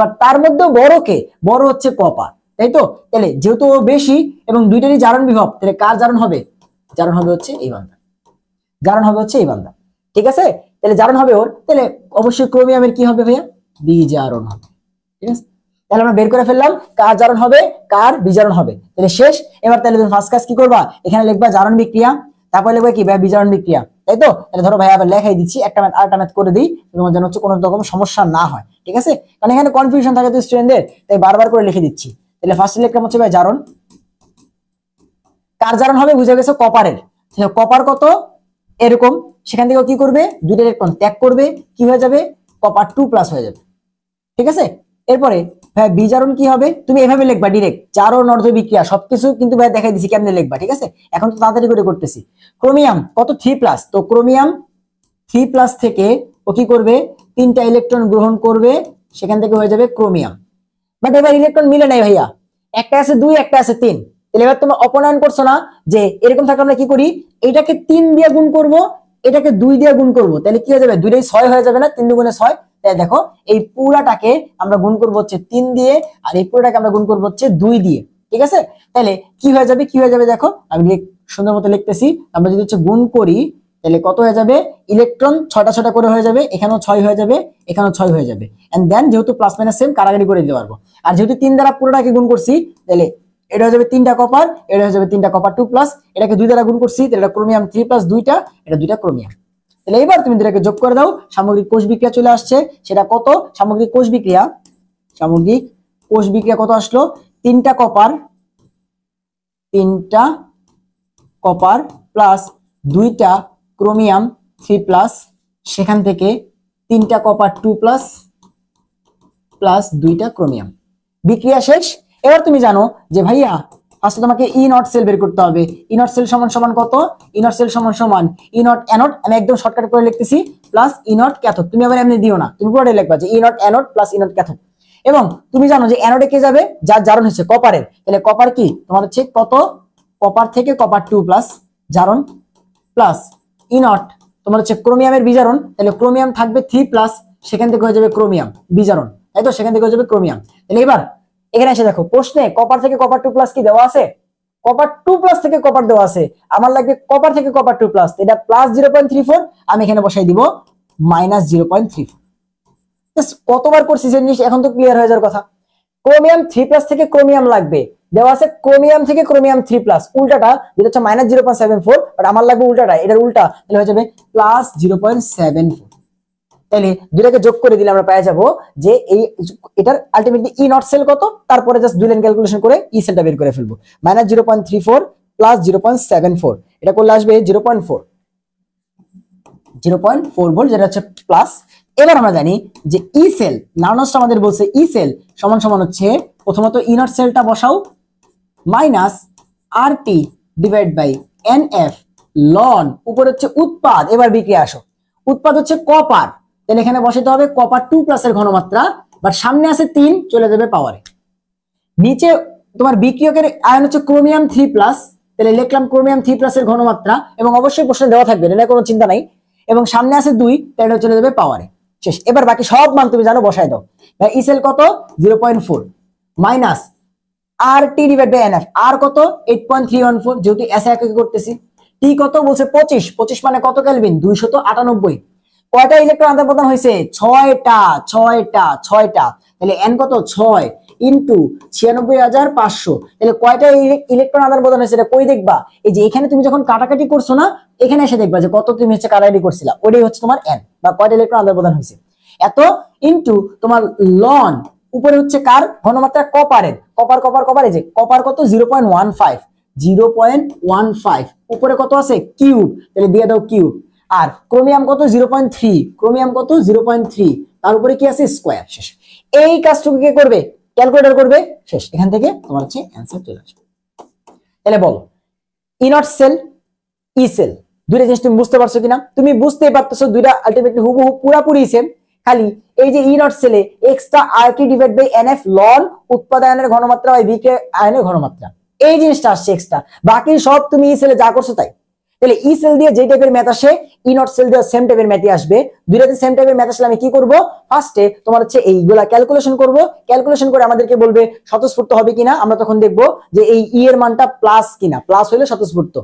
বাট তার মধ্যে বড় কে, বড় হচ্ছে কপার, তাই তো। তাহলে যেহেতু ও বেশি এবং দুইটারই জারণ বিভব, তাহলে কার জারণ হবে, জারণ হবে হচ্ছে এই বান্দা, জারণ হবে হচ্ছে এই বান্দা, ঠিক আছে। তাহলে জারণ হবে ওর, তাহলে অবশ্যই ক্রোমিয়ামের কি হবে ভাইয়া, বিজারণ হবে, ঠিক আছে। তাহলে আমরা বের করে ফেললাম কার জারণ হবে, কার বিজারণ হবে। তাহলে শেষ। এবার তাহলে তুমি ফার্স্ট কাজ কি করবা, এখানে লিখবা জারণ বিক্রিয়া, তারপরে লিখবা কি ভাই বিজারণ বিক্রিয়া, তাই তো। তাহলে ধরো ভাই আবার লেখাই দিচ্ছি, একটা ম্যাথ আরেকটা ম্যাথ করে দিই, তোমার যেন হচ্ছে কোনো রকম সমস্যা না হয়, ঠিক আছে। কারণ এখানে কনফিউশন থাকে তো স্টুডেন্টদের, তাই বারবার করে লিখে দিচ্ছি। তাহলে ফার্স্ট লিখলাম হচ্ছে ভাই জারণ, কার জারণ হবে বুঝে গেছো, কপারের। কপার কত এরকম, সেখান থেকে কি করবে, দুইটা ইলেকট্রন ত্যাগ করবে, কি হয়ে যাবে, কপার 2+ হয়ে যাবে, ঠিক আছে। এরপরে ভাই বিজারণ কি হবে, তুমি এভাবে লিখবা ডিরেক্ট, জারণ অর্ধ বিক্রিয়া সবকিছু কিন্তু ভাই দেখাই দিছি কেমনে লিখবা, ঠিক আছে। এখন তো তাড়াতাড়ি করে করতেছি। ক্রোমিয়াম কত 3+, তো ক্রোমিয়াম 3+ থেকে ও কি করবে, 3টা ইলেকট্রন গ্রহণ করবে, সেখান থেকে হয়ে যাবে ক্রোমিয়াম। বাট এবার ইলেকট্রন মিলে নাই ভাইয়া, একটা আছে 2, একটা আছে 3। তাহলে এবার তোমরা অপনয়ন করছো না, যে এরকম থাকলে আমরা কি করি, এটাকে 3 দিয়ে গুণ করব, এটাকে 2 দিয়ে গুণ করব, তাহলে কি হয়ে যাবে, দুইটাই 6 হয়ে যাবে না, 3 দুগুণে 6। তাই দেখো এই পুরাটাকে আমরা গুণ করব হচ্ছে 3 দিয়ে, আর এই পুরাটাকে আমরা গুণ করব হচ্ছে 2 দিয়ে, ঠিক আছে। তাহলে কি হয়ে যাবে, কি হয়ে যাবে দেখো, আমি সুন্দর মতো লিখতেছি। আমরা যদি হচ্ছে গুণ করি তাহলে কত হয়ে যাবে, ইলেকট্রন 6টা 6টা করে হয়ে যাবে, এখানেও 6 হয়ে যাবে, এখানেও 6 হয়ে যাবে। এন্ড দেন যেহেতু প্লাস মাইনাস সেম, কারাগারি করে দিতে পারবো। আর যেহেতু 3 দ্বারা পুরোটাকে গুণ করছি, তাহলে এটা হয়ে যাবে 3টা কপার, এটা হয়ে যাবে 3টা কপার 2+, এটাকে 2 দ্বারা গুণ করছি, তাহলে এটা ক্রোমিয়াম 3+ 2টা, এটা 2টা ক্রোমিয়াম। তাহলে এবার তুমি দুটাকে যোগ করে দাও, সামগ্রিক কোষ বিক্রিয়া চলে আসছে। সেটা কত, সামগ্রিক কোষ বিক্রিয়া কত আসলো, 3টা কপার প্লাস 2টা ক্রোমিয়াম 3+, সেখান থেকে 3টা কপার 2+ প্লাস 2টা ক্রোমিয়াম। বিক্রিয়া শেষ। এবার তুমি জানো যে ভাইয়া ফার্স্টে তোমাকে ই নট সেল বের করতে হবে। ই নট সেল সমান সমান কত, ই নট সেল সমান সমান ই নট অ্যানোড, আমি একদম শর্টকাট করে লিখতেছি, প্লাস ই নট ক্যাথোড। তুমি আবার এমনি দিও না, তুমি পুরোটাই লিখবা যে E naught anode plus E naught cathode. এবং তুমি জানো যে অ্যানোডে কে যাবে, যার জারণ হচ্ছে কপারের, তাহলে কপার কি তোমার হচ্ছে কত, কপার থেকে কপার 2+ জারণ, প্লাস ই নট তোমার হচ্ছে ক্রোমিয়ামের বিজারণ, তাহলে ক্রোমিয়াম থাকবে 3+, সেখান থেকে হয়ে যাবে ক্রোমিয়াম বিজারণ, তাই তো, সেখান থেকে হয়ে যাবে ক্রোমিয়াম। তাহলে এবার এখানে এসে দেখো প্রশ্নে কপার থেকে কপার 2+ কি দেওয়া আছে, কপার 2+ থেকে কপার দেওয়া আছে, আমার লাগবে কপার থেকে কপার 2+, এটা প্লাস 0.34, আমি এখানে বসাই দিব -0.34। কতবার করছি যে জিনিস, এখন তো ক্লিয়ার হয়ে যাওয়ার কথা। ক্রোমিয়াম 3+ থেকে ক্রোমিয়াম লাগবে, দেওয়া আছে ক্রোমিয়াম থেকে ক্রোমিয়াম 3+, উল্টাটা যেটা হচ্ছে -0.74, বাট আমার লাগবে উল্টাটা, এটার উল্টা, তাহলে হয়ে যাবে +0.74। তাহলে দুটাকে যোগ করে দিলে আমরা পেয়ে যাব যে এই এটার আলটিমেটলি ই নট সেল কত, তারপরে জাস্ট দুই লাইন ক্যালকুলেশন করে ই সেলটা বের করে ফেলবো। -0.34 প্লাস 0.74, এটা করলে আসবে 0.4 ভোল্ট, যেটা হচ্ছে প্লাস। এবার আমরা জানি যে ই সেল নার্নসটা আমাদের বলছে ই সেল সমান সমান হচ্ছে, প্রথমত ই নট সেলটা বসাও minus RT divide by NF ln, উপরে হচ্ছে উৎপাদ। এবার বিক্রিয়া আসো, উৎপাদ হচ্ছে কপার, তাহলে এখানে বসাতে হবে কপার 2+ এর ঘনমাত্রা, বাট সামনে আছে 3, চলে যাবে পাওয়ারে। নিচে তোমার বিক্রিয়কের আয়ন হচ্ছে ক্রোমিয়াম 3+, তাহলে লিখলাম ক্রোমিয়াম 3+ এর ঘনমাত্রা, এবং অবশ্যই প্রশ্নে দেওয়া থাকবে, এটা কোনো চিন্তা নাই। এবং সামনে আছে 2, তাহলে চলে যাবে পাওয়ারে। শেষ। এবার বাকি সব মান তুমি জানো, বসায় দাও। ই সেল কত 0.4 minus RT divide by NF, আর কত 8.314, যেহেতু এসে একে করতেছি। টি কত বলছে 25 মানে কত কেলভিন, 298। কয়টা ইলেকট্রন আদান প্রদান হয়েছে, 6টা। তাহলে এন কত 6 ইন্টু 96,500, তাহলে কয়টা ইলেকট্রন আদান প্রদান হয়েছে, এটা কই দেখবা, এই যে এখানে তুমি যখন কাটাকাটি করছো না, এখানে এসে দেখবা যে কত তুমি হচ্ছে কাটাকাটি করছিলা, ওটাই হচ্ছে তোমার এন, বা কয়টা ইলেকট্রন আদান প্রদান হয়েছে এত, ইন্টু তোমার লন, উপরে হচ্ছে কার ঘনমাত্রা, কপারের, কপার এই যে কপার কত 0.15, উপরে কত আছে কিউব, তাহলে দিয়ে দাও কিউব। আর ক্রোমিয়াম কত 0.3, তার উপরে কি আছে স্কয়ার। শেষ। এই কাজটুকু কে করবে, ক্যালকুলেটর করবে। শেষ। এখান থেকে তোমার হচ্ছে অ্যান্সার চলে আসবে। তাহলে বলো ই নট সেল, ই সেল দুইটা জিনিস তুমি বুঝতে পারছো কিনা? তুমি বুঝতেই পারতেছো দুইটা আলটিমেটলি হুবহু পুরাপুরি সেম, খালি এই যে ই নট সেলে extra R T divide by N F ln উৎপাদনের ঘনমাত্রা বাই বিক্রিয়া আয়নের ঘনমাত্রা, এই জিনিসটা আসছে এক্সট্রা। বাকি সব তুমি ই সেলে যা করছো তাই। তাহলে ই সেল দিয়ে যে টাইপের ম্যাথ আসে ই নট সেল দিয়ে সেম টাইপের ম্যাথই আসবে। দুইটাতে সেম টাইপের ম্যাথ আসলে আমি কি করব, ফার্স্টে তোমার হচ্ছে এইগুলা ক্যালকুলেশন করব, ক্যালকুলেশন করে আমাদেরকে বলবে স্বতঃস্ফূর্ত হবে কিনা। আমরা তখন দেখব যে এই ই এর মানটা প্লাস কিনা, প্লাস হইলে স্বতঃস্ফূর্ত।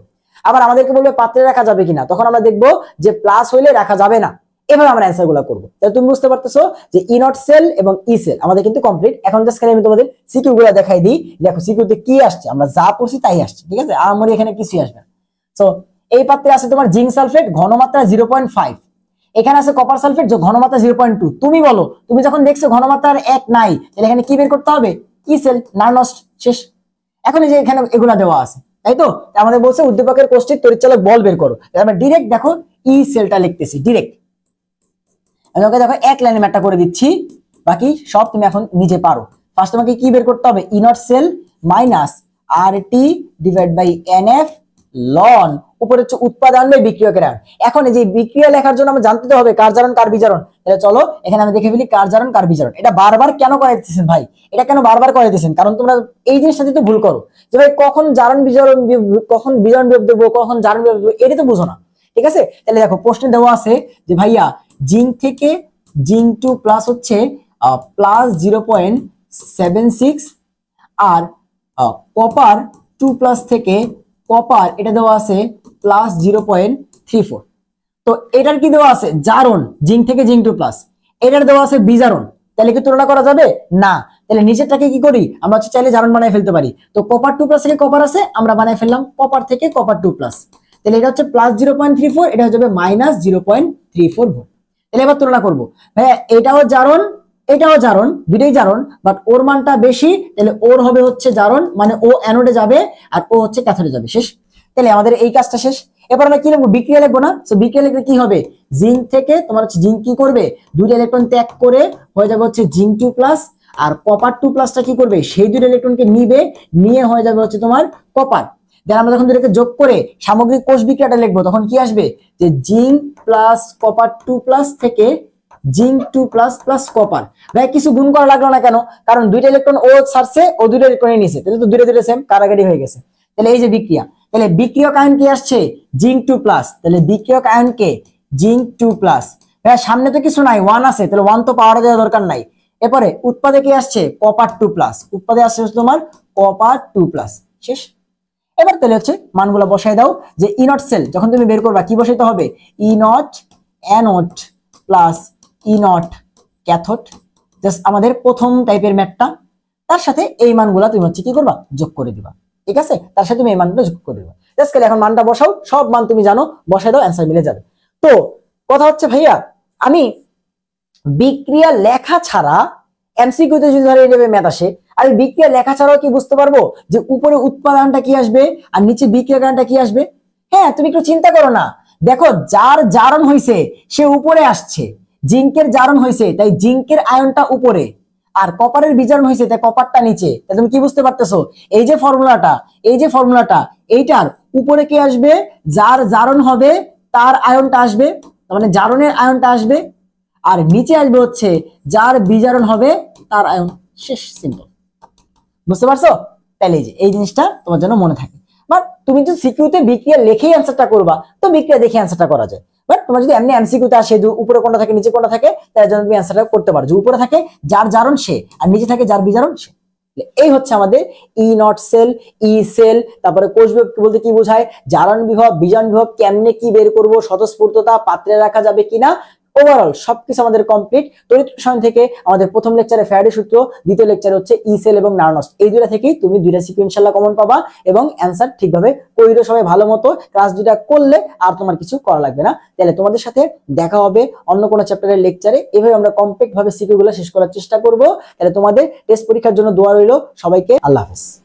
আবার আমাদেরকে বলবে পাত্রে রাখা যাবে কিনা, তখন আমরা দেখব যে প্লাস হইলে রাখা যাবে না। এভাবে আমরা অ্যান্সার গুলা করবো। তাহলে তুমি বুঝতে পারতেছো যে ই নট সেল এবং ই সেল আমাদের কিন্তু কমপ্লিট। এখন জাস্ট খালি আমি তোমাদের সিকিউ গুলা দেখাই দিই। দেখো সিকিউতে কি আসছে, আমরা যা পড়ছি তাই আসছে, ঠিক আছে, আমার এখানে কিছুই আসবে না। সো এই পাত্রে আছে তোমার জিঙ্ক সালফেট ঘনমাত্রা 0.5, এখানে আছে কপার সালফেট ঘনমাত্রা 0.2। তুমি বলো, তুমি যখন দেখছো ঘনমাত্রার 1 নাই, তাহলে এখানে কি বের করতে হবে? ই সেল নারনস্ট শেষ। এখন এই যে এখানে এগুলা দেওয়া আছে, তাই তো আমাদের বলছে উদ্দীপকের কোষ্ঠীর তড়িৎচালক বল বের করো। আমরা ডিরেক্ট দেখো ই সেলটা লিখতেছি ডিরেক্ট। আমি ওকে দেখো এক লাইনে ম্যাথটা করে দিচ্ছি, বাকি সব তুমি এখন নিজে পারো। ফার্স্ট তোমাকে কি বের করতে হবে? E naught cell minus R T divide by N F লন উপরে হচ্ছে উৎপাদন বাই বিক্রিয়কের আয়ন। এখন এই যে বিক্রিয়া লেখার জন্য আমরা জানতে হবে কার জারণ কার বিজারণ। তাহলে চলো এখানে আমি দেখে ফেলি কার জারণ কার বিজারণ। এটা বারবার কেন করাইতেছেন ভাই? এটা কেন বারবার করাইতেছেন? কারণ তোমরা এই জিনিসটা তো ভুল করো যে ভাই কখন জারণ বিজারণ, কখন বিজারণ বিয়োগ দেবো, কখন জারণ বিয়োগ দেবো, এটা তো বুঝো না, ঠিক আছে। তাহলে দেখো প্রশ্নে দেওয়া আছে যে ভাইয়া জিঙ্ক থেকে জিঙ্ক 2 প্লাস হচ্ছে প্লাস 0.76 আর কপার 2 প্লাস থেকে কপার এটা দেওয়া আছে প্লাস 0.34। তো এটার কি দেওয়া আছে? জারণ, জিঙ্ক থেকে জিঙ্ক 2 প্লাস, এটার দেওয়া আছে বিজারণ। তাহলে কি তুলনা করা যাবে না? তাহলে নিচেরটাকে কি করি আমরা? চাইলে জারণ বানায় ফেলতে পারি। তো কপার 2 প্লাস থেকে কপার আছে, আমরা বানায় ফেললাম কপার থেকে কপার 2 প্লাস। তাহলে এটা হচ্ছে প্লাস 0.34, এটা হচ্ছে মাইনাস 0.34 ভোল্ট। তাহলে এবার তুলনা করবো, ভাইয়া এটাও জারণ এটাও জারণ, দুইটাই জারণ, বাট ওর মানটা বেশি, তাহলে ওর হবে হচ্ছে জারণ, মানে ও অ্যানোডে যাবে আর ও হচ্ছে ক্যাথোডে যাবে। শেষ। তাহলে আমাদের এই কাজটা শেষ। এবার আমরা কি লিখবো? বিক্রিয়া লিখবো না? তো বিক্রিয়া লিখলে কি হবে? জিঙ্ক থেকে তোমার হচ্ছে জিঙ্ক কি করবে? দুইটা ইলেকট্রন ত্যাগ করে হয়ে যাবে হচ্ছে জিঙ্ক 2 প্লাস, আর কপার 2 প্লাসটা কি করবে? সেই দুইটা ইলেকট্রনকে নিবে, নিয়ে হয়ে যাবে হচ্ছে তোমার কপার। দেন আমরা যখন দুটোকে যোগ করে সামগ্রিক কোষ বিক্রিয়াটা লিখবো, তখন কি আসবে? যে জিঙ্ক প্লাস কপার 2 প্লাস থেকে জিঙ্ক 2 প্লাস প্লাস কপার। ভাই কিছু গুণ করা লাগলো না কেন? কারণ দুইটা ইলেকট্রন ও ছাড়ছে, ও দুইটা ইলেকট্রন নিছে, তাহলে তো দুইটা দুইটা সেম, কারাগারি হয়ে গেছে। তাহলে এই যে বিক্রিয়া, তাহলে বিক্রিয়ক আয়ন কি আসছে? জিঙ্ক 2 প্লাস, তাহলে বিক্রিয়ক আয়ন কে? Zinc 2 plus. ভাই সামনে তো কিছু নাই, 1 আছে, তাহলে 1 তো পাওয়ার দেওয়ার দরকার নাই। এরপরে উৎপাদে কি আসছে? কপার 2 প্লাস, উৎপাদে আসছে তোমার কপার 2 প্লাস। শেষ। এবার তাহলে হচ্ছে মানগুলো বসাই দাও। যে ই নট সেল যখন তুমি বের করবা কি বসাইতে হবে? E naught anode plus E naught cathode, just আমাদের প্রথম টাইপের ম্যাথটা। তার সাথে এই মানগুলা তুমি হচ্ছে কি করবা? যোগ করে দিবা, ঠিক আছে। তার সাথে তুমি এই মানগুলো যোগ করে দিবা। জাস্ট খালি এখন মানটা বসাও, সব মান তুমি জানো, বসাই দাও, অ্যান্সার মিলে যাবে। তো কথা হচ্ছে ভাইয়া আমি বিক্রিয়া লেখা ছাড়া এমসিকিউতে যদি ধরে নেবে ম্যাথ আসে, আমি বিক্রিয়া লেখা ছাড়াও কি বুঝতে পারবো যে উপরে উৎপাদনটা কি আসবে আর নিচে বিক্রিয়াটা কি আসবে? হ্যাঁ, তুমি একটু চিন্তা করো না। দেখো যার জারণ হইছে সে উপরে আসছে, জিঙ্কের জারণ হইছে তাই জিঙ্কের আয়নটা উপরে, আর কপারের বিজারণ হইছে তাই কপারটা নিচে। তাই তুমি কি বুঝতে পারতেছো? এই যে ফর্মুলাটা এইটার উপরে কি আসবে? যার জারণ হবে তার আয়নটা আসবে, মানে জারণের আয়নটা আসবে, আর নিচে আসবে হচ্ছে যার বিজারণ হবে তার আয়ন। শেষ, সিম্পল। বুঝতে পারছো? তাহলে এই জিনিসটা তোমার জন্য মনে থাকে। বাট তুমি যদি সিকিউতে বিক্রিয়া লিখেই অ্যান্সারটা করবা, তো বিক্রিয়া দেখে অ্যান্সারটা করা যায়। বাট তোমার যদি এমনি এমসিকিউতে আসে যে উপরে কোনটা থাকে নিচে কোনটা থাকে, তার জন্য তুমি অ্যান্সারটা করতে পারো যে উপরে থাকে যার জারণ সে, আর নিচে থাকে যার বিজারণ সে। এই হচ্ছে আমাদের ই নট সেল, ই সেল। তারপরে কোষ বিভাগ বলতে কি বোঝায়, জারণ বিভব, বিজারণ বিভব কেমনে কি বের করব, স্বতঃস্ফূর্ততা, পাত্রে রাখা যাবে কিনা, ওভারঅল সবকিছু আমাদের কমপ্লিট। তড়িৎ রসায়ন থেকে আমাদের প্রথম লেকচারে ফ্যারাডে সূত্র, দ্বিতীয় লেকচারে হচ্ছে ই সেল এবং নারনস্ট। এই দুইটা থেকেই তুমি দুইটা সিকিউ ইনশাআল্লাহ কমন পাবা এবং অ্যান্সার ঠিকভাবে কইরো সবাই ভালো মতো। ক্লাস দুইটা করলে আর তোমার কিছু করা লাগবে না। তাহলে তোমাদের সাথে দেখা হবে অন্য কোনো চ্যাপ্টারের লেকচারে। এভাবে আমরা কমপ্লিট ভাবে সিকিউ গুলো শেষ করার চেষ্টা করব। তাহলে তোমাদের টেস্ট পরীক্ষার জন্য দোয়া রইলো। সবাইকে আল্লাহ হাফেজ।